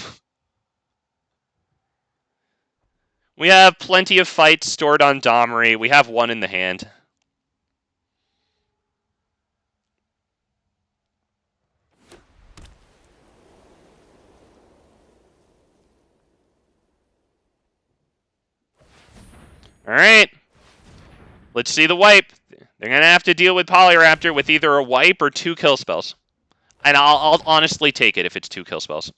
We have plenty of fights stored on Domri. We have one in the hand. Alright. Let's see the wipe. They're going to have to deal with Polyraptor with either a wipe or 2 kill spells. And I'll honestly take it if it's 2 kill spells.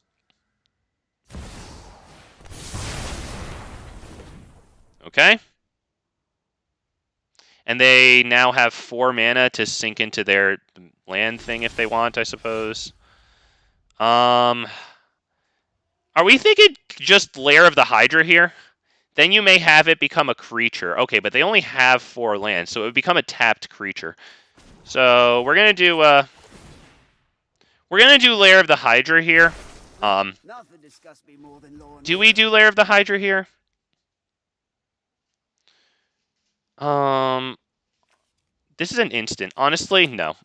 Okay. And they now have 4 mana to sink into their land thing if they want, I suppose. Are we thinking just Lair of the Hydra here? Then you may have it become a creature. Okay, but they only have 4 lands, so it would become a tapped creature. So we're gonna do Lair of the Hydra here. Do we do Lair of the Hydra here? This is an instant. Honestly, no.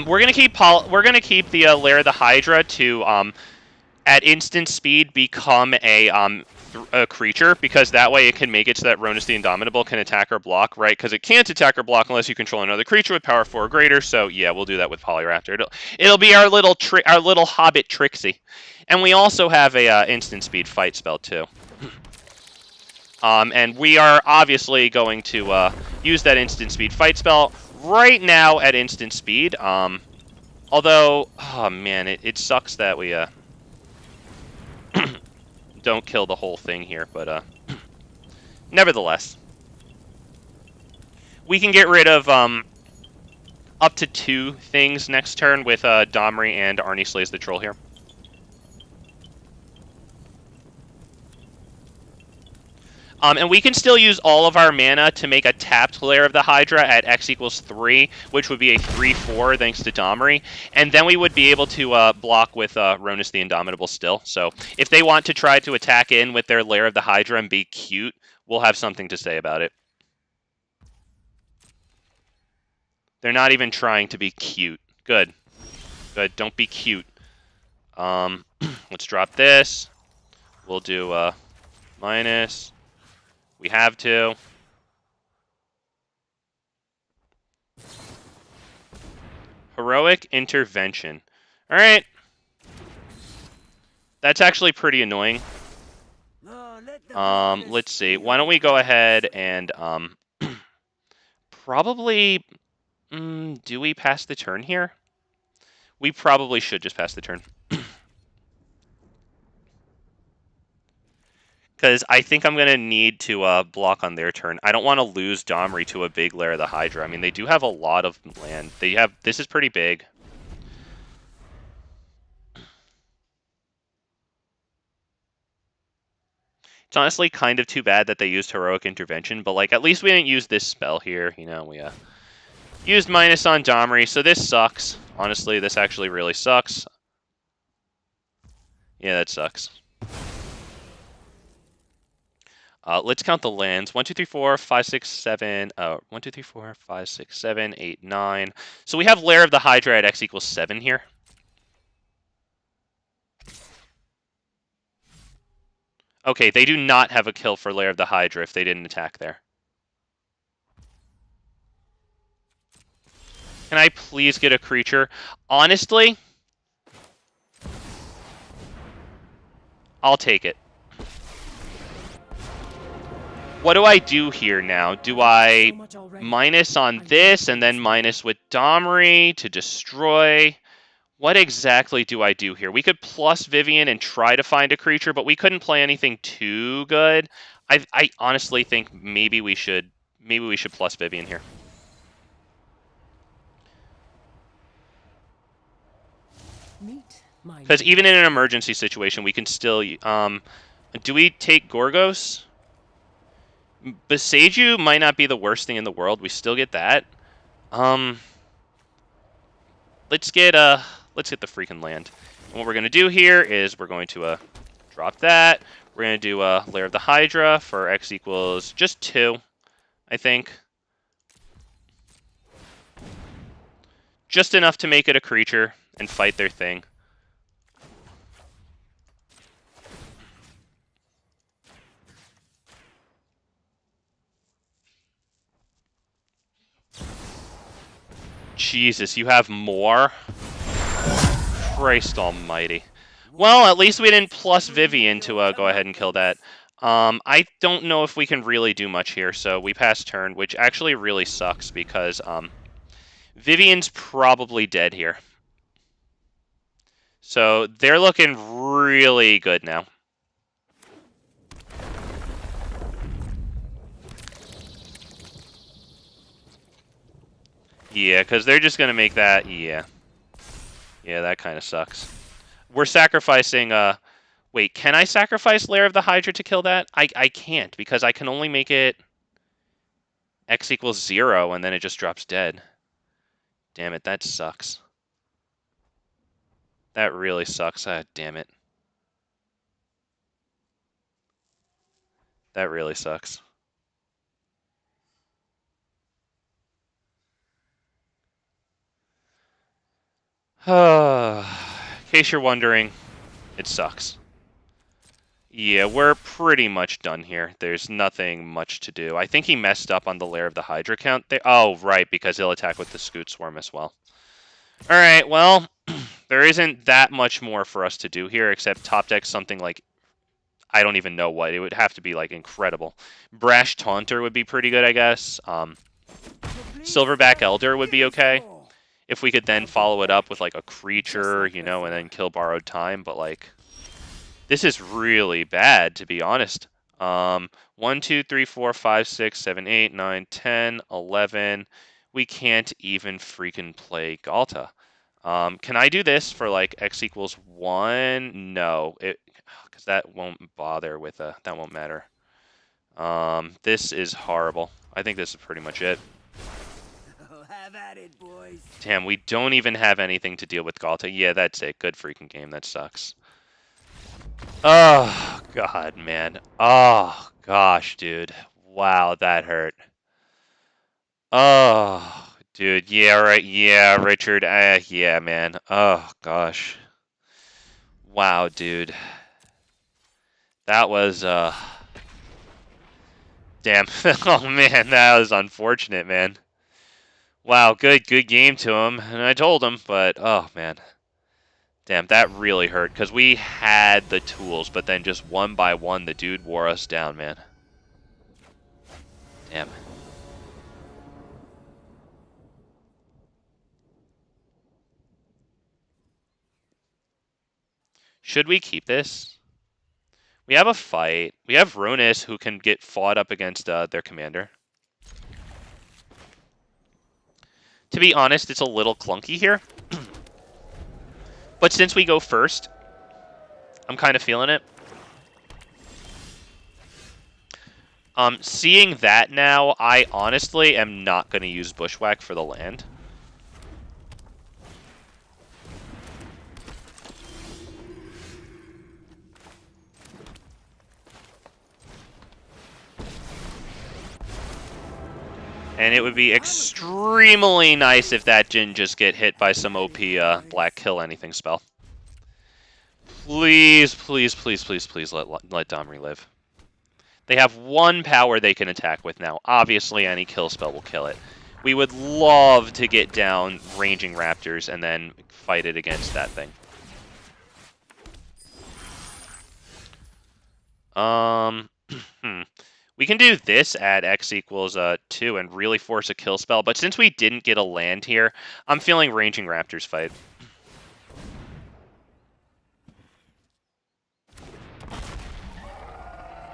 We're gonna keep the Lair of the Hydra to at instant speed become a creature, because that way it can make it so that Runus the Indomitable can attack or block, right? Because it can't attack or block unless you control another creature with power 4 or greater. So yeah, we'll do that with Polyraptor. It'll be our little Hobbit Trixie, and we also have a instant speed fight spell too. And we are obviously going to use that instant speed fight spell right now at instant speed. Although, oh man, it sucks that we don't kill the whole thing here, but nevertheless, we can get rid of up to 2 things next turn with Domri and Arnie Slays the Troll here. And we can still use all of our mana to make a tapped Lair of the Hydra at X = 3, which would be a 3/4 thanks to Domri. And then we would be able to block with Runus the Indomitable still. So if they want to try to attack in with their Lair of the Hydra and be cute, we'll have something to say about it. They're not even trying to be cute. Good. Good. Don't be cute. Let's drop this. We'll do minus. We have to. Heroic Intervention. Alright. That's actually pretty annoying. Let's see. Why don't we go ahead and probably... do we pass the turn here? We probably should just pass the turn. Because I think I'm going to need to block on their turn. I don't want to lose Domri to a big Lair of the Hydra. I mean, they do have a lot of land. This is pretty big. It's honestly kind of too bad that they used Heroic Intervention, but like at least we didn't use this spell here. You know, we used minus on Domri, so this sucks. Honestly, this actually really sucks. Yeah, that sucks. Let's count the lands. 1, 2, 3, 4, 5, 6, 7. 1, 2, 3, 4, 5, 6, 7, 8, 9. So we have Lair of the Hydra at X = 7 here. Okay, they do not have a kill for Lair of the Hydra if they didn't attack there. Can I please get a creature? Honestly, I'll take it. What do I do here now? Do I minus on this and then minus with Domri to destroy? What exactly do I do here? We could plus Vivien and try to find a creature, but we couldn't play anything too good. I honestly think maybe we should plus Vivien here. Because even in an emergency situation, we can still... do we take Gorgos? Beseiju might not be the worst thing in the world. We still get that. Let's get the freaking land. And what we're going to do here is we're going to drop that. We're going to do a Lair of the Hydra for X equals just 2, I think. Just enough to make it a creature and fight their thing. Jesus, you have more? Christ almighty. Well, at least we didn't plus Vivien to go ahead and kill that. I don't know if we can really do much here, so we pass turn, which actually really sucks because Vivien's probably dead here. So they're looking really good now. Yeah, because they're just going to make that... Yeah. Yeah, that kind of sucks. We're sacrificing... Wait, can I sacrifice Lair of the Hydra to kill that? I can't, because I can only make it X equals 0, and then it just drops dead. Damn it, that sucks. That really sucks. Ah, damn it. That really sucks. In case you're wondering, it sucks. Yeah, we're pretty much done here. There's nothing much to do. I think he messed up on the Lair of the Hydra count there. Oh, right, because he'll attack with the Scoot Swarm as well. Alright, well, there isn't that much more for us to do here, except top deck something like... I don't even know what. It would have to be, like, incredible. Brash Taunter would be pretty good, I guess. Silverback Elder would be okay. If we could then follow it up with, like, a creature, you know, and then kill Borrowed Time, but, like... This is really bad, to be honest. 1, 2, 3, 4, 5, 6, 7, 8, 9, 10, 11. We can't even freaking play Galta. Can I do this for, like, X equals 1? No. Because that won't bother with a... That won't matter. This is horrible. I think this is pretty much it. Have at it, boys. Damn, we don't even have anything to deal with Galta. Yeah, that's it. Good freaking game. That sucks. Oh, God, man. Oh, gosh, dude. Wow, that hurt. Oh, dude. Yeah, right. Yeah, Richard. Yeah, man. Oh, gosh. Wow, dude. That was, Damn. Oh, man, that was unfortunate, man. Wow, good game to him. And I told him, but, oh, man. Damn, that really hurt, because we had the tools, but then just one by one, the dude wore us down, man. Damn. Should we keep this? We have a fight. We have Ronis, who can get fought up against their commander. To be honest, it's a little clunky here. But since we go first, I'm kind of feeling it. Seeing that now, I honestly am not going to use Bushwhack for the land. And it would be extremely nice if that didn't just get hit by some OP Black Kill Anything spell. Please, please, please, please, please let Domri live. They have one power they can attack with now. Obviously, any kill spell will kill it. We would love to get down Ranging Raptors and then fight it against that thing. We can do this at X equals 2 and really force a kill spell, but since we didn't get a land here, I'm feeling Ranging Raptors fight.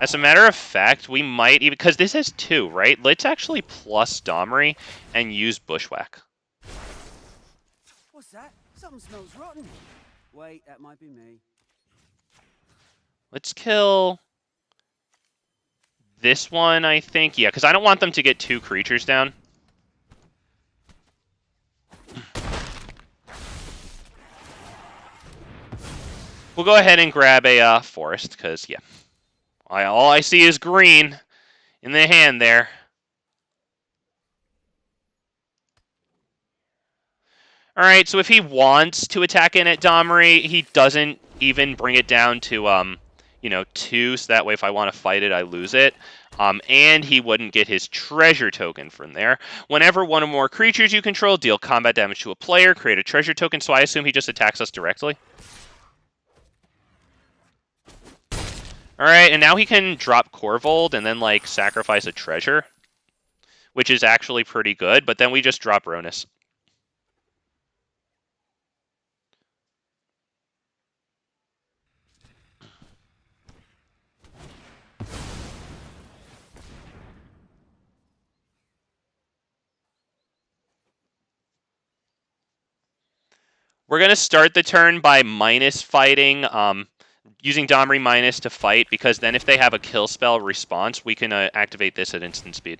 As a matter of fact, we might even, because this has 2, right? Let's actually plus Domri and use Bushwhack. What's that? Something smells rotten. Wait, that might be me. Let's kill this one, I think. Yeah, because I don't want them to get 2 creatures down. We'll go ahead and grab a forest, because, yeah. All I see is green in the hand there. Alright, so if he wants to attack in at Domri, he doesn't even bring it down to, 2, so that way if I want to fight it, I lose it. And he wouldn't get his treasure token from there. Whenever one or more creatures you control deal combat damage to a player, create a treasure token, so I assume he just attacks us directly. Alright, and now he can drop Corvold and then, like, sacrifice a treasure, which is actually pretty good, but then we just drop Ronus. We're going to start the turn by minus fighting, using Domri minus to fight, because then if they have a kill spell response, we can activate this at instant speed.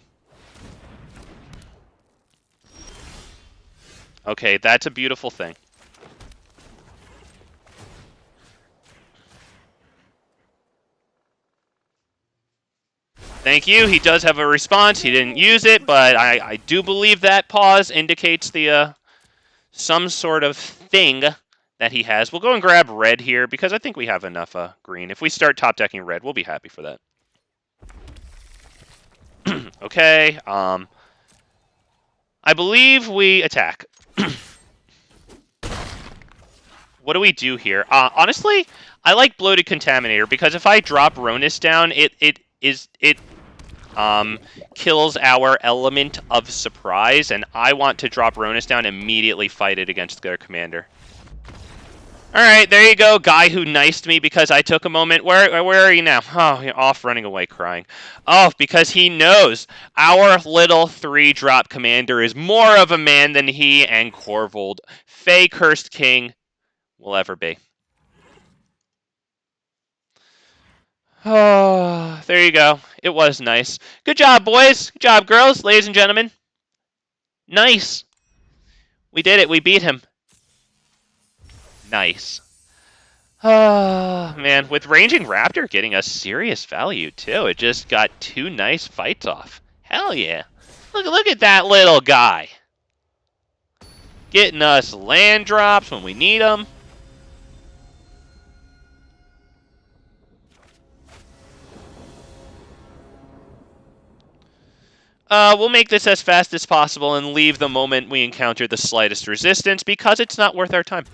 Okay, that's a beautiful thing. Thank you. He does have a response. He didn't use it, but I do believe that pause indicates the some sort of thing that he has. We'll go and grab red here because I think we have enough green. If we start top decking red, we'll be happy for that. Okay. I believe we attack. What do we do here? Honestly, I like Bloated Contaminator because if I drop Ronus down, it kills our element of surprise, and I want to drop Ronus down and immediately fight it against their commander. Alright, there you go, guy who niced me because I took a moment. Where are you now? Oh, you're off running away crying. Oh, because he knows our little 3-drop commander is more of a man than he and Corvold, Fey Cursed King, will ever be. Oh, there you go. It was nice. Good job, boys. Good job, girls, ladies and gentlemen. Nice. We did it. We beat him. Nice. Oh, man. With Ranging Raptor getting us serious value, too. It just got 2 nice fights off. Hell yeah. Look at that little guy. Getting us land drops when we need them. We'll make this as fast as possible and leave the moment we encounter the slightest resistance because it's not worth our time.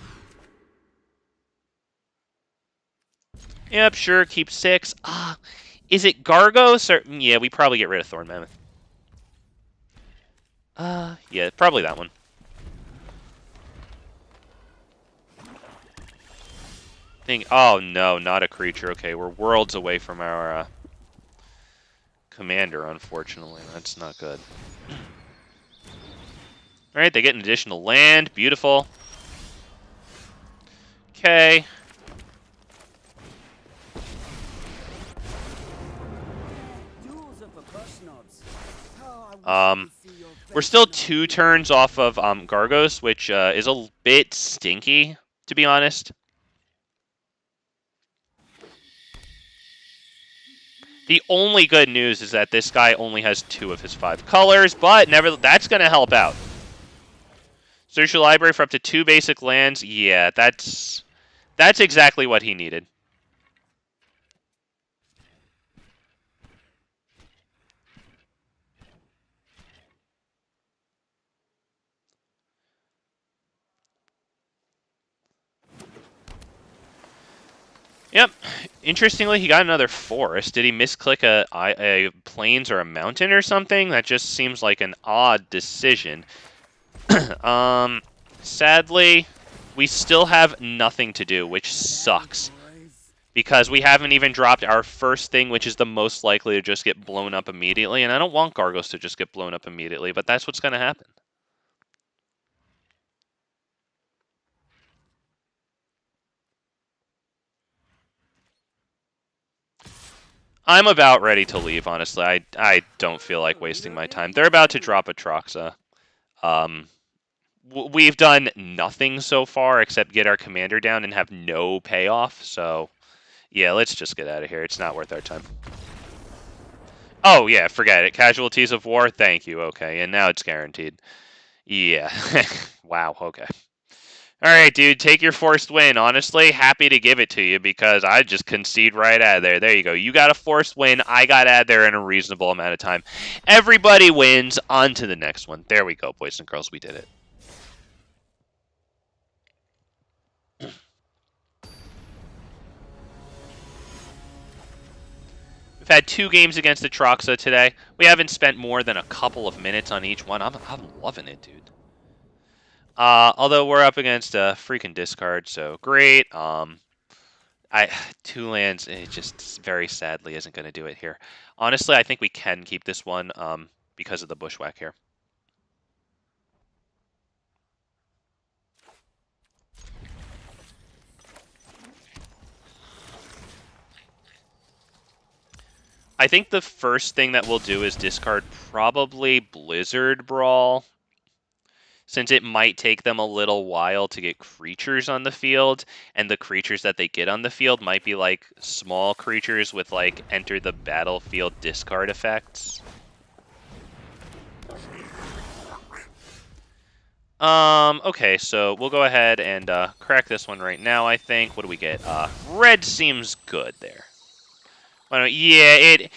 Yep, sure, keep 6. Is it Gargos? Or yeah, we probably get rid of Thorn Mammoth. Yeah, probably that one. Oh no, not a creature. Okay, we're worlds away from our commander, unfortunately. That's not good. Alright, they get an additional land. Beautiful. Okay. We're still 2 turns off of Gargos, which is a bit stinky, to be honest. The only good news is that this guy only has 2 of his 5 colors, but that's going to help out. Search your library for up to 2 basic lands. Yeah, that's exactly what he needed. Yep. Interestingly, he got another forest. Did he misclick a plains or a mountain or something? That just seems like an odd decision. Sadly, we still have nothing to do, which sucks. Because we haven't even dropped our first thing, which is the most likely to just get blown up immediately. And I don't want Gargos to just get blown up immediately, but that's what's going to happen. I'm about ready to leave, honestly. I don't feel like wasting my time. They're about to drop a Troxa. We've done nothing so far except get our commander down and have no payoff, so yeah, let's just get out of here. It's not worth our time. Oh, yeah, forget it. Casualties of war, thank you, okay, and now it's guaranteed. Yeah, wow, okay. Alright, dude, take your forced win. Honestly, happy to give it to you because I just concede right out of there. There you go. You got a forced win. I got out of there in a reasonable amount of time. Everybody wins. On to the next one. There we go, boys and girls. We did it. We've had 2 games against the Troxa today. We haven't spent more than a couple of minutes on each one. I'm loving it, dude. Although we're up against a freaking discard, so great. 2 lands, it just very sadly isn't going to do it here. Honestly, I think we can keep this one because of the Bushwhack here. I think the first thing that we'll do is discard probably Blizzard Brawl, since it might take them a little while to get creatures on the field, and the creatures that they get on the field might be like small creatures with like enter the battlefield discard effects. Okay, so we'll go ahead and crack this one right now, I think. What do we get? Red seems good there. Yeah,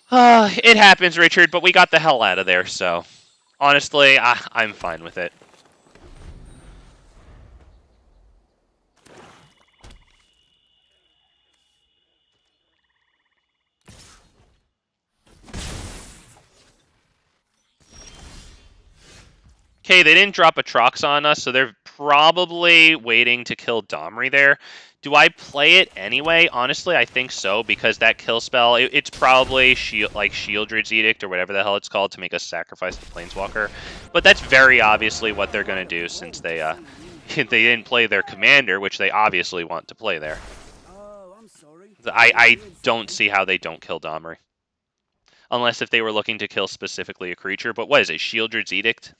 it happens, Richard, but we got the hell out of there, so honestly, I'm fine with it. Okay, they didn't drop a Trox on us, so they're probably waiting to kill Domri there. Do I play it anyway? Honestly, I think so, because that kill spell, it's probably Shieldred's Edict or whatever the hell it's called to make us sacrifice the Planeswalker. But that's very obviously what they're going to do since they they didn't play their commander, which they obviously want to play there. I don't see how they don't kill Domri. Unless if they were looking to kill specifically a creature. But what is it, Shieldred's Edict?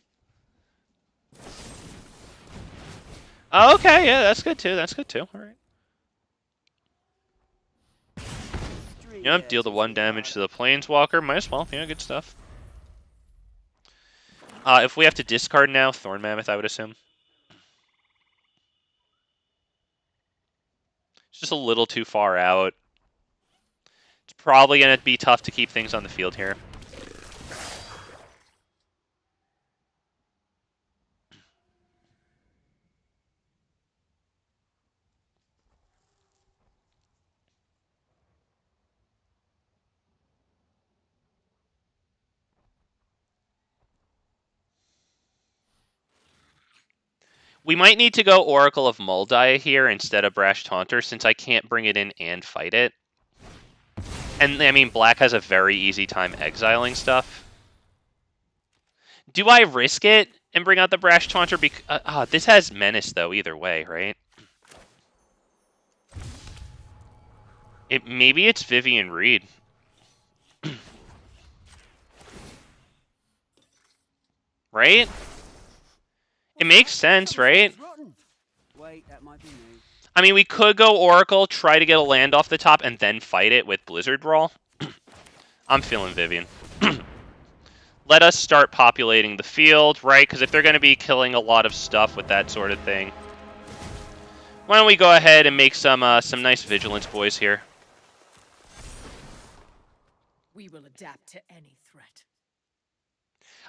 Oh, okay, yeah, that's good too. That's good too. All right. Yep, deal the 1 damage to the Planeswalker. Might as well. Yeah, good stuff. If we have to discard now, Thorn Mammoth, I would assume. It's just a little too far out. It's probably going to be tough to keep things on the field here. We might need to go Oracle of Muldaya here instead of Brash Taunter, since I can't bring it in and fight it. And, I mean, Black has a very easy time exiling stuff. Do I risk it and bring out the Brash Taunter? This has Menace, though, either way, right? Maybe it's Vivien Reid. Right? It makes sense, right? I mean, we could go Oracle, try to get a land off the top, and then fight it with Blizzard Brawl. I'm feeling Vivien. Let us start populating the field, right? Because if they're going to be killing a lot of stuff with that sort of thing, why don't we go ahead and make some nice Vigilance boys here? We will adapt to any threat.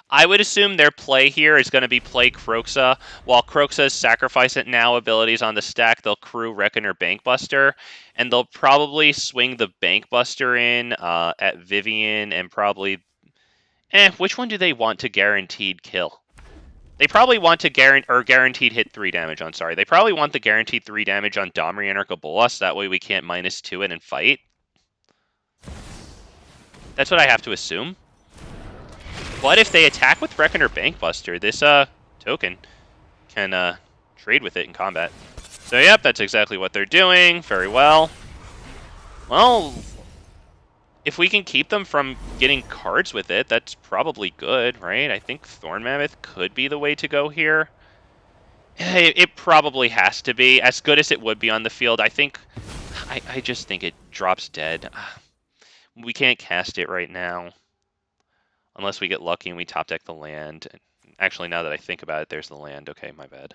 I would assume their play here is going to be play Kroxa. While Kroxa's Sacrifice It Now abilities on the stack, they'll crew Reckoner Bankbuster, and they'll probably swing the Bankbuster in at Vivien and probably... which one do they want to guaranteed kill? They probably want to guaranteed hit 3 damage on, sorry. They probably want the guaranteed 3 damage on Domri Anarch of Bolas, that way we can't -2 it and fight. That's what I have to assume. But if they attack with Reckoner Bankbuster, this token can trade with it in combat. So yep, that's exactly what they're doing. Very well. Well, if we can keep them from getting cards with it, that's probably good, right? I think Thorn Mammoth could be the way to go here. It probably has to be. As good as it would be on the field, I just think it drops dead. We can't cast it right now. Unless we get lucky and we top deck the land. Actually, now that I think about it, there's the land. Okay, my bad.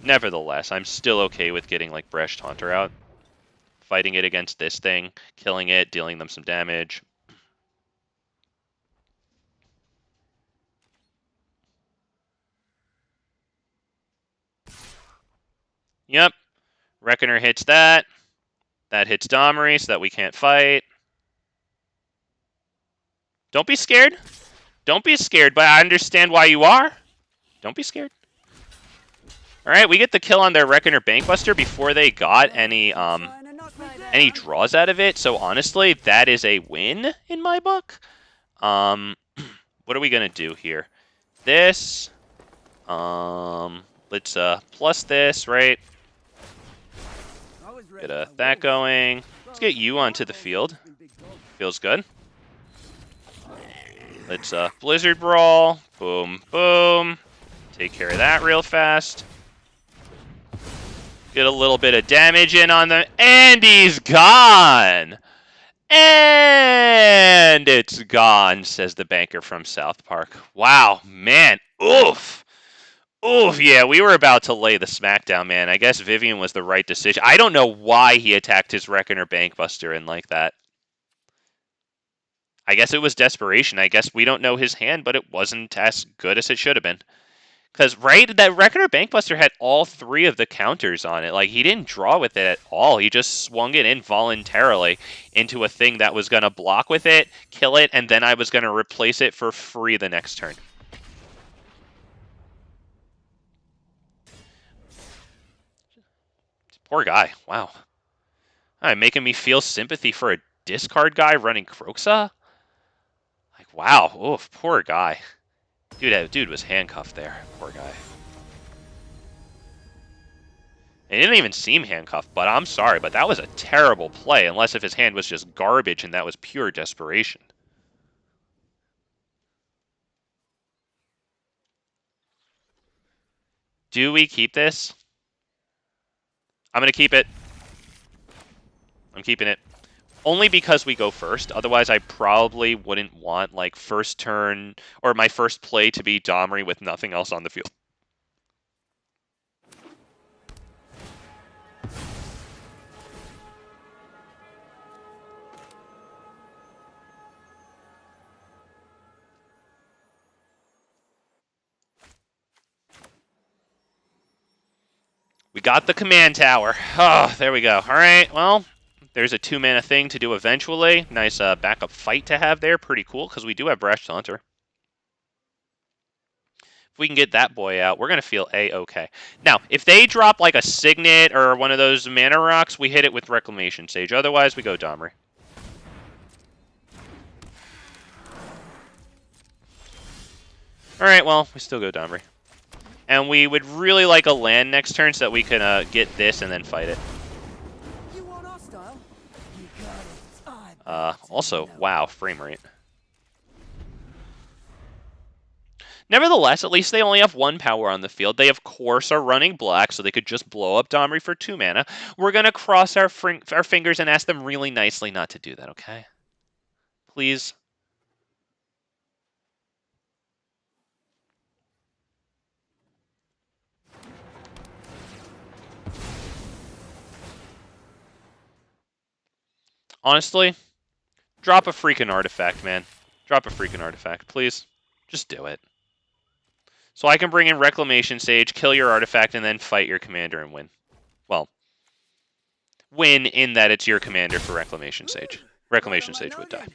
Nevertheless, I'm still okay with getting like Brash Taunter out. Fighting it against this thing, killing it, dealing them some damage. Yep. Reckoner hits that. That hits Domri, so that we can't fight. Don't be scared. Don't be scared, but I understand why you are. Don't be scared. Alright, we get the kill on their Reckoner Bankbuster before they got any draws out of it. So honestly, that is a win in my book. What are we gonna do here? This. Let's plus this, right? Get that going. Let's get you onto the field. Feels good. Let's Blizzard Brawl. Boom, boom. Take care of that real fast. Get a little bit of damage in on them. And he's gone! And it's gone, says the banker from South Park. Wow, man. Oof. Oof, yeah, we were about to lay the smackdown, man. I guess Vivien was the right decision. I don't know why he attacked his Reckoner Bankbuster in like that. I guess it was desperation. I guess we don't know his hand, but it wasn't as good as it should have been. Because, right, that Reckoner Bankbuster had all 3 of the counters on it. Like, he didn't draw with it at all. He just swung it in voluntarily into a thing that was going to block with it, kill it, and then I was going to replace it for free the next turn. Poor guy. Wow. Making me feel sympathy for a discard guy running Kroxa? Like, wow. Oof, poor guy. Dude was handcuffed there. Poor guy. It didn't even seem handcuffed, but I'm sorry, but that was a terrible play, unless if his hand was just garbage and that was pure desperation. Do we keep this? I'm going to keep it. I'm keeping it. Only because we go first. Otherwise, I probably wouldn't want, like, first turn or my first play to be Domri with nothing else on the field. We got the command tower. Oh, there we go. All right, well, there's a 2-mana thing to do eventually. Nice backup fight to have there. Pretty cool, because we do have Brash Taunter. If we can get that boy out, we're going to feel A-okay. Now, if they drop like a Signet or one of those mana rocks, we hit it with Reclamation Sage. Otherwise, we go Domri. All right, well, we still go Domri. And we would really like a land next turn so that we can get this and then fight it. Also, wow, frame rate. Nevertheless, at least they only have 1 power on the field. They, of course, are running black, so they could just blow up Domri for 2 mana. We're going to cross our fingers and ask them really nicely not to do that, okay? Please. Honestly, drop a freaking artifact, man. Drop a freaking artifact, please. Just do it. So I can bring in Reclamation Sage, kill your artifact, and then fight your commander and win. Well, win in that it's your commander for Reclamation Sage. Reclamation Sage would die.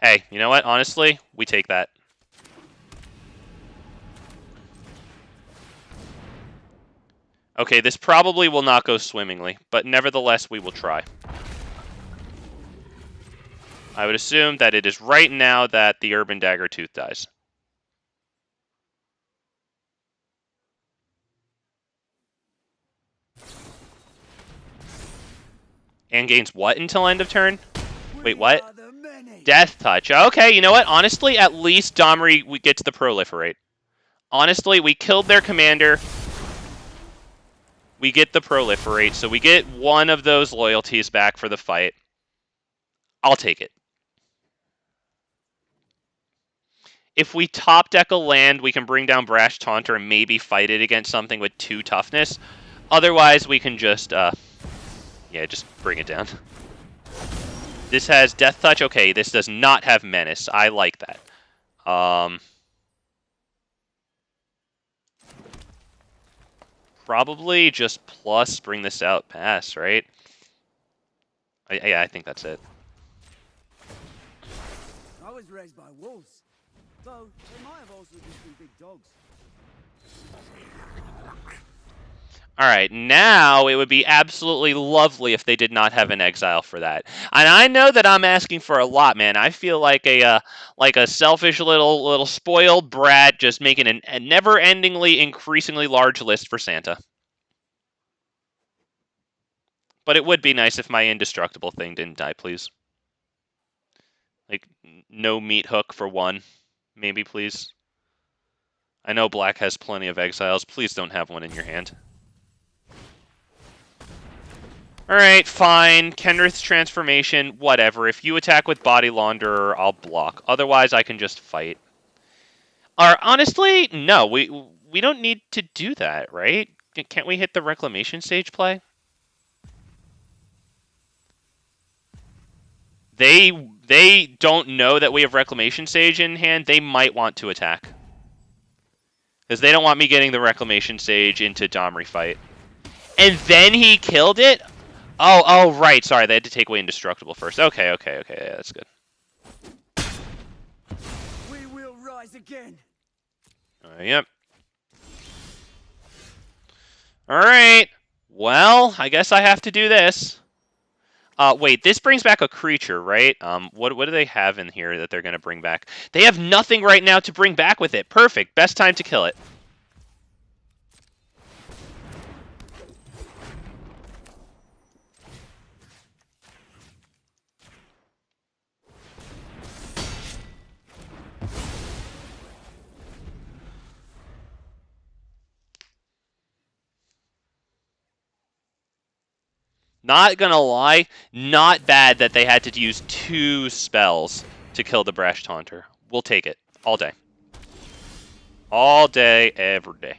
Hey, you know what? Honestly, we take that. Okay, this probably will not go swimmingly, but nevertheless, we will try. I would assume that it is right now that the Urban Dagger Tooth dies. And gains what until end of turn? Wait, what? Death Touch. Okay, you know what? Honestly, at least Domri gets the Proliferate. Honestly, we killed their commander. We get the Proliferate, so we get one of those loyalties back for the fight. I'll take it. If we top deck a land, we can bring down Brash Taunter and maybe fight it against something with 2 toughness. Otherwise, we can just, yeah, just bring it down. This has Death Touch. Okay, this does not have Menace. I like that. Probably just plus bring this out, pass, right? Yeah, I think that's it. I was raised by wolves, though they might have also just been big dogs. Alright, now it would be absolutely lovely if they did not have an exile for that. And I know that I'm asking for a lot, man. I feel like a selfish little spoiled brat just making a never-endingly, increasingly large list for Santa. But it would be nice if my indestructible thing didn't die, please. Like, no meat hook for 1. Maybe, please. I know black has plenty of exiles. Please don't have one in your hand. Alright, fine. Kenrith's transformation, whatever. If you attack with Body Launderer, I'll block. Otherwise, I can just fight. Or, honestly, no. We don't need to do that, right? Can't we hit the Reclamation Stage play? They don't know that we have Reclamation Sage in hand. They might want to attack. Because they don't want me getting the Reclamation Sage into Domri fight. And then he killed it? Oh, right. Sorry, they had to take away Indestructible first. Okay. Yeah, that's good. We will rise again. Yep. Alright. Well, I guess I have to do this. Wait, this brings back a creature, right? What do they have in here that they're going to bring back? They have nothing right now to bring back with it. Perfect. Best time to kill it. Not gonna lie, not bad that they had to use 2 spells to kill the Brash Taunter. We'll take it. All day. All day, every day.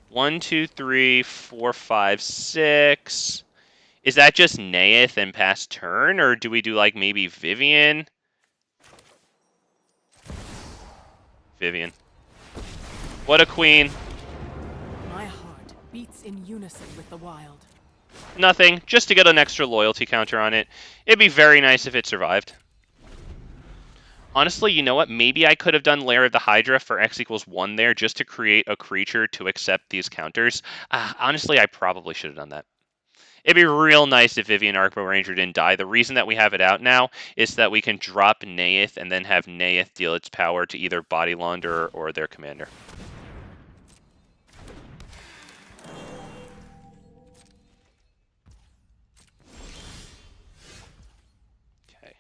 1, 2, 3, 4, 5, 6. Is that just Neyith and pass turn, or do we do, like, maybe Vivien? Vivien. What a queen. Beats in unison with the wild. Nothing, just to get an extra loyalty counter on it. It'd be very nice if it survived. Honestly, you know what? Maybe I could have done Lair of the Hydra for X = 1 there just to create a creature to accept these counters. Honestly, I probably should have done that. It'd be real nice if Vivien Arkbow Ranger didn't die. The reason that we have it out now is that we can drop Neyith and then have Neyith deal its power to either Body Launderer or their commander. Okay.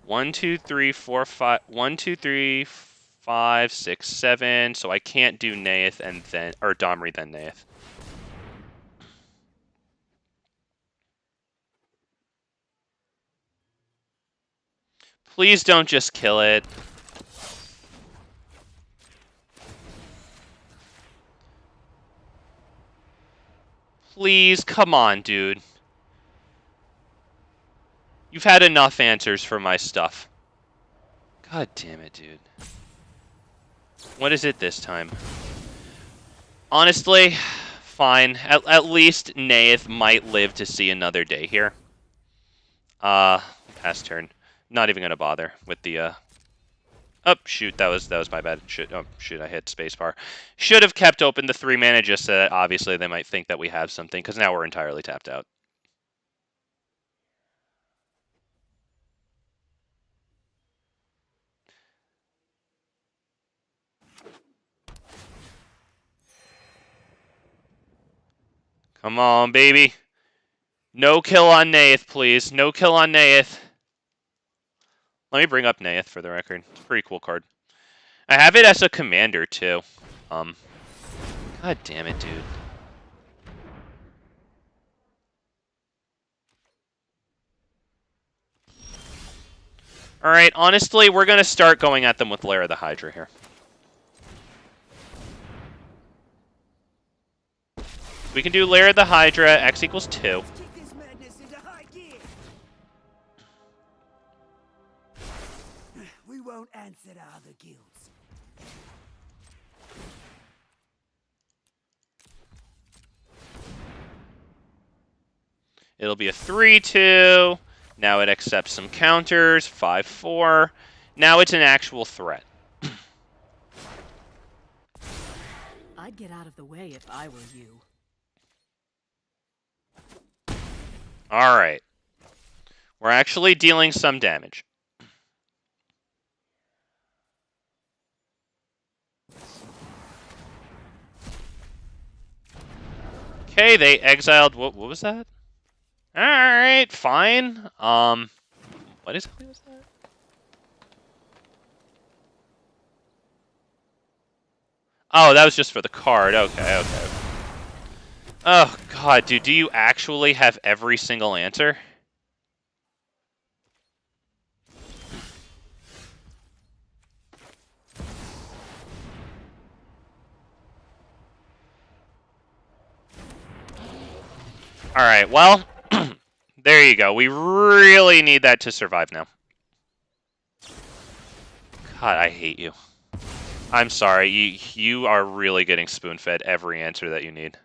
1, 2, 3, 4, 5. 1, 2, 3, 5, 6, 7. So I can't do Neyith and then, or Domri then Neyith. Please don't just kill it. Please, come on, dude. You've had enough answers for my stuff. God damn it, dude. What is it this time? Honestly, fine. At least Neyith might live to see another day here. Pass turn. Not even gonna bother with the Oh shoot, that was my bad. Oh shoot, I hit spacebar. Should have kept open the 3-mana just so that obviously they might think that we have something, because now we're entirely tapped out. Come on, baby. No kill on Neyith, please. No kill on Neyith. Let me bring up Neyith for the record. It's a pretty cool card. I have it as a commander, too. God damn it, dude. Alright, honestly, we're going to start going at them with Lair of the Hydra here. We can do Lair of the Hydra, X equals 2. Kick this madness into high gear. We won't answer to other guilds. It'll be a 3-2. Now it accepts some counters, 5-4. Now it's an actual threat. I'd get out of the way if I were you. Alright. We're actually dealing some damage. Okay, they exiled... What was that? Alright, fine. What exactly was that? Oh, that was just for the card. Okay. Oh, God, dude, do you actually have every single answer? Alright, well, there you go. We really need that to survive now. God, I hate you. I'm sorry, you are really getting spoon-fed every answer that you need.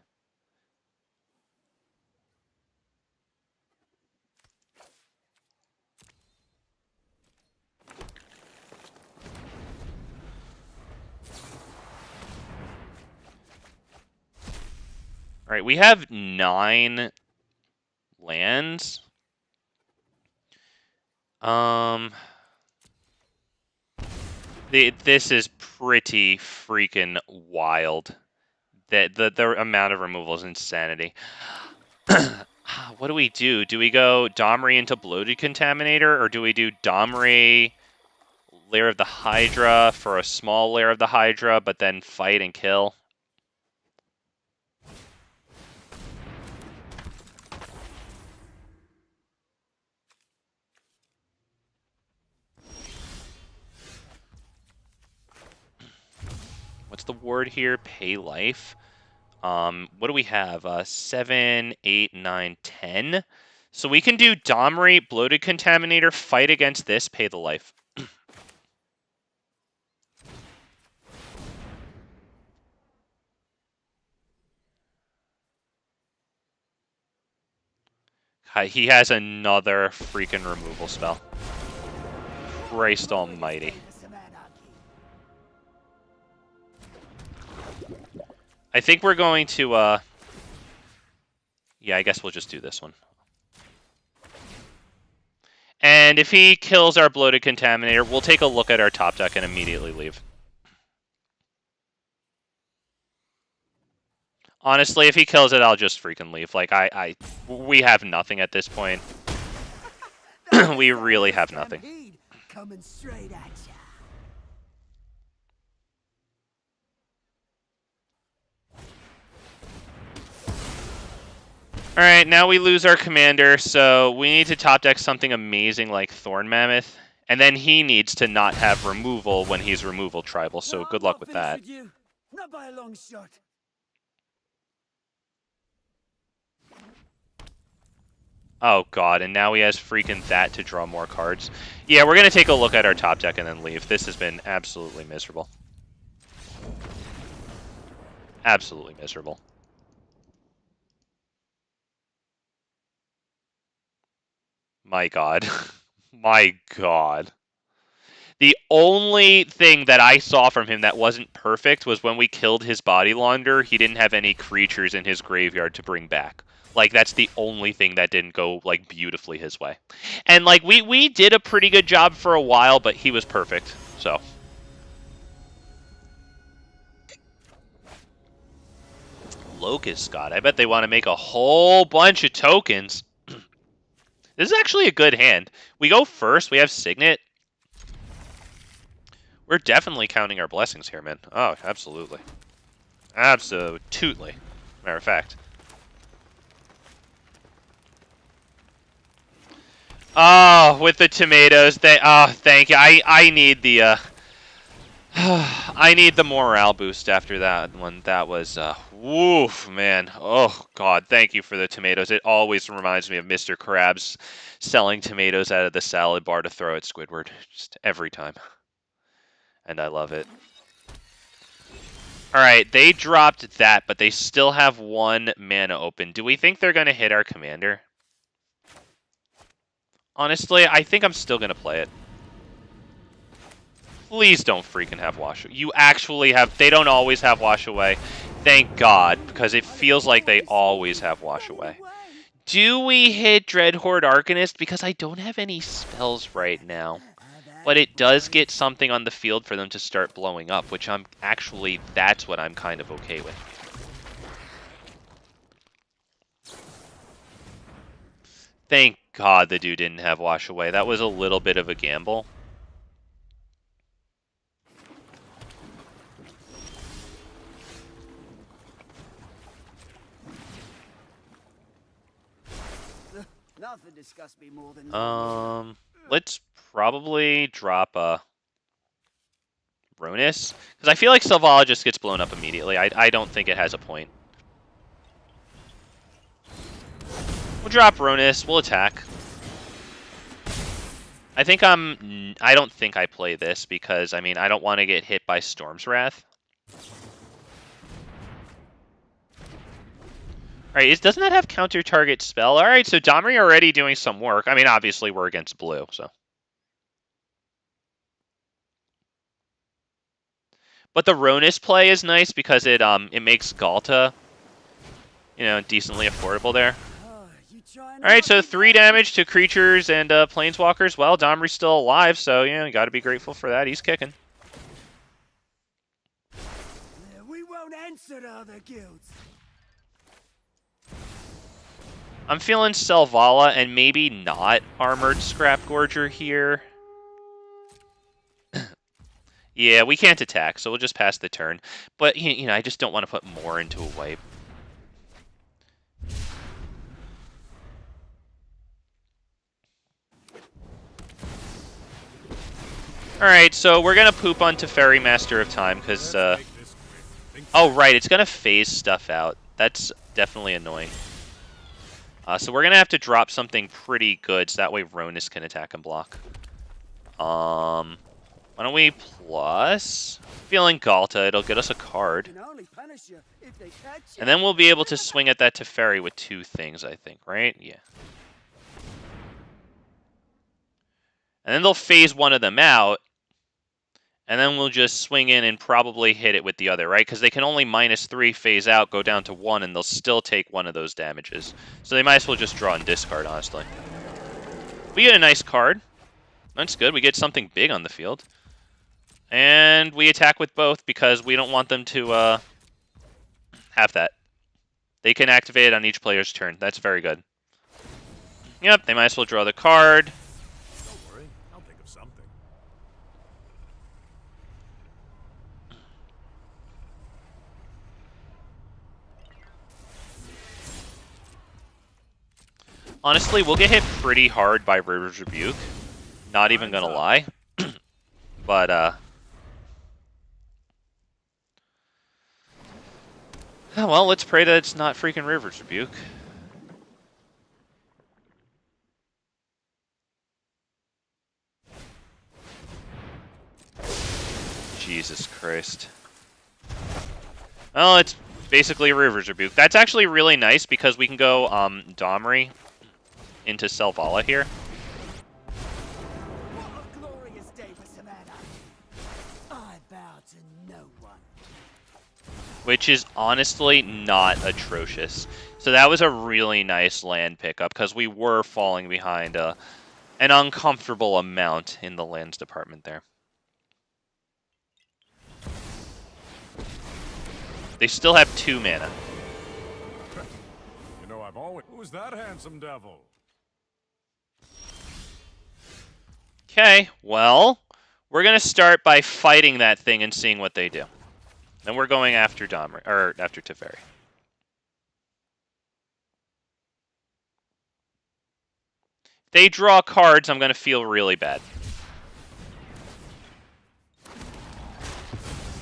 Alright, we have 9 lands. This is pretty freaking wild. The amount of removal is insanity. What do we do? Do we go Domri into Bloated Contaminator, or do we do Domri, Lair of the Hydra for a small Lair of the Hydra, but then fight and kill? What's the word here? Pay life. What do we have? 7, 8, 9, 10. So we can do Domri, Bloated Contaminator, fight against this, pay the life. He has another freaking removal spell. Christ almighty. I think we're going to, yeah, I guess we'll just do this one. And if he kills our Bloated Contaminator, we'll take a look at our top deck and immediately leave. Honestly, if he kills it, I'll just freaking leave. Like, we have nothing at this point. We really have nothing. Coming straight at ya. Alright, now we lose our commander, so we need to top deck something amazing like Thorn Mammoth. And then he needs to not have removal when he's removal tribal, so good luck with that. Not by a long shot. Oh god, and now he has freaking that to draw more cards. Yeah, we're going to take a look at our top deck and then leave. This has been absolutely miserable. Absolutely miserable. My god. My god. The only thing that I saw from him that wasn't perfect was when we killed his body launder, he didn't have any creatures in his graveyard to bring back. Like, that's the only thing that didn't go, like, beautifully his way. And, like, we did a pretty good job for a while, but he was perfect, so. Locust God. I bet they want to make a whole bunch of tokens. This is actually a good hand. We go first. We have Signet. We're definitely counting our blessings here, man. Oh, absolutely. Absolutely. Matter of fact. Oh, with the tomatoes. Thank you. I need the I need the morale boost after that one. That was woof, man. Oh god, thank you for the tomatoes. It always reminds me of Mr. Krabs selling tomatoes out of the salad bar to throw at Squidward. Just every time. And I love it. Alright, they dropped that, but they still have 1 mana open. Do we think they're going to hit our commander? Honestly, I think I'm still going to play it. Please don't freaking have Wash Away. You actually have... They don't always have Wash Away. Thank God, because it feels like they always have Wash Away. Do we hit Dreadhorde Arcanist? Because I don't have any spells right now. But it does get something on the field for them to start blowing up, which I'm actually, that's what I'm kind of okay with. Thank God the dude didn't have Wash Away. That was a little bit of a gamble. Nothing disgusts me more than let's probably drop a Ronus, because I feel like Selvala just gets blown up immediately. I don't think it has a point. We'll drop Ronus. We'll attack. I don't think I play this because, I mean, I don't want to get hit by Storm's Wrath. Alright, doesn't that have counter target spell? Alright, so Domri already doing some work. I mean, obviously we're against blue, so. But the Ronus play is nice because it makes Galta, you know, decently affordable there. Alright, so 3 damage to creatures and planeswalkers. Well, Domri's still alive, so yeah, you gotta be grateful for that. He's kicking. we won't answer to other guilds. I'm feeling Selvala and maybe not Armored Scrap Gorger here. Yeah, we can't attack, so we'll just pass the turn. But, you know, I just don't want to put more into a wipe. Alright, so we're going to poop on Teferi, Master of Time, because... Oh, right, it's going to phase stuff out. That's definitely annoying. So we're going to have to drop something pretty good, so that way Ronus can attack and block. Why don't we plus? Feeling Galta, it'll get us a card. And then we'll be able to swing at that Teferi with 2 things, I think, right? Yeah. And then they'll phase one of them out. And then we'll just swing in and probably hit it with the other, right? Because they can only -3 phase out, go down to 1, and they'll still take one of those damages. So they might as well just draw and discard, honestly. We get a nice card. That's good. We get something big on the field. And we attack with both because we don't want them to have that. They can activate it on each player's turn. That's very good. Yep, they might as well draw the card. Don't worry, I'll think of something. Honestly, we'll get hit pretty hard by River's Rebuke. Not even gonna lie. But, well, let's pray that it's not freaking River's Rebuke. Jesus Christ. Well, it's basically a River's Rebuke. That's actually really nice because we can go Domri into Selvala here. What a glorious day for Savannah. I bow to no one. Which is honestly not atrocious. So that was a really nice land pickup because we were falling behind an uncomfortable amount in the lands department there. They still have 2 mana. You know, I've always... Who's that handsome devil? Okay, well, we're going to start by fighting that thing and seeing what they do. Then we're going after Domri, or after Teferi. If they draw cards, I'm going to feel really bad.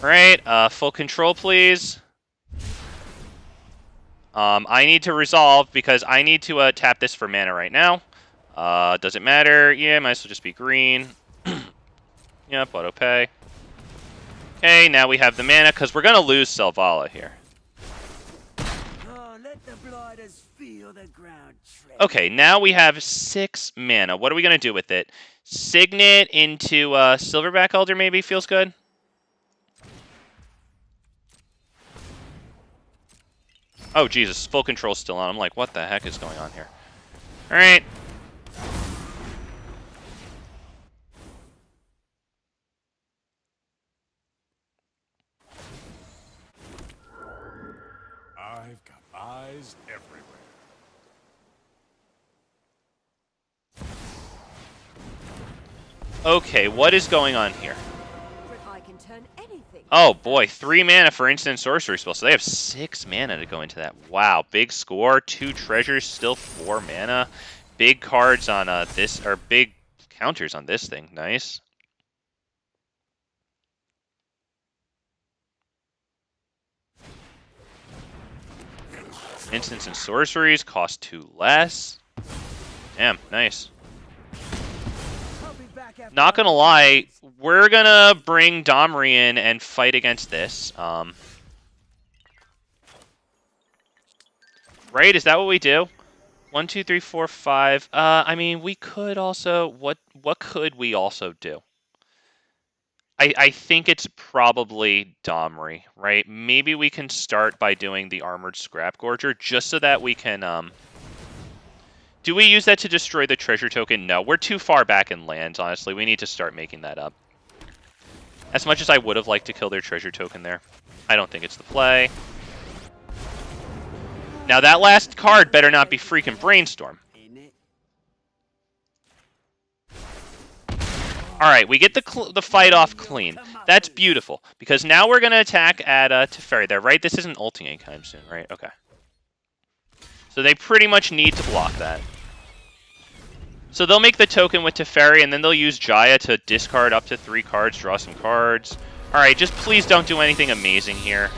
Alright, full control, please. I need to resolve because I need to tap this for mana right now. Does it matter? Yeah, might as well just be green. Yep, auto pay. Okay, now we have the mana because we're going to lose Selvala here. Oh, let the blighters feel the ground tread. Okay, now we have 6 mana. What are we going to do with it? Signet into Silverback Elder maybe feels good. Oh, Jesus, full control's still on. I'm like, what the heck is going on here? All right. I've got eyes everywhere. Okay, what is going on here? But I can turn anything. Oh boy, 3 mana for instant sorcery spell. So they have 6 mana to go into that. Wow, big score. 2 treasures, still 4 mana. Big cards on this, or big counters on this thing. Nice. Instants and sorceries cost 2 less. Damn, nice. Not gonna lie, we're gonna bring Domri in and fight against this. Right? Is that what we do? 1, 2, 3, 4, 5. I mean, we could also. What could we also do? I think it's probably Domri, right? Maybe we can start by doing the Armored Scrap Gorger just so that we can. Do we use that to destroy the treasure token? No, we're too far back in lands, honestly. We need to start making that up. As much as I would have liked to kill their treasure token there, I don't think it's the play. Now that last card better not be freaking Brainstorm. Alright, we get the fight off clean. That's beautiful, because now we're going to attack at Teferi there, right? This isn't ulting anytime soon, right? Okay. So they pretty much need to block that. So they'll make the token with Teferi, and then they'll use Jaya to discard up to 3 cards, draw some cards. Alright, just please don't do anything amazing here.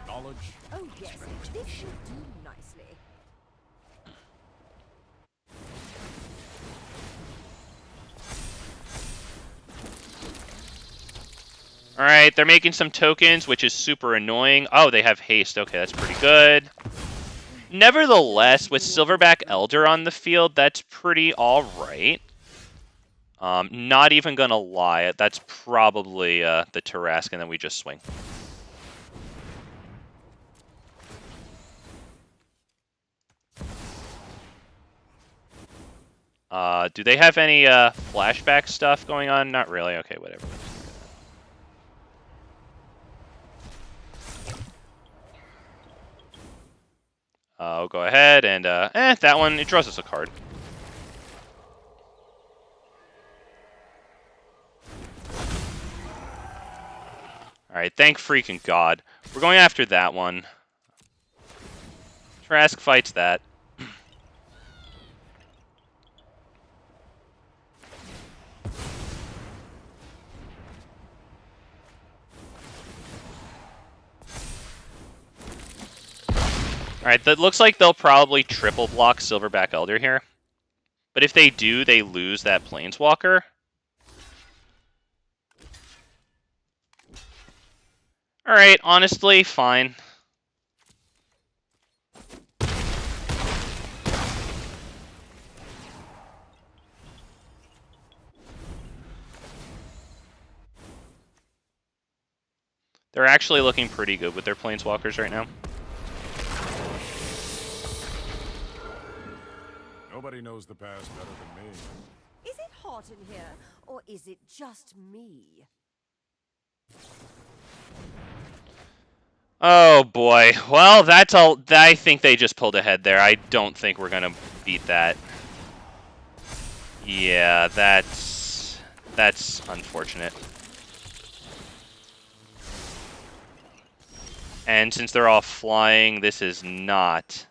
Knowledge. Oh yes, this should do nicely. Alright, they're making some tokens, which is super annoying. Oh, they have haste. Okay, that's pretty good. Nevertheless, with Silverback Elder on the field, that's pretty alright. Not even gonna lie, that's probably the Tarrasque, and then we just swing. Do they have any flashback stuff going on? Not really. Okay, whatever. I'll go ahead and, that one, it draws us a card. Alright, thank freaking God. We're going after that one. Trask fights that. Alright, that looks like they'll probably triple block Silverback Elder here. But if they do, they lose that Planeswalker. Alright, honestly, fine. They're actually looking pretty good with their planeswalkers right now. Nobody knows the past better than me. Is it hot in here, or is it just me? Oh boy. Well, that's all. I think they just pulled ahead there. I don't think we're gonna beat that. Yeah, that's unfortunate. And since they're all flying, this is not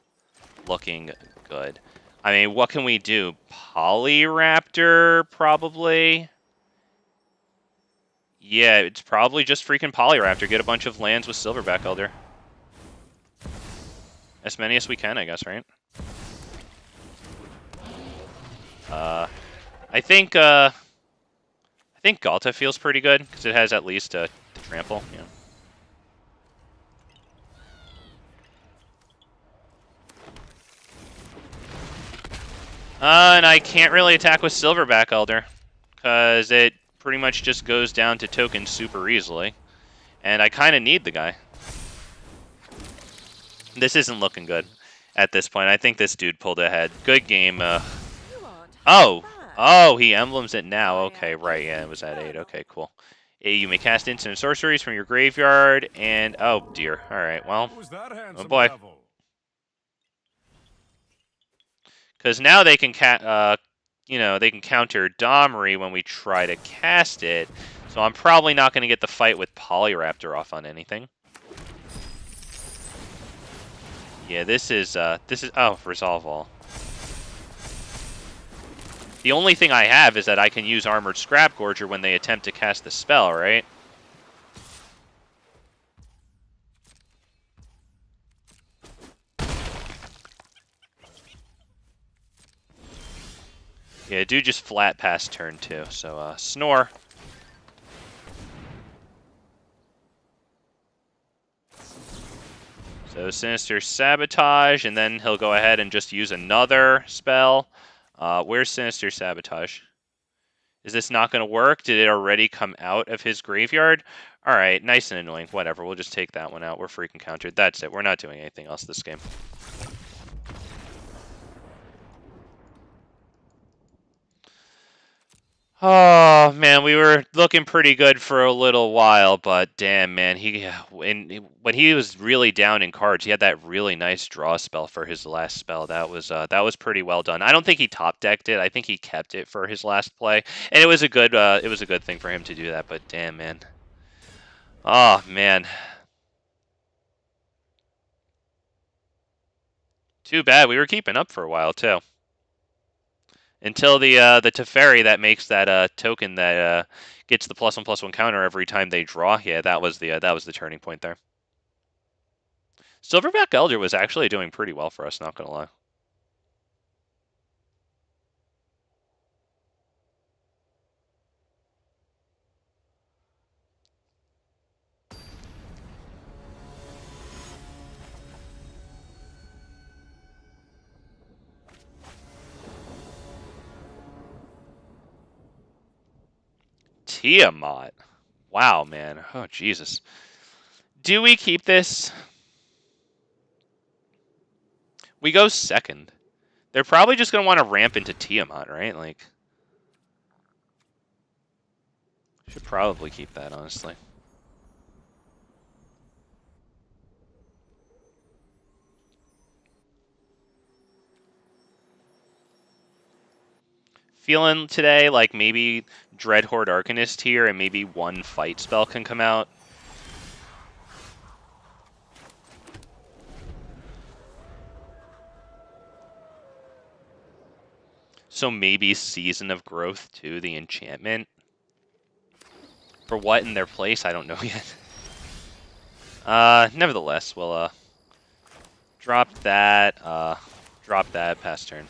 looking good. I mean, what can we do? Polyraptor, probably? Yeah, it's probably just freaking Polyraptor. Get a bunch of lands with Silverback Elder. As many as we can, I guess, right? I think Galta feels pretty good, because it has at least a trample, you know. And I can't really attack with Silverback Elder, because it pretty much just goes down to tokens super easily. And I kind of need the guy. This isn't looking good at this point. I think this dude pulled ahead. Good game. Oh, he emblems it now. Okay, right, yeah, it was at 8. Okay, cool. You may cast instant sorceries from your graveyard, and oh dear. All right, well, Who's that handsome oh boy. devil? Because now they can they can counter Domri when we try to cast it. So I'm probably not going to get the fight with Polyraptor off on anything. Yeah, this is Resolve All. The only thing I have is that I can use Armored Scrap Gorger when they attempt to cast the spell, right? Yeah, dude just flat past turn 2, so Snore. So Sinister Sabotage, and then he'll go ahead and just use another spell. Where's Sinister Sabotage? Is this not going to work? Did it already come out of his graveyard? Alright, nice and annoying. Whatever, we'll just take that one out. We're freaking countered. That's it. We're not doing anything else this game. Oh man, we were looking pretty good for a little while, but damn man, when he was really down in cards, he had that really nice draw spell for his last spell. That was pretty well done. I don't think he top decked it. I think he kept it for his last play, and it was a good thing for him to do that. But damn man, oh man, too bad. We were keeping up for a while too. Until the Teferi that makes that token that gets the +1/+1 counter every time they draw. Yeah, that was the turning point there. Silverback Elder was actually doing pretty well for us, not gonna lie. Tiamat. Wow, man. Oh, Jesus. Do we keep this? We go second. They're probably just going to want to ramp into Tiamat, right? Like, should probably keep that, honestly. Feeling today like maybe Dreadhorde Arcanist here and maybe one fight spell can come out. So maybe Season of Growth too, the enchantment. For what in their place, I don't know yet. Nevertheless, we'll drop that pass turn.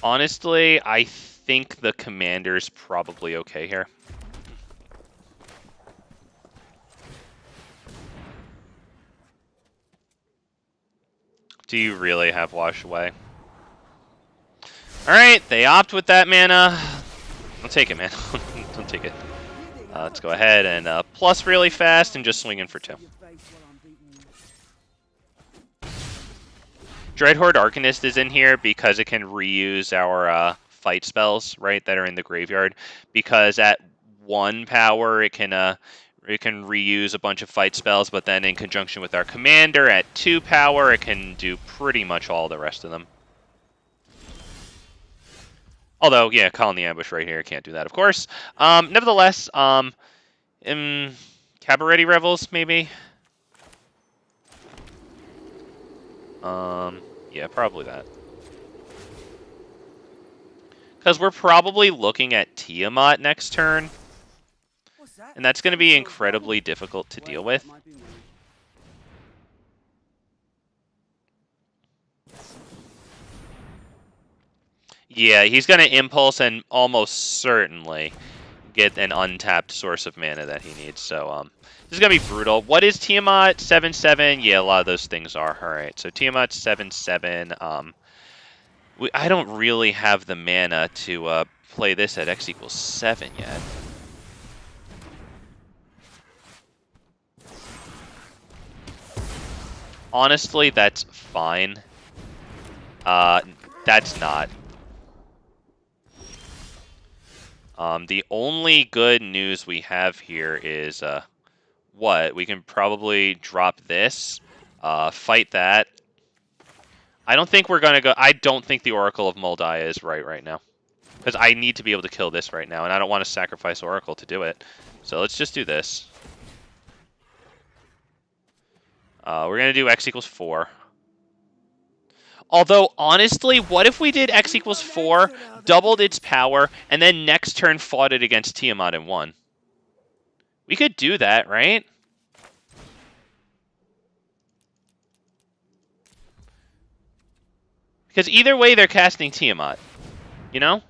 Honestly, I think the commander's probably okay here. Do you really have Wash Away? Alright, they opt with that mana. Don't take it, man. Don't take it. Let's go ahead and plus really fast and just swing in for 2. Dreadhorde Arcanist is in here because it can reuse our fight spells, right, that are in the graveyard. Because at 1 power, it can reuse a bunch of fight spells, but then in conjunction with our commander at 2 power, it can do pretty much all the rest of them. Although, yeah, Khalni Ambush right here can't do that, of course. Nevertheless, Cabaret Revels, maybe? Yeah, probably that. Because we're probably looking at Tiamat next turn. And that's going to be incredibly difficult to deal with. Yeah, he's going to Impulse and almost certainly get an untapped source of mana that he needs. So this is going to be brutal. What is Tiamat? 7/7? Yeah, a lot of those things are. All right, so Tiamat 7/7. I don't really have the mana to play this at X = 7 yet. Honestly, that's fine. That's not. The only good news we have here is what? We can probably drop this, fight that. I don't think we're going to go... I don't think the Oracle of Moldiah is right now. Because I need to be able to kill this right now, and I don't want to sacrifice Oracle to do it. So let's just do this. We're going to do X = 4. Although, honestly, what if we did X = 4, doubled its power, and then next turn fought it against Tiamat and won? We could do that, right? Because either way, they're casting Tiamat. You know?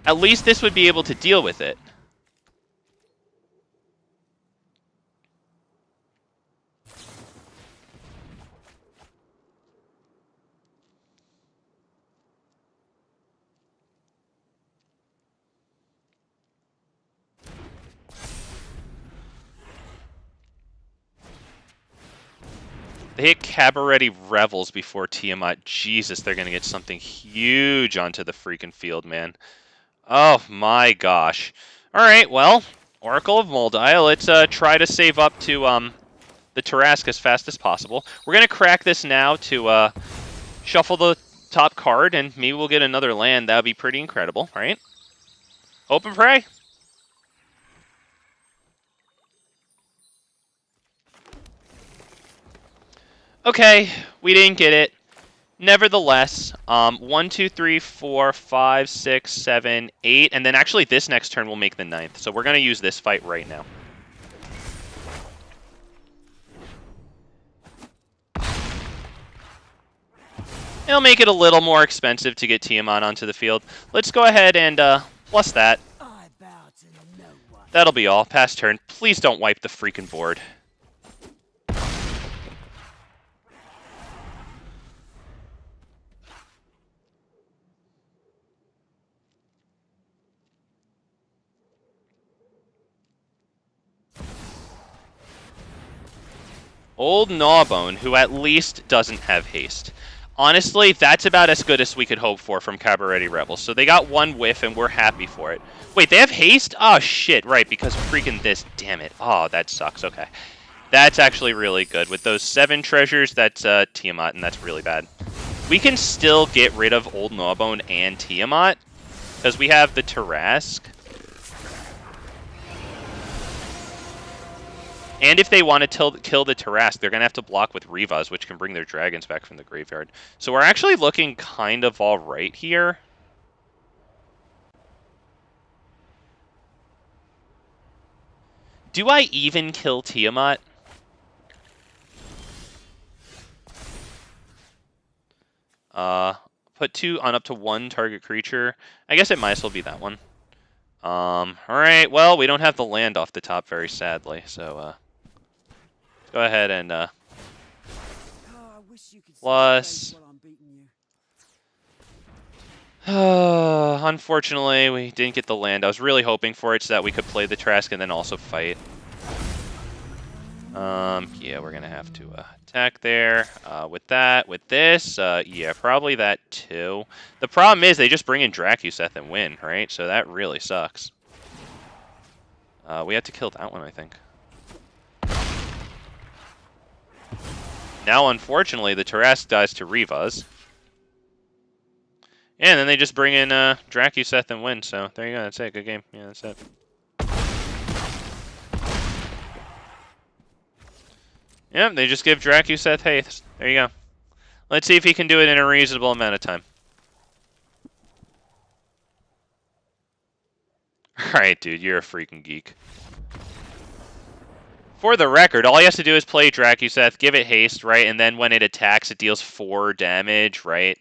At least this would be able to deal with it. They hit Cabaret Revels before Tiamat. Jesus, they're going to get something huge onto the freaking field, man. Oh my gosh. Alright, well, Oracle of Moldiah. Let's try to save up to the Tarask as fast as possible. We're going to crack this now to shuffle the top card, and maybe we'll get another land. That would be pretty incredible, right? Hope and pray. Okay, we didn't get it. Nevertheless, 1, 2, 3, 4, 5, 6, 7, 8, and then actually this next turn will make the 9th. So we're going to use this fight right now. It'll make it a little more expensive to get Tiamat onto the field. Let's go ahead and plus that. That'll be all. Pass turn. Please don't wipe the freaking board. Old Gnawbone, who at least doesn't have haste. Honestly, that's about as good as we could hope for from Cabaret Rebels. So they got 1 whiff, and we're happy for it. Wait, they have haste? Oh, shit, right, because freaking this. Damn it. Oh, that sucks. Okay. That's actually really good. With those 7 treasures, that's Tiamat, and that's really bad. We can still get rid of Old Gnawbone and Tiamat, because we have the Tarask. And if they want to kill the Tarask, they're going to have to block with Rivas, which can bring their dragons back from the graveyard. So we're actually looking kind of all right here. Do I even kill Tiamat? Put 2 on up to 1 target creature. I guess it might as well be that one. Alright, well, we don't have the land off the top, very sadly, so, let's go ahead and, Oh, I wish you could see your plus... face while I'm beating you. Unfortunately, we didn't get the land. I was really hoping for it so that we could play the Trask and then also fight. Yeah, we're gonna have to attack there. With that, with this, yeah, probably that too. The problem is they just bring in Dracuseth and win, right? So that really sucks. We have to kill that one, I think. Now, unfortunately, the Tarrasque dies to Rivas. And then they just bring in Dracuseth and win. So there you go. That's it. Good game. Yeah, that's it. Yep, they just give Dracuseth haste. There you go. Let's see if he can do it in a reasonable amount of time. Alright, dude, you're a freaking geek. For the record, all he has to do is play Dracuseth, give it haste, right? And then when it attacks, it deals 4 damage, right?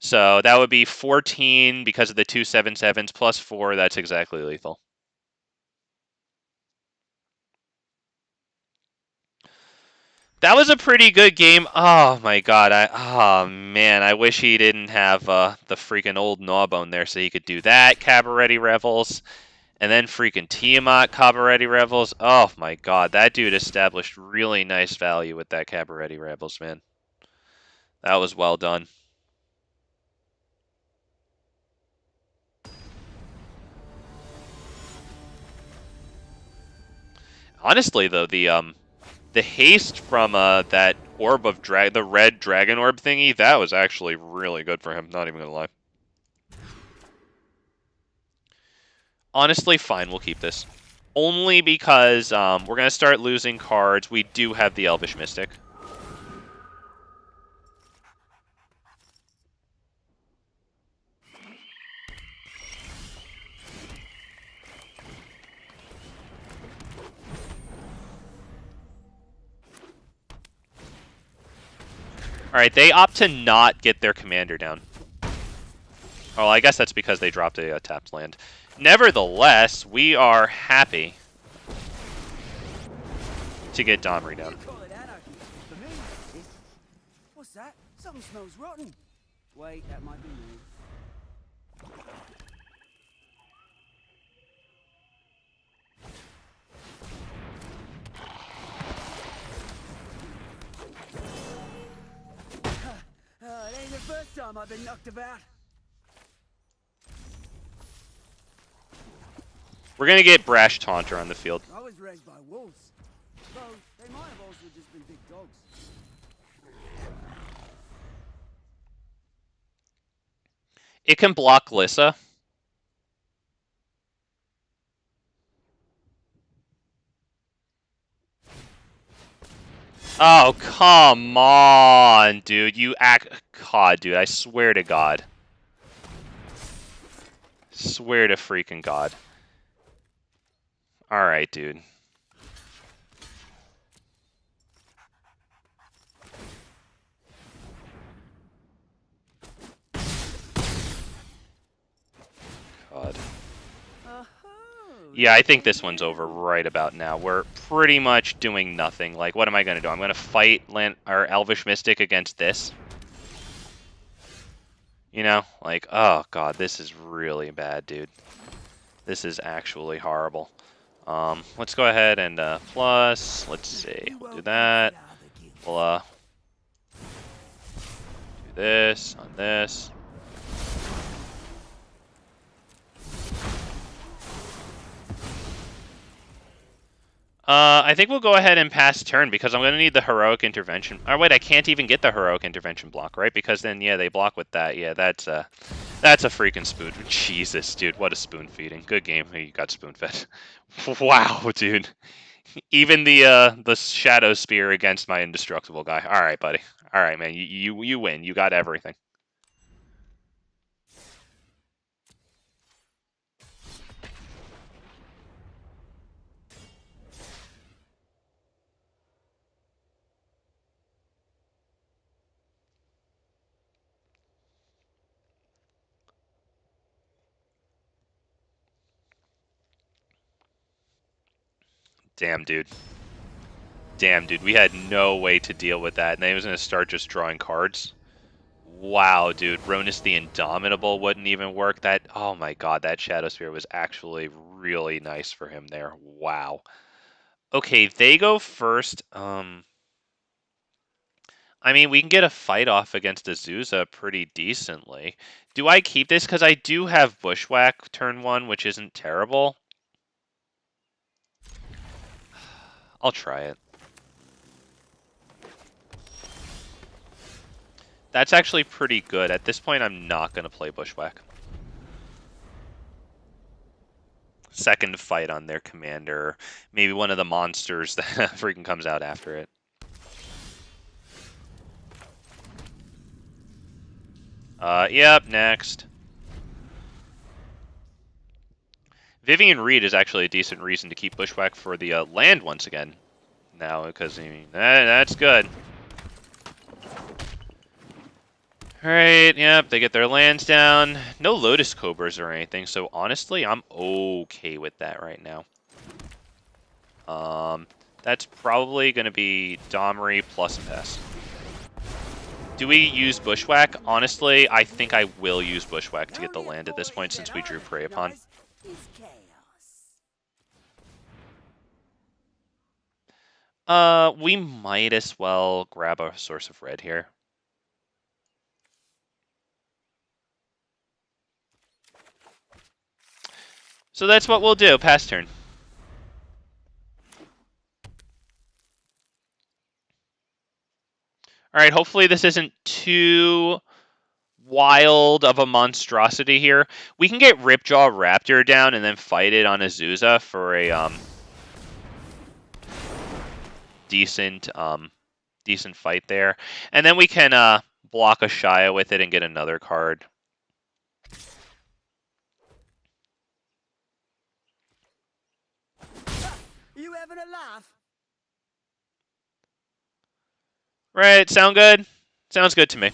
So that would be 14 because of the 2 7/7s plus 4. That's exactly lethal. That was a pretty good game. Oh my god. Oh man, I wish he didn't have the freaking old Gnawbone there so he could do that. Cabaret Revels. And then freaking Tiamat Cabaret Revels. Oh my god, that dude established really nice value with that Cabaret Revels, man. That was well done. Honestly, though, the haste from that orb of the red dragon orb thingy, that was actually really good for him. Not even gonna lie. Honestly, fine. We'll keep this. Only because we're gonna start losing cards. We do have the Elvish Mystic. Alright, they opt to not get their commander down. Oh, I guess that's because they dropped a tapped land. Nevertheless, we are happy to get Domri down. You call it anarchy. For me, it's... What's that? Something smells rotten. Wait, that might be me. It ain't the first time I've been knocked about. We're going to get Brash Taunter on the field. I was raised by wolves. Though they might have also just been big dogs. It can block Lissa. Oh, come on, dude. You act... God, dude, I swear to God. Swear to freaking God. Alright, dude. God. Yeah, I think this one's over right about now. We're pretty much doing nothing. Like, what am I going to do? I'm going to fight our Elvish Mystic against this. You know? Like, oh, God, this is really bad, dude. This is actually horrible. Let's go ahead and, plus, let's see. We'll do that. We'll, do this on this. I think we'll go ahead and pass turn because I'm going to need the Heroic Intervention. Oh, wait, I can't even get the Heroic Intervention block, right? Because then, yeah, they block with that. Yeah, that's a freaking spoon. Jesus, dude, what a spoon feeding. Good game. You got spoon fed. Wow, dude. Even the Shadow Spear against my Indestructible guy. All right, buddy. All right, man. You win. You got everything. Damn, dude. Damn, dude. We had no way to deal with that. And then he was going to start just drawing cards. Wow, dude. Ronus the Indomitable wouldn't even work. That, oh my god, that Shadow Spear was actually really nice for him there. Wow. Okay, they go first. I mean, we can get a fight off against Azusa pretty decently. Do I keep this? Because I do have Bushwhack turn 1, which isn't terrible. I'll try it. That's actually pretty good. At this point, I'm not going to play Bushwhack. Second fight on their commander. Maybe one of the monsters that freaking comes out after it. Yep, next. Vivien Reid is actually a decent reason to keep Bushwhack for the land once again. Now, because, I mean, that's good. Alright, yep, they get their lands down. No Lotus Cobras or anything, so honestly, I'm okay with that right now. That's probably going to be Domri plus pass. Do we use Bushwhack? Honestly, I think I will use Bushwhack to get the land at this point since we drew Prey Upon. We might as well grab a Source of Red here. So that's what we'll do. Pass turn. Alright, hopefully this isn't too wild of a monstrosity here. We can get Ripjaw Raptor down and then fight it on Azusa for a decent fight there. And then we can block a Shia with it and get another card. You having a laugh? Right, sound good? Sounds good to me.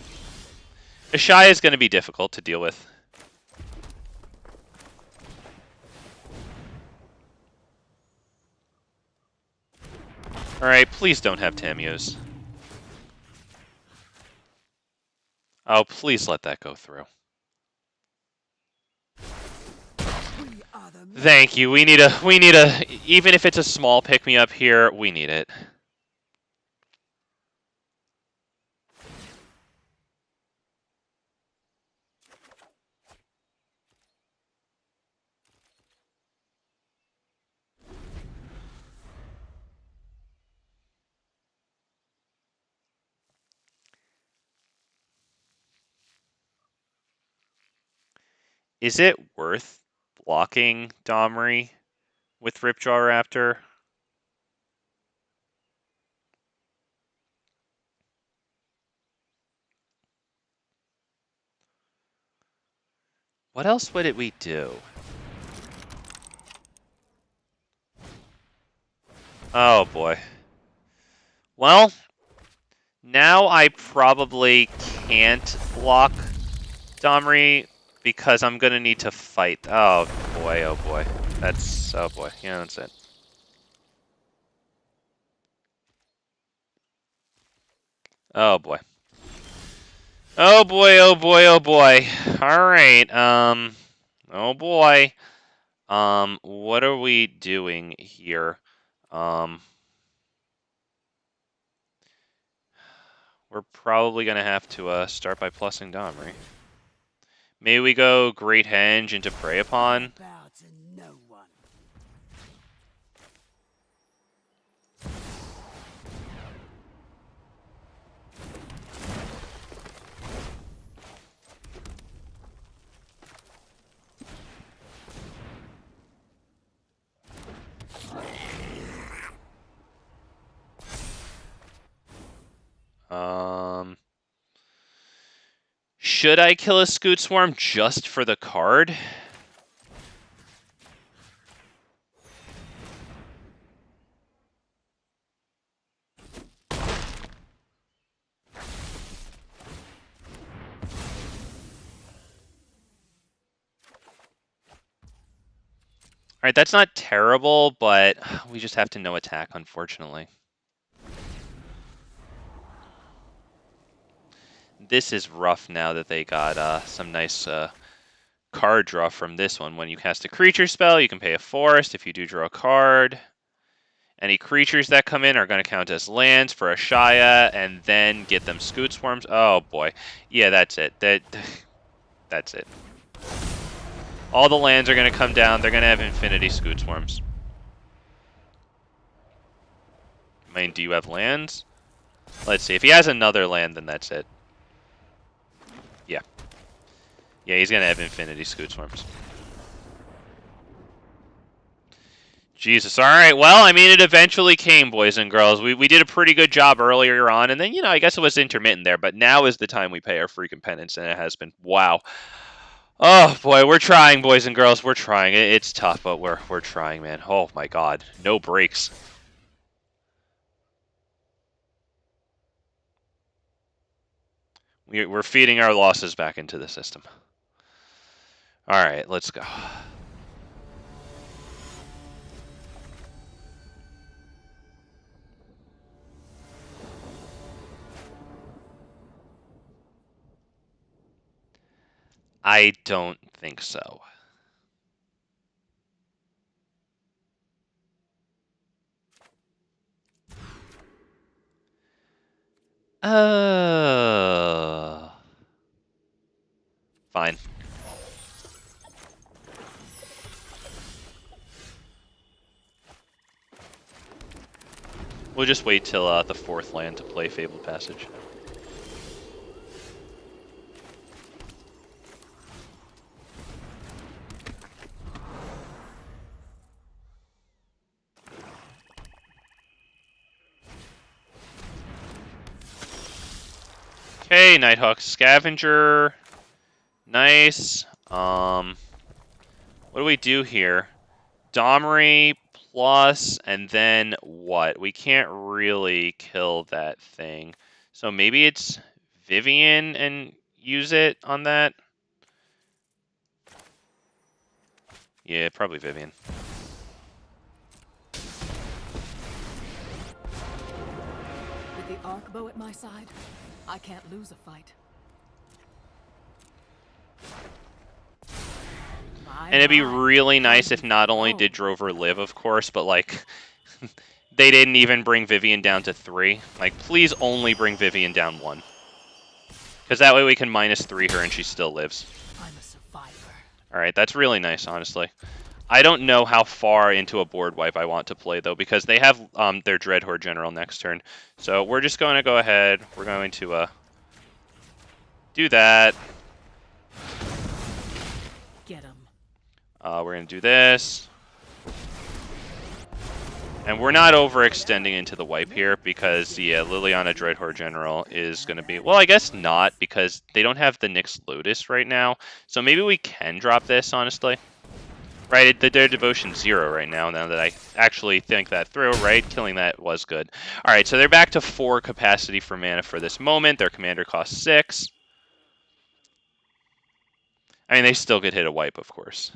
Ashaya is going to be difficult to deal with. Alright, please don't have Tamiyo's. Oh, please let that go through. Thank you. We need a, even if it's a small pick-me-up here, we need it. Is it worth blocking Domri with Ripjaw Raptor? What else would we do? Oh boy. Well, now I probably can't block Domri because I'm going to need to fight. Oh boy, oh boy. That's, oh boy. Yeah, that's it. Oh boy. Oh boy, oh boy, oh boy. Alright, oh boy. What are we doing here? We're probably going to have to start by plussing Domri. Maybe we go Great Henge into Prey Upon. Should I kill a Scoot Swarm just for the card? Alright, that's not terrible, but we just have to no attack, unfortunately. This is rough now that they got some nice card draw from this one. When you cast a creature spell, you can pay a forest. If you do draw a card, any creatures that come in are going to count as lands for a Shaya, and then get them Scoot Swarms. Oh boy. Yeah, that's it. That's it. All the lands are going to come down. They're going to have infinity Scoot Swarms. I mean, do you have lands? Let's see. If he has another land, then that's it. Yeah. Yeah, he's going to have infinity Scoot Swarms. Jesus. All right. Well, I mean, it eventually came, boys and girls. We did a pretty good job earlier on, and then, you know, I guess it was intermittent there, but now is the time we pay our freaking penance, and it has been. Wow. Oh, boy, we're trying, boys and girls. We're trying. It's tough, but we're trying, man. Oh, my God. No breaks. We're feeding our losses back into the system. All right, let's go. I don't think so. Fine. We'll just wait till the 4th land to play Fabled Passage. Okay, Nighthawk Scavenger. Nice. What do we do here? Domri plus, and then what? We can't really kill that thing. So maybe it's Vivien and use it on that? Yeah, probably Vivien. With the Arkbow at my side, I can't lose a fight. And it'd be really nice if not only did Drover live, of course, but, like, they didn't even bring Vivien down to 3. Like, please only bring Vivien down 1. Because that way we can -3 her and she still lives. I'm a survivor. Alright, that's really nice, honestly. I don't know how far into a board wipe I want to play, though, because they have their Dreadhorde General next turn. So we're just going to go ahead. We're going to do that. Get him. We're going to do this. And we're not overextending into the wipe here because, yeah, Liliana Dreadhorde General is going to be... Well, I guess not, because they don't have the Nyx Lotus right now. So maybe we can drop this, honestly. Right, their Devotion 0 right now that I actually think that through, right? Killing that was good. Alright, so they're back to 4 capacity for mana for this moment. Their commander costs 6. I mean, they still could hit a wipe, of course.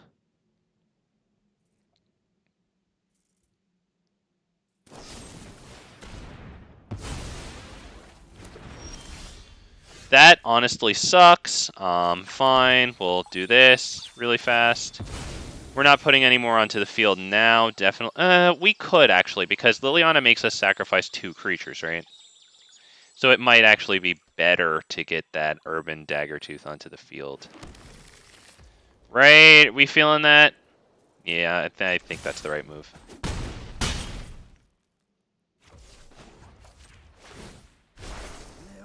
That honestly sucks. Fine, we'll do this really fast. We're not putting any more onto the field now, definitely. We could, actually, because Liliana makes us sacrifice 2 creatures, right? So it might actually be better to get that Urban Daggertooth onto the field. Right? We feeling that? Yeah, I think that's the right move.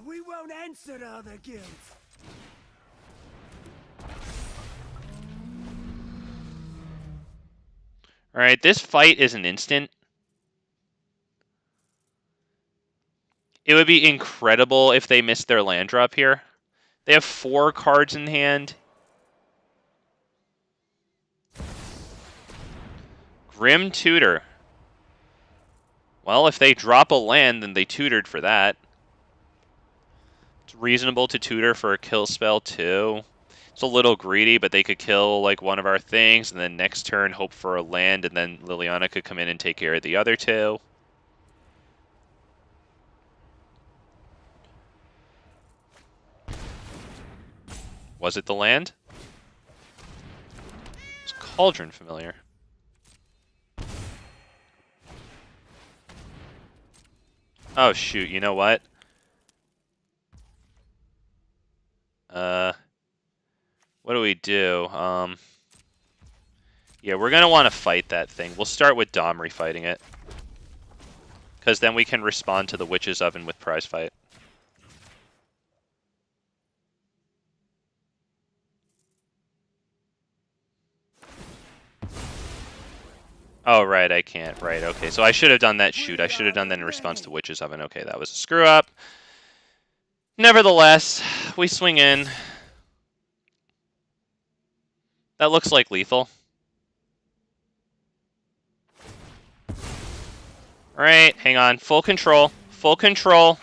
We won't answer to other guilds. Alright, this fight is an instant. It would be incredible if they missed their land drop here. They have 4 cards in hand. Grim Tutor. Well, if they drop a land, then they tutored for that. It's reasonable to tutor for a kill spell, too. It's a little greedy, but they could kill like one of our things, and then next turn hope for a land, and then Liliana could come in and take care of the other two. Was it the land? It's Cauldron Familiar. Oh shoot, you know what? What do we do? Yeah, we're gonna want to fight that thing. We'll start with Domri fighting it. Because then we can respond to the Witch's Oven with Prizefight. Oh, right, I can't. Right, okay. So I should have done that shoot. I should have done that in response to Witch's Oven. Okay, that was a screw up. Nevertheless, we swing in. That looks like lethal. Alright, hang on. Full control. Full control.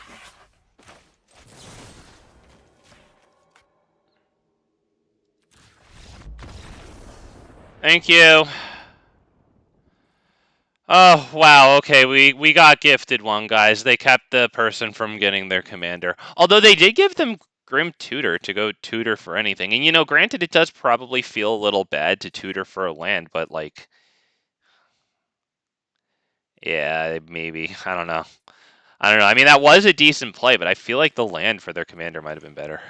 Thank you. Oh, wow, okay, we got gifted one, guys. They kept the person from getting their commander. Although they did give them Grim Tutor to go tutor for anything. And, you know, granted, it does probably feel a little bad to tutor for a land, but, like... Yeah, maybe. I don't know. I don't know. I mean, that was a decent play, but I feel like the land for their commander might have been better.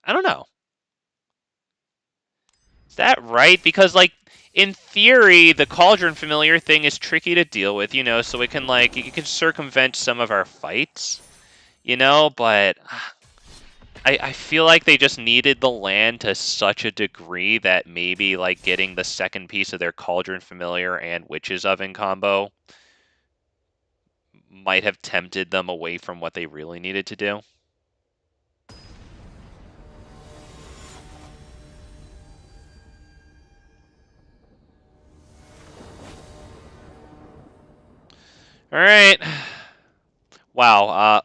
I don't know. Is that right? Because, like, in theory, the Cauldron Familiar thing is tricky to deal with, you know, so it can, like, it can circumvent some of our fights, you know, but I feel like they just needed the land to such a degree that maybe, like, getting the second piece of their Cauldron Familiar and Witch's Oven combo might have tempted them away from what they really needed to do. All right. Wow.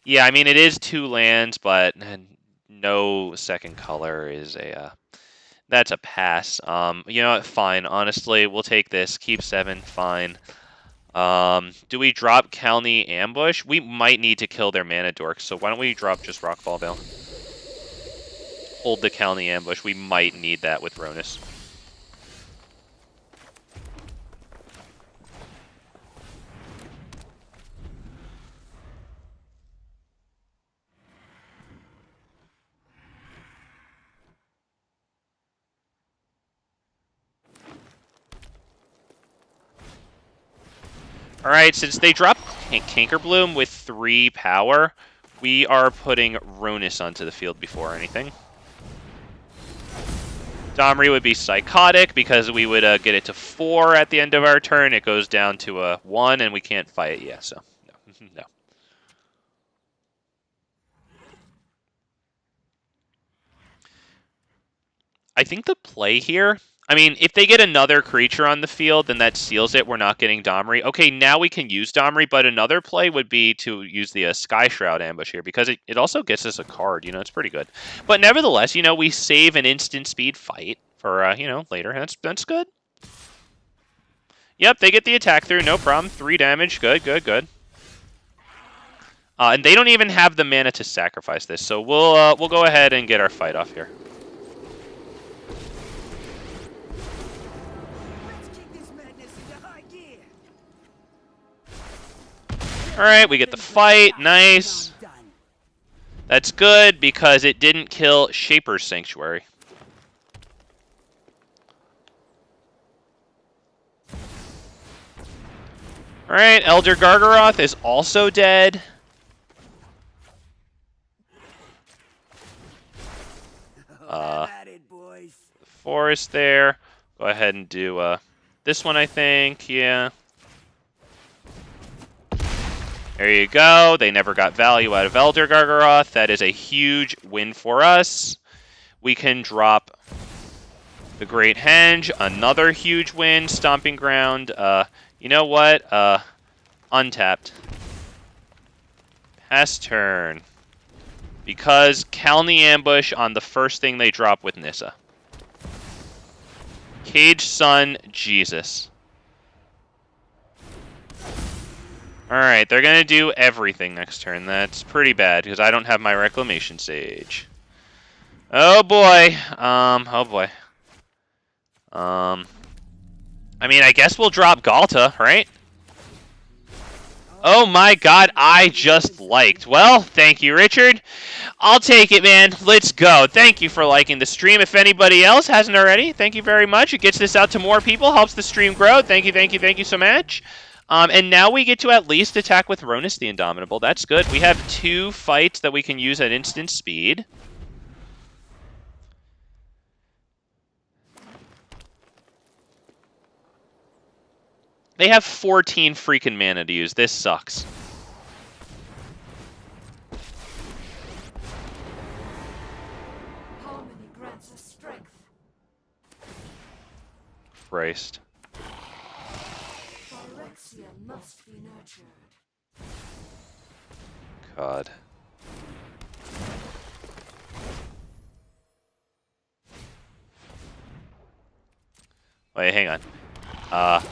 Yeah, I mean, it is 2 lands, but no second color is a... that's a pass. You know what? Fine. Honestly, we'll take this. Keep 7. Fine. Do we drop Khalni Ambush? We might need to kill their mana dorks, so why don't we drop just Rockfall Veil? Hold the Khalni Ambush. We might need that with Ronus. Alright, since they dropped Cankerbloom with 3 power, we are putting Ronus onto the field before anything. Domri would be psychotic because we would get it to 4 at the end of our turn. It goes down to a 1 and we can't fight it. Yeah, so no. No. I think the play here... I mean, if they get another creature on the field, then that seals it. We're not getting Domri. Okay, now we can use Domri, but another play would be to use the Skyshroud Ambush here, because it also gets us a card. You know, it's pretty good. But nevertheless, you know, we save an instant speed fight for, you know, later. That's good. Yep, they get the attack through. No problem. 3 damage. Good, good, good. And they don't even have the mana to sacrifice this, so we'll go ahead and get our fight off here. Alright, we get the fight. Nice. That's good because it didn't kill Shaper's Sanctuary. Alright, Elder Gargaroth is also dead. Forest there. Go ahead and do this one, I think. Yeah. There you go. They never got value out of Elder Gargaroth. That is a huge win for us. We can drop the Great Henge. Another huge win. Stomping Ground. You know what? Untapped. S turn. Because Khalni Ambush on the first thing they drop with Nissa. Cage Sun, Jesus. Alright, they're going to do everything next turn. That's pretty bad, because I don't have my Reclamation Sage. Oh boy. Oh boy. I mean, I guess we'll drop Galta, right? Oh my god, I just liked. Well, thank you, Richard. I'll take it, man. Let's go. Thank you for liking the stream. If anybody else hasn't already, thank you very much. It gets this out to more people, helps the stream grow. Thank you so much. And now we get to at least attack with Ronus the Indomitable. That's good. We have 2 fights that we can use at instant speed. They have 14 freaking mana to use. This sucks. Harmony grants us strength. Christ. Phyrexia must be nurtured. God. Wait, hang on.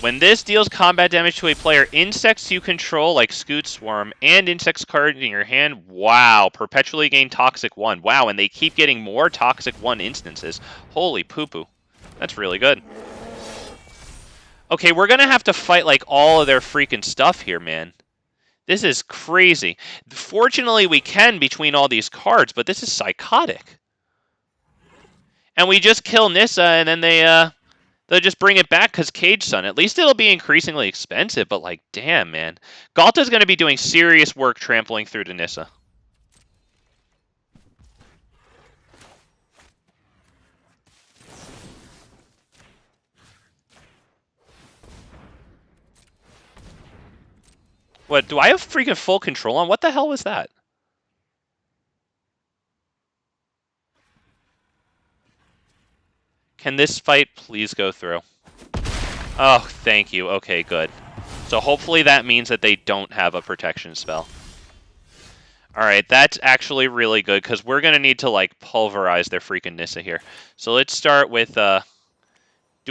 When this deals combat damage to a player, insects you control, like Scoot Swarm, and insects card in your hand, wow, perpetually gain Toxic 1. Wow, and they keep getting more Toxic 1 instances. Holy poo-poo. That's really good. Okay, we're gonna have to fight, like, all of their freaking stuff here, man. This is crazy. Fortunately, we can between all these cards, but this is psychotic. And we just kill Nissa, and then they'll just bring it back because Cage Sun. At least it'll be increasingly expensive, but like, damn, man. Galta's going to be doing serious work trampling through to Nissa. What, do I have freaking full control on? What the hell was that? Can this fight please go through? Oh, thank you. Okay, good. So hopefully that means that they don't have a protection spell. Alright, that's actually really good, because we're going to need to, like, pulverize their freaking Nissa here. So let's start with, do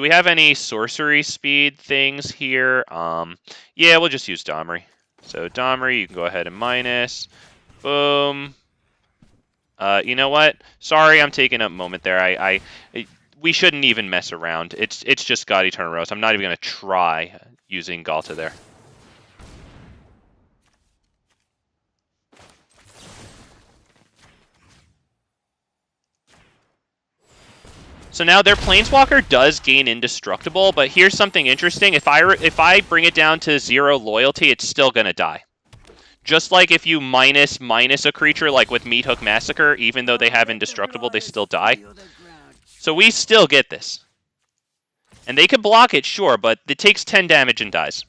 we have any sorcery speed things here? Yeah, we'll just use Domri. So Domri, you can go ahead and minus. Boom. You know what? Sorry, I'm taking a moment there. We shouldn't even mess around. It's just God Eternal Rose. I'm not even going to try using Galta there. So now their Planeswalker does gain Indestructible, but here's something interesting. If I bring it down to 0 loyalty, it's still going to die. Just like if you minus a creature, like with Meathook Massacre, even though they have Indestructible, they still die. So we still get this. And they could block it, sure, but it takes 10 damage and dies.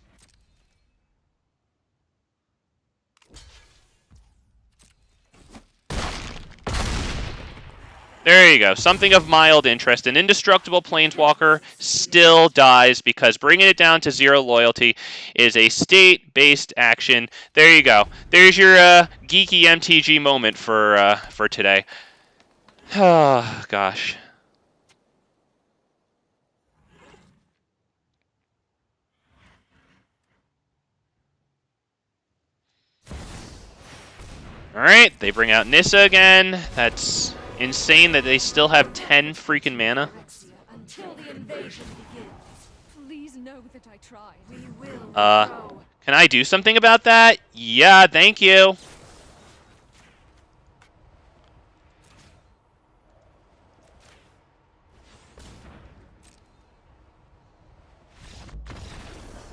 There you go. Something of mild interest. An Indestructible Planeswalker still dies because bringing it down to 0 loyalty is a state-based action. There you go. There's your geeky MTG moment for today. Oh, gosh. Alright, they bring out Nissa again. That's insane that they still have 10 freaking mana. Until the invasion begins. Please know that I tried. We will Can I do something about that? Yeah, thank you.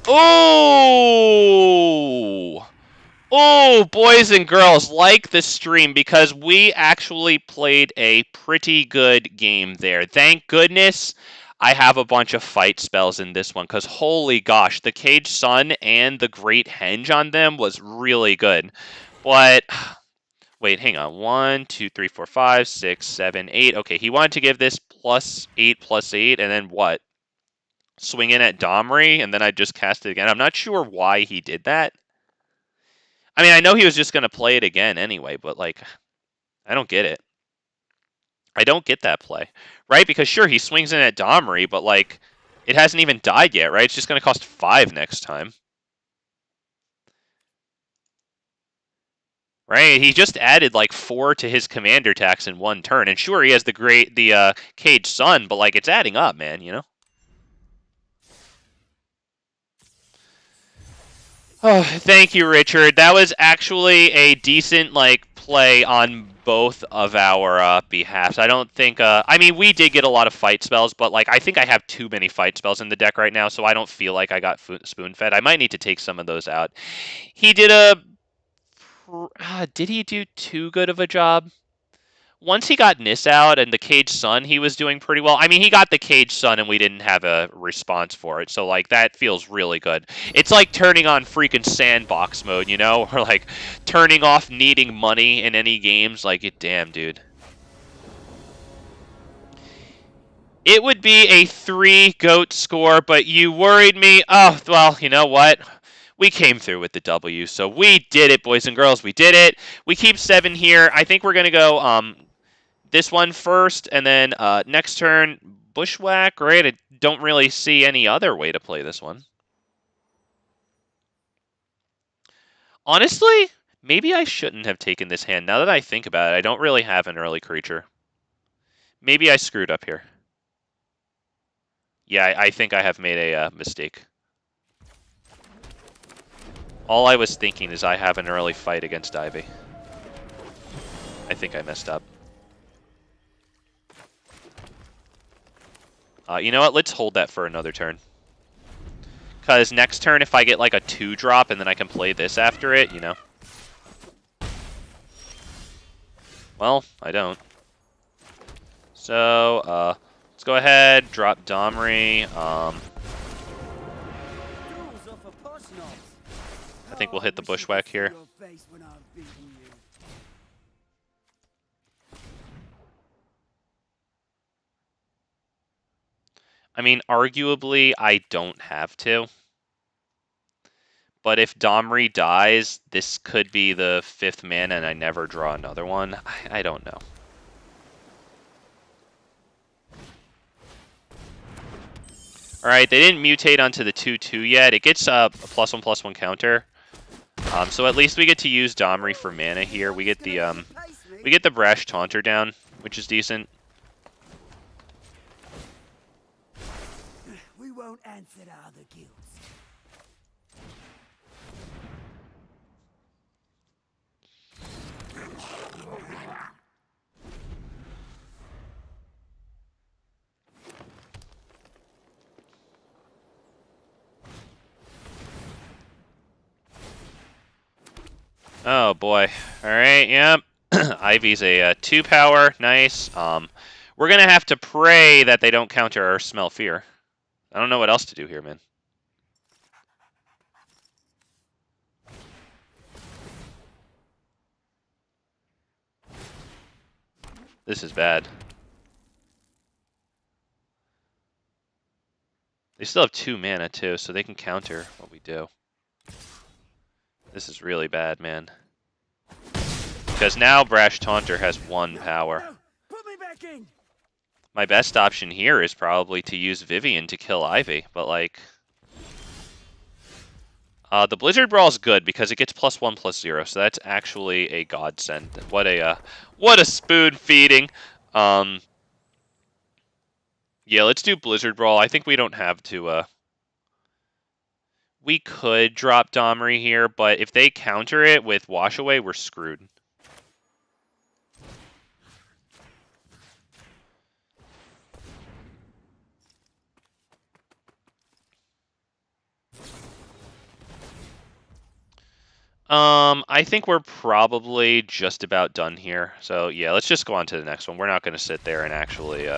Oh! Oh, boys and girls, like the stream because we actually played a pretty good game there. Thank goodness I have a bunch of fight spells in this one because holy gosh, the Cage Sun and the Great Henge on them was really good. But, wait, hang on. 1, 2, 3, 4, 5, 6, 7, 8. Okay, he wanted to give this +8/+8, and then what? Swing in at Domri, and then I just cast it again. I'm not sure why he did that. I mean, I know he was just going to play it again anyway, but, like, I don't get it. I don't get that play, right? Because, sure, he swings in at Domri, but, like, it hasn't even died yet, right? It's just going to cost 5 next time. Right? He just added, like, 4 to his commander tax in 1 turn. And, sure, he has the Caged Sun, but, like, it's adding up, man, you know? Oh, thank you, Richard. That was actually a decent, like, play on both of our behalfs. I don't think... I mean, we did get a lot of fight spells, but, like, I think I have too many fight spells in the deck right now, so I don't feel like I got spoon-fed. I might need to take some of those out. He did a... did he do too good of a job? Once he got Nis out and the Caged Sun, he was doing pretty well. I mean, he got the Caged Sun and we didn't have a response for it. So, like, that feels really good. It's like turning on freaking sandbox mode, you know? Or, like, turning off needing money in any games. Like, damn, dude. It would be a 3-goat score, but you worried me. Oh, well, you know what? We came through with the W, so we did it, boys and girls. We did it. We keep 7 here. I think we're going to go... this one first, and then next turn, Bushwhack, right? I don't really see any other way to play this one. Honestly, maybe I shouldn't have taken this hand. Now that I think about it, I don't really have an early creature. Maybe I screwed up here. Yeah, I think I have made a mistake. All I was thinking is I have an early fight against Ivy. I think I messed up. You know what? Let's hold that for another turn. Because next turn, if I get like a 2-drop and then I can play this after it, you know. Well, I don't. So, let's go ahead, drop Domri. I think we'll hit the Bushwhack here. I mean, arguably, I don't have to. But if Domri dies, this could be the 5th mana and I never draw another one. I don't know. Alright, they didn't mutate onto the 2/2 yet. It gets a +1/+1 counter. So at least we get to use Domri for mana here. We get the Brash Taunter down, which is decent. Won't answer to other guilds. Oh boy. Alright, yep. Ivy's a 2-power. Nice. We're gonna have to pray that they don't counter our Smell Fear. I don't know what else to do here, man. This is bad. They still have 2 mana, too, so they can counter what we do. This is really bad, man. Because now Brash Taunter has 1 power. Put me back in. My best option here is probably to use Vivien to kill Ivy, but, like... the Blizzard Brawl is good because it gets +1/+0, so that's actually a godsend. What a spoon feeding. Yeah, let's do Blizzard Brawl. I think we don't have to, we could drop Domri here, but if they counter it with Wash Away, we're screwed. I think we're probably just about done here. So, yeah, let's just go on to the next one. We're not going to sit there and actually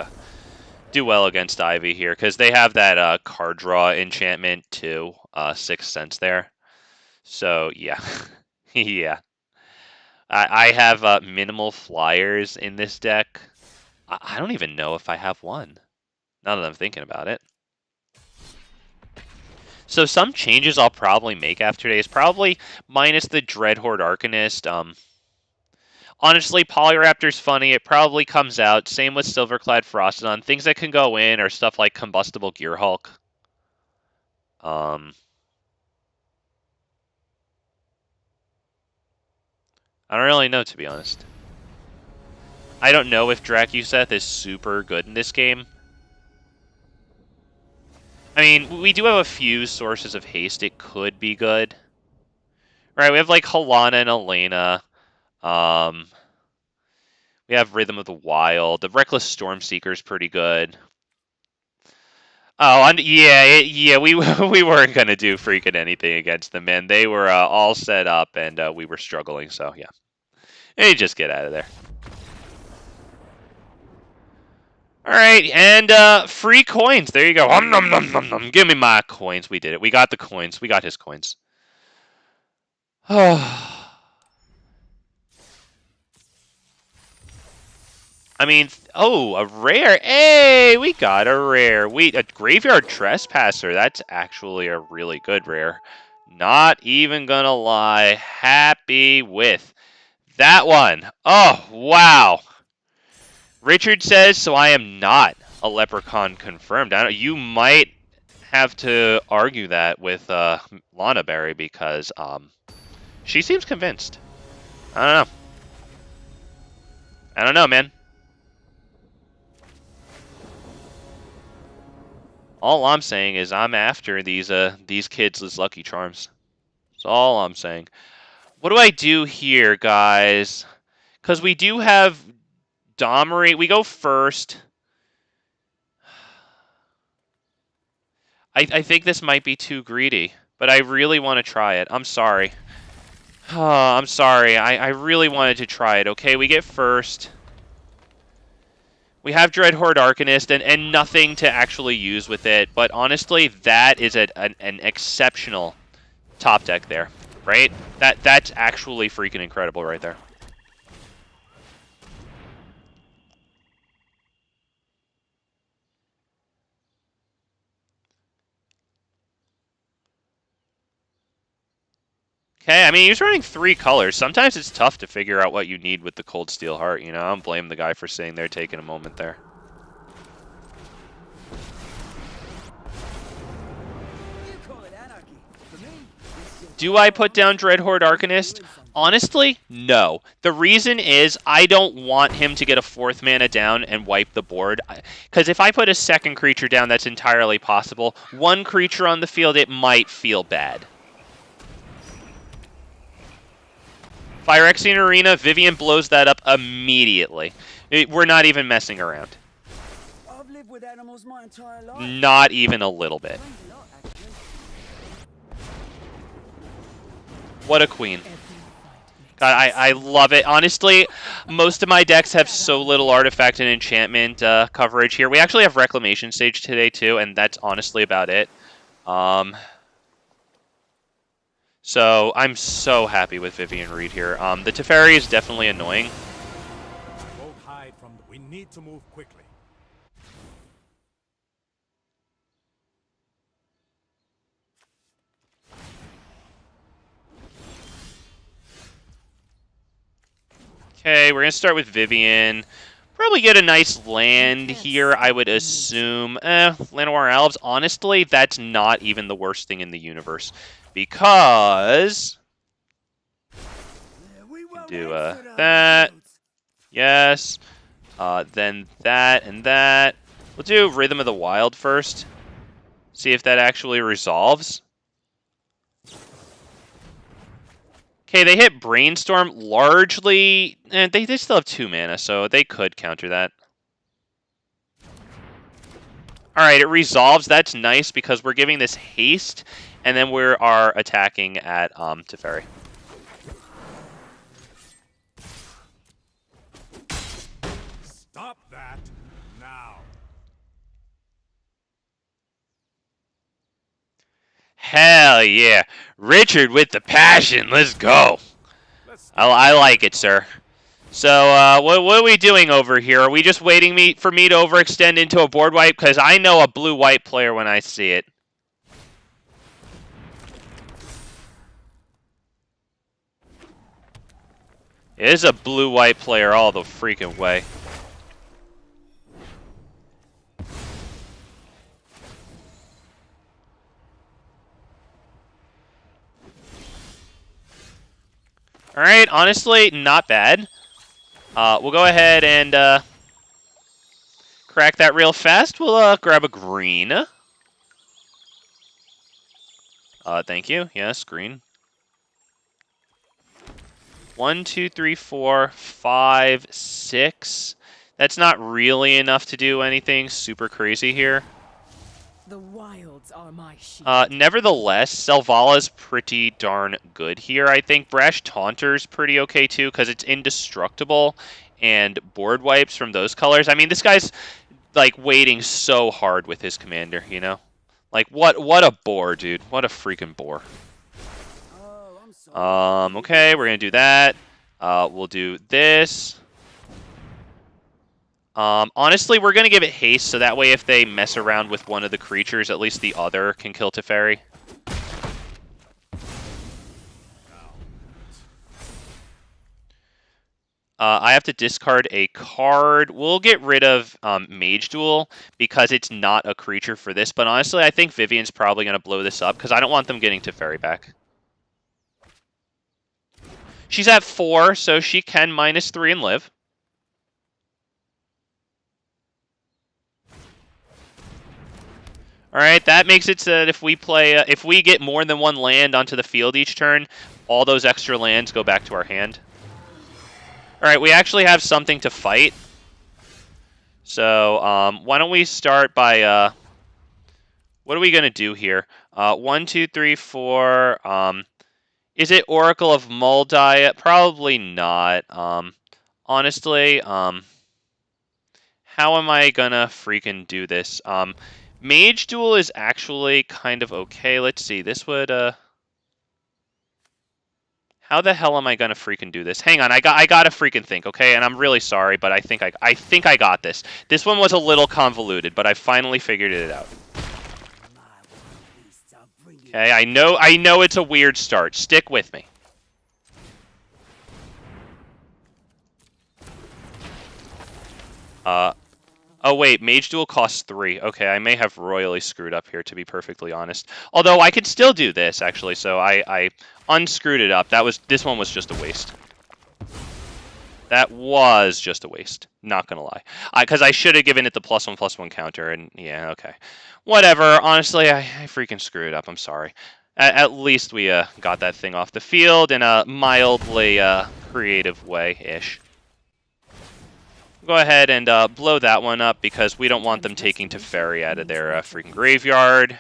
do well against Ivy here, because they have that card draw enchantment too, 6th Sense there. So, yeah. Yeah. I have minimal flyers in this deck. I don't even know if I have one, now that I'm thinking about it. So some changes I'll probably make after today is probably minus the Dreadhorde Arcanist. Honestly, Polyraptor's funny. It probably comes out. Same with Silverclad Ferocidons. Things that can go in are stuff like Combustible Gearhulk. I don't really know, to be honest. I don't know if Dracuseth is super good in this game. I mean, we do have a few sources of haste. It could be good. Right, we have like Halana and Elena. We have Rhythm of the Wild. The Reckless Stormseeker is pretty good. Oh, and yeah, we we weren't gonna do freaking anything against them, man. They were all set up, and we were struggling. So yeah, hey, just get out of there. All right, and free coins. There you go. Nom, nom, nom, nom. Give me my coins. We did it. We got the coins. We got his coins. I mean, oh, a rare. Hey, we got a rare. A Graveyard Trespasser. That's actually a really good rare. Not even gonna lie. Happy with that one. Oh, wow. Richard says, so I am not a Leprechaun confirmed. You might have to argue that with Lana Berry because she seems convinced. I don't know. I don't know, man. All I'm saying is I'm after these kids' Lucky Charms. That's all I'm saying. What do I do here, guys? Because we do have Domri. We go first. I think this might be too greedy, but I really want to try it. I'm sorry. Oh, I'm sorry. I really wanted to try it. Okay, we get first. We have Dreadhorde Arcanist and nothing to actually use with it, but honestly, that is an exceptional top deck there, right? That's actually freaking incredible right there. Okay, I mean, he's running 3 colors. Sometimes it's tough to figure out what you need with the Cold Steel Heart, you know? I don't blame the guy for sitting there taking a moment there. Do I put down Dreadhorde Arcanist? Honestly, no. The reason is I don't want him to get a 4th mana down and wipe the board. Because if I put a 2nd creature down, that's entirely possible. 1 creature on the field, it might feel bad. Phyrexian Arena, Vivien blows that up immediately. We're not even messing around. I've lived with animals my entire life. Not even a little bit. What a queen. God, I love it. Honestly, most of my decks have so little artifact and enchantment coverage here. We actually have Reclamation Stage today, too, and that's honestly about it. So I'm so happy with Vivien Reid here. The Teferi is definitely annoying. Won't hide from we need to move quickly. Okay, we're gonna start with Vivien. Probably get a nice land here, I would assume. Llanowar Elves, honestly, that's not even the worst thing in the universe. Because do that, yes, then that and that. We'll do Rhythm of the Wild first. See if that actually resolves. Okay, they hit Brainstorm largely. They still have 2 mana, so they could counter that. Alright, it resolves. That's nice because we're giving this haste, and then we are attacking at Teferi. Stop that now. Hell yeah. Richard with the passion. Let's go. I like it, sir. So, what are we doing over here? Are we just waiting for me to overextend into a board wipe? Because I know a blue-white player when I see it. It is a blue-white player all the freaking way. Alright, honestly, not bad. We'll go ahead and crack that real fast. We'll grab a green. Thank you. Yes, green. 1, 2, 3, 4, 5, 6. That's not really enough to do anything super crazy here. The wilds are my shield. Nevertheless, Selvala's pretty darn good here, I think. Brash Taunter's pretty okay, too, because it's indestructible, and board wipes from those colors. I mean, this guy's, like, waiting so hard with his commander, you know? Like, what a bore, dude. What a freaking bore. Oh, I'm sorry. Okay, we're going to do that. We'll do this. Honestly, we're going to give it haste, so that way if they mess around with one of the creatures, at least the other can kill Teferi. I have to discard a card. We'll get rid of Mage Duel because it's not a creature for this, but honestly, I think Vivien's probably going to blow this up because I don't want them getting Teferi back. She's at 4, so she can -3 and live. All right, that makes it so that if we play, if we get more than one land onto the field each turn, all those extra lands go back to our hand. All right, we actually have something to fight. So why don't we start by, what are we gonna do here? 1, 2, 3, 4. Is it Oracle of Moldiet? Probably not. Honestly, how am I gonna freaking do this? Mage Duel is actually kind of okay. Let's see. This would how the hell am I gonna freaking do this? Hang on, I gotta freaking think, okay? And I'm really sorry, but I think I got this. This one was a little convoluted, but I finally figured it out. My wild beasts are bringing Okay, I know it's a weird start. Stick with me. Oh wait, Mage Duel costs 3. Okay, I may have royally screwed up here, to be perfectly honest. Although I could still do this, actually, so I unscrewed it up. This one was just a waste. That was just a waste. Not gonna lie. Because I should have given it the +1/+1 counter, and yeah, okay. Whatever, honestly, I freaking screwed up. I'm sorry. At least we got that thing off the field in a mildly creative way-ish. Go ahead and blow that one up because we don't want them taking Teferi out of their freaking graveyard.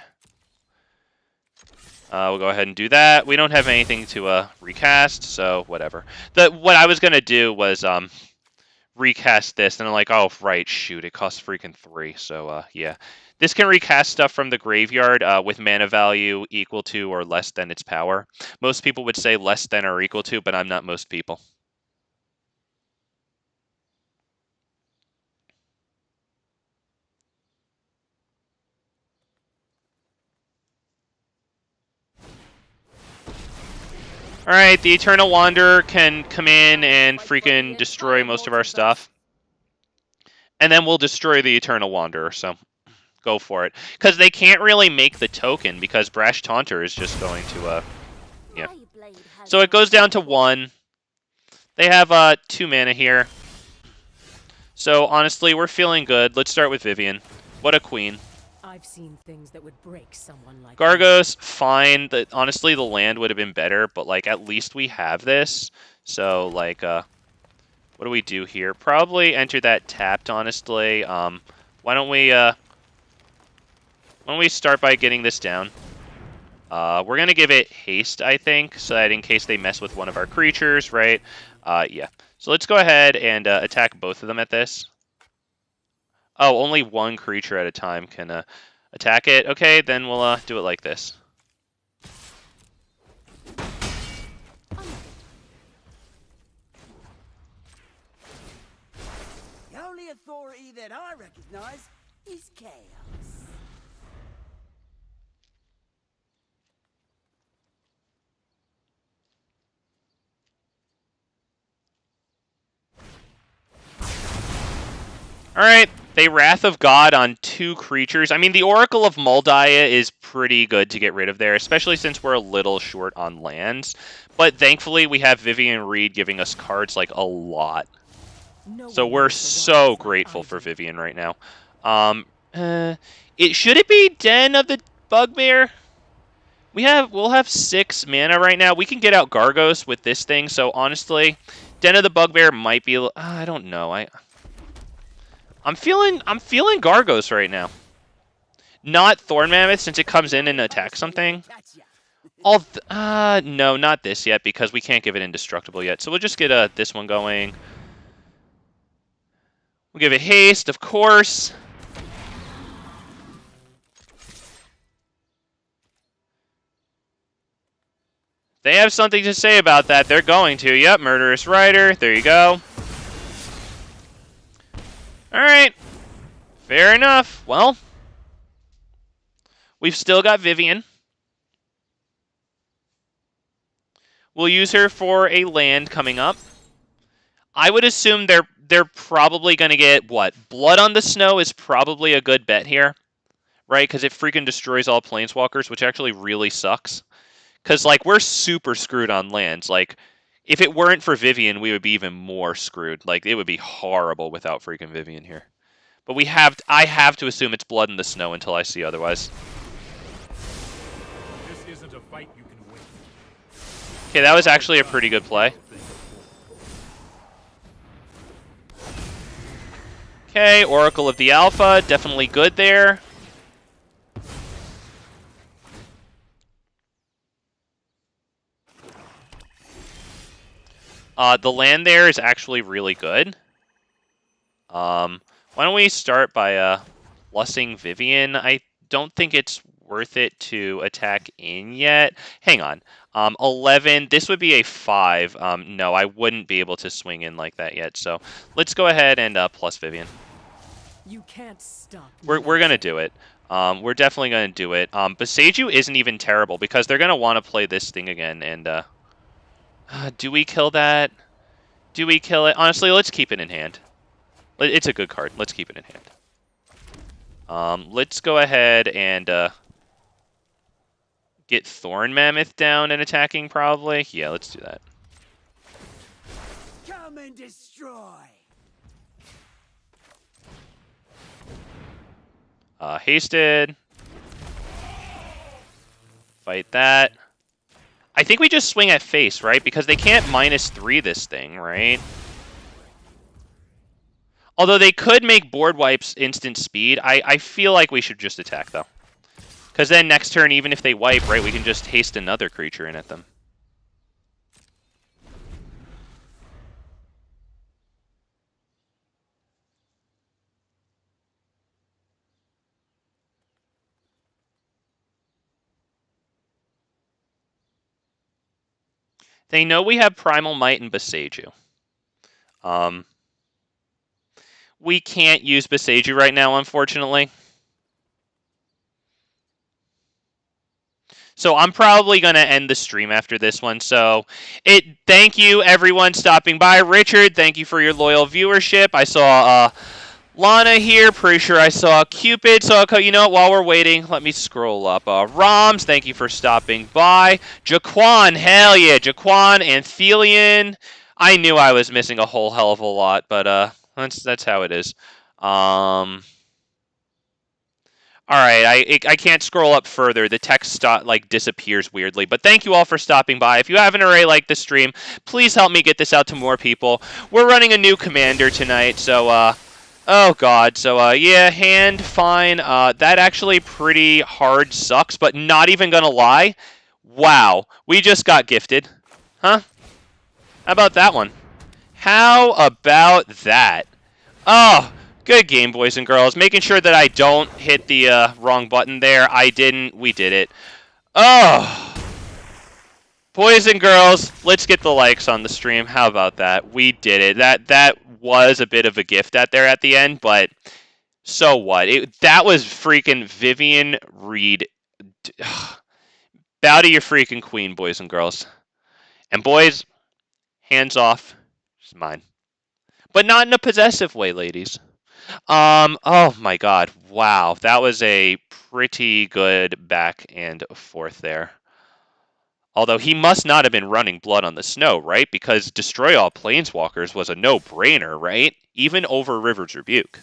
We'll go ahead and do that. We don't have anything to recast, so whatever. What I was going to do was recast this, and I'm like, oh, right, shoot, it costs freaking 3. So, yeah. This can recast stuff from the graveyard with mana value equal to or less than its power. Most people would say less than or equal to, but I'm not most people. Alright, the Eternal Wanderer can come in and freaking destroy most of our stuff. And then we'll destroy the Eternal Wanderer, so go for it. Because they can't really make the token because Brash Taunter is just going to, yeah. So it goes down to 1. They have 2 mana here. So honestly, we're feeling good. Let's start with Vivien. What a queen. I've seen things that would break someone like Gargos, fine. Honestly, the land would have been better, but like at least we have this. So like, what do we do here? Probably enter that tapped. Honestly, why don't we start by getting this down? We're gonna give it haste, I think, so that in case they mess with one of our creatures, right? Yeah. So let's go ahead and attack both of them at this. Oh, only one creature at a time can attack it. Okay, then we'll do it like this. The only authority that I recognize is chaos. Alright, they Wrath of God on 2 creatures. I mean, the Oracle of Moldiah is pretty good to get rid of there, especially since we're a little short on lands. But thankfully, we have Vivien Reid giving us cards, like, a lot. So we're so grateful for Vivien right now. Should it be Den of the Bugbear? We'll have 6 mana right now. We can get out Gargos with this thing, so honestly, Den of the Bugbear might be. I don't know. I'm feeling Gargos right now. Not Thorn Mammoth since it comes in and attacks something. No, not this yet because we can't give it indestructible yet. So we'll just get this one going. We'll give it haste, of course. They have something to say about that. They're going to. Yep, Murderous Rider. There you go. Alright. Fair enough. Well, we've still got Vivien. We'll use her for a land coming up. I would assume they're probably going to get, what? Blood on the Snow is probably a good bet here. Right? Because it freaking destroys all Planeswalkers, which actually really sucks. Because, like, we're super screwed on lands. Like, if it weren't for Vivien, we would be even more screwed. Like, it would be horrible without freaking Vivien here. But I have to assume it's Blood in the Snow until I see otherwise. This isn't a fight you can win. Okay, that was actually a pretty good play. Okay, Oracle of the Alpha, definitely good there. The land there is actually really good. Why don't we start by plussing Vivien? I don't think it's worth it to attack in yet. Hang on. 11. This would be a 5. No, I wouldn't be able to swing in like that yet. So let's go ahead and plus Vivien. You can't stop. We're gonna do it. We're definitely gonna do it. Boseiju isn't even terrible because they're gonna want to play this thing again. And do we kill that? Do we kill it? Honestly, let's keep it in hand. It's a good card. Let's keep it in hand. Let's go ahead and get Thorn Mammoth down and attacking, probably. Yeah, let's do that. Come and destroy. Hasted. Fight that. I think we just swing at face, right? Because they can't -3 this thing, right? Although they could make board wipes instant speed. I feel like we should just attack, though. Because then next turn, even if they wipe, right, we can just haste another creature in at them. They know we have Primal Might and Boseiju. We can't use Boseiju right now, unfortunately. So I'm probably going to end the stream after this one. So thank you, everyone, stopping by. Richard, thank you for your loyal viewership. I saw Lana here. Pretty sure I saw Cupid. So, you know what? While we're waiting, let me scroll up. Roms, thank you for stopping by. Jaquan, hell yeah. Jaquan, Anthelion. I knew I was missing a whole hell of a lot, but that's how it is. All right, I can't scroll up further. The text disappears weirdly. But thank you all for stopping by. If you haven't already liked the stream, please help me get this out to more people. We're running a new commander tonight, so oh god. So yeah, hand fine. That actually pretty hard sucks, but not even gonna lie. Wow, we just got gifted. Huh? How about that one? How about that? Oh, good game, boys and girls. Making sure that I don't hit the wrong button there. I didn't. We did it. Oh. Boys and girls, let's get the likes on the stream. How about that? We did it. That was a bit of a gift at the end, but so what? That was freaking Vivien Reid. Bow to your freaking queen, boys and girls. And boys, hands off. It's mine. But not in a possessive way, ladies. Oh my god. Wow. That was a pretty good back and forth there. Although he must not have been running Blood on the Snow, right? Because Destroy All Planeswalkers was a no-brainer, right? Even over River's Rebuke.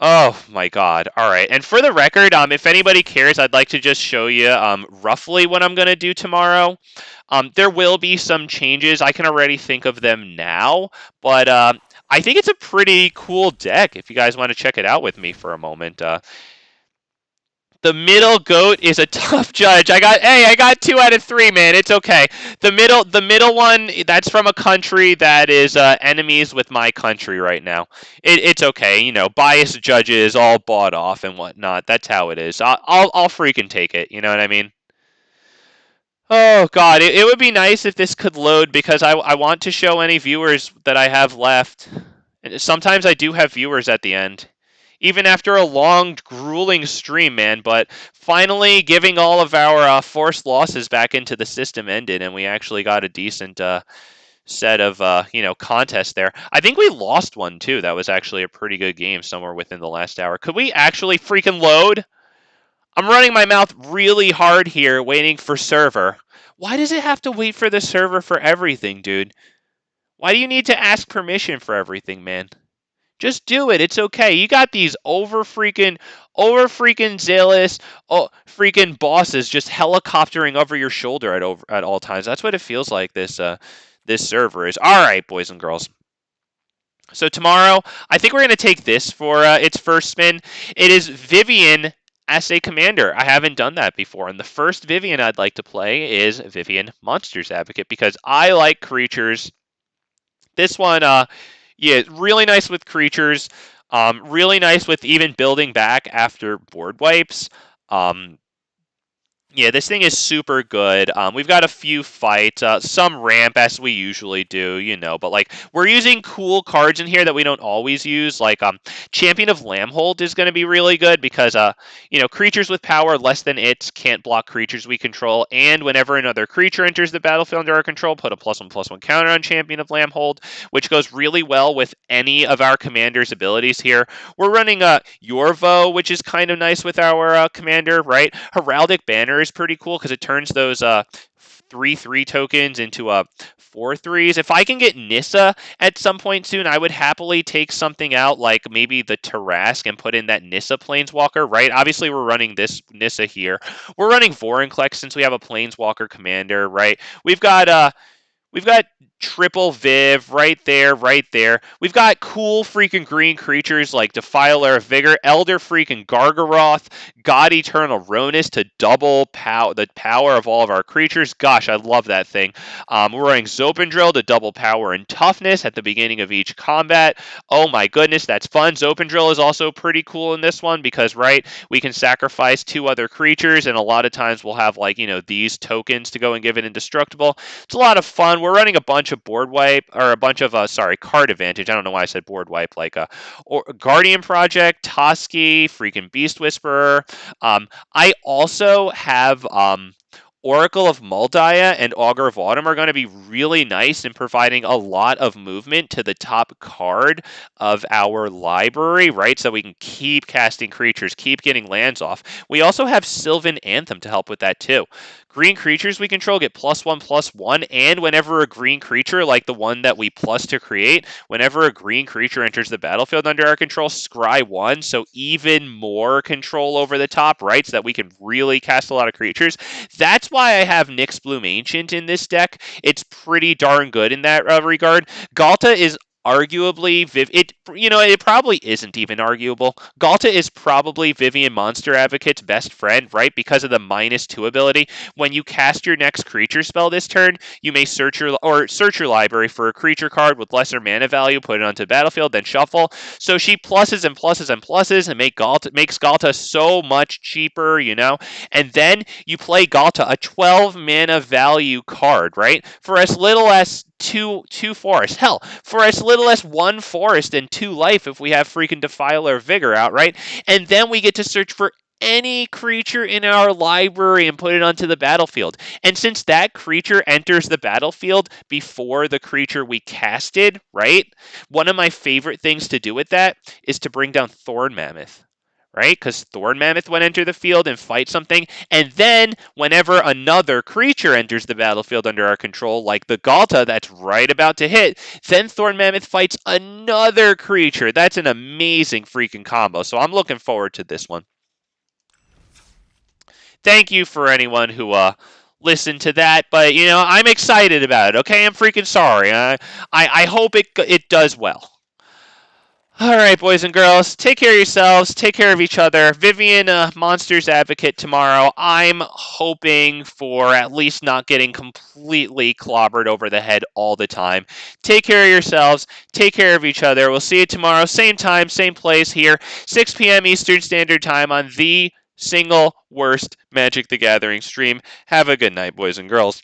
Oh my god. Alright. And for the record, if anybody cares, I'd like to just show you roughly what I'm going to do tomorrow. There will be some changes. I can already think of them now. But I think it's a pretty cool deck if you guys want to check it out with me for a moment. The middle goat is a tough judge. I got 2 out of 3, man. It's okay. The middle one, that's from a country that is enemies with my country right now. It's okay. You know, biased judges all bought off and whatnot. That's how it is. I'll freaking take it. You know what I mean? Oh god, it would be nice if this could load because I want to show any viewers that I have left. Sometimes I do have viewers at the end. Even after a long, grueling stream, man. But finally, giving all of our forced losses back into the system ended, and we actually got a decent set of contests there. I think we lost one too. That was actually a pretty good game somewhere within the last hour. Could we actually freaking load? I'm running my mouth really hard here, waiting for server. Why does it have to wait for the server for everything, dude? Why do you need to ask permission for everything, man? Just do it. It's okay. You got these over freaking zealous, freaking bosses just helicoptering over your shoulder at all times. That's what it feels like this server is. All right, boys and girls. So tomorrow, I think we're going to take this for its first spin. It is Vivien as a commander. I haven't done that before. And the first Vivien I'd like to play is Vivien Monsters Advocate because I like creatures. This one, yeah, really nice with creatures. Really nice with even building back after board wipes. Yeah, this thing is super good. We've got a few fights, some ramp as we usually do, you know, but like we're using cool cards in here that we don't always use. Like Champion of Lambhold is going to be really good because creatures with power less than it can't block creatures we control, and whenever another creature enters the battlefield under our control, put a +1/+1 counter on Champion of Lambhold, which goes really well with any of our commander's abilities here. We're running Yorvo, which is kind of nice with our commander, right? Heraldic Banner is pretty cool because it turns those 3/3 tokens into 4/3s. If I can get Nissa at some point soon, I would happily take something out like maybe the Tarask and put in that Nissa Planeswalker, right? Obviously, we're running this Nissa here. We're running Vorinclex since we have a Planeswalker commander, right? We've got triple Viv right there. We've got cool freaking green creatures like Defiler of Vigor, Elder freaking Gargaroth, God Eternal Ronus to double the power of all of our creatures. Gosh, I love that thing. We're running Zopandrel to double power and toughness at the beginning of each combat. Oh my goodness, that's fun. Zopandrel is also pretty cool in this one because, right, we can sacrifice 2 other creatures, and a lot of times we'll have these tokens to go and give it indestructible. It's a lot of fun. We're running a bunch of board wipe, or a bunch of card advantage. I don't know why I said board wipe, like or Guardian Project, Toski, freaking Beast Whisperer. I also have Oracle of Muldia and Augur of Autumn are going to be really nice in providing a lot of movement to the top card of our library, right? So we can keep casting creatures, keep getting lands off. We also have Sylvan Anthem to help with that too. Green creatures we control get +1/+1, and whenever a green creature, like the one that we plus to create, whenever a green creature enters the battlefield under our control, scry 1, so even more control over the top, right? So that we can really cast a lot of creatures. That's why I have Nyxbloom Ancient in this deck. It's pretty darn good in that regard. Galta is arguably it probably isn't even arguable. Galta is probably Vivien Monster Advocate's best friend, right? Because of the -2 ability. When you cast your next creature spell this turn, you may search your library for a creature card with lesser mana value, put it onto the battlefield, then shuffle. So she pluses and pluses and pluses and makes Galta so much cheaper, And then you play Galta, a 12 mana value card, right? For as little as two forests. Hell, for as little as 1 forest and 2 life if we have freaking Defiler of Vigor out, right? And then we get to search for any creature in our library and put it onto the battlefield. And since that creature enters the battlefield before the creature we casted, right? One of my favorite things to do with that is to bring down Thorn Mammoth. Right? Because Thorn Mammoth would enter the field and fight something. And then, whenever another creature enters the battlefield under our control, like the Galta that's right about to hit, then Thorn Mammoth fights another creature. That's an amazing freaking combo. So I'm looking forward to this one. Thank you for anyone who listened to that. But, you know, I'm excited about it. Okay? I'm freaking sorry. I hope it does well. All right, boys and girls, take care of yourselves, take care of each other. Vivien, Monsters Advocate tomorrow. I'm hoping for at least not getting completely clobbered over the head all the time. Take care of yourselves, take care of each other. We'll see you tomorrow, same time, same place here, 6 p.m. Eastern Standard Time on the single worst Magic the Gathering stream. Have a good night, boys and girls.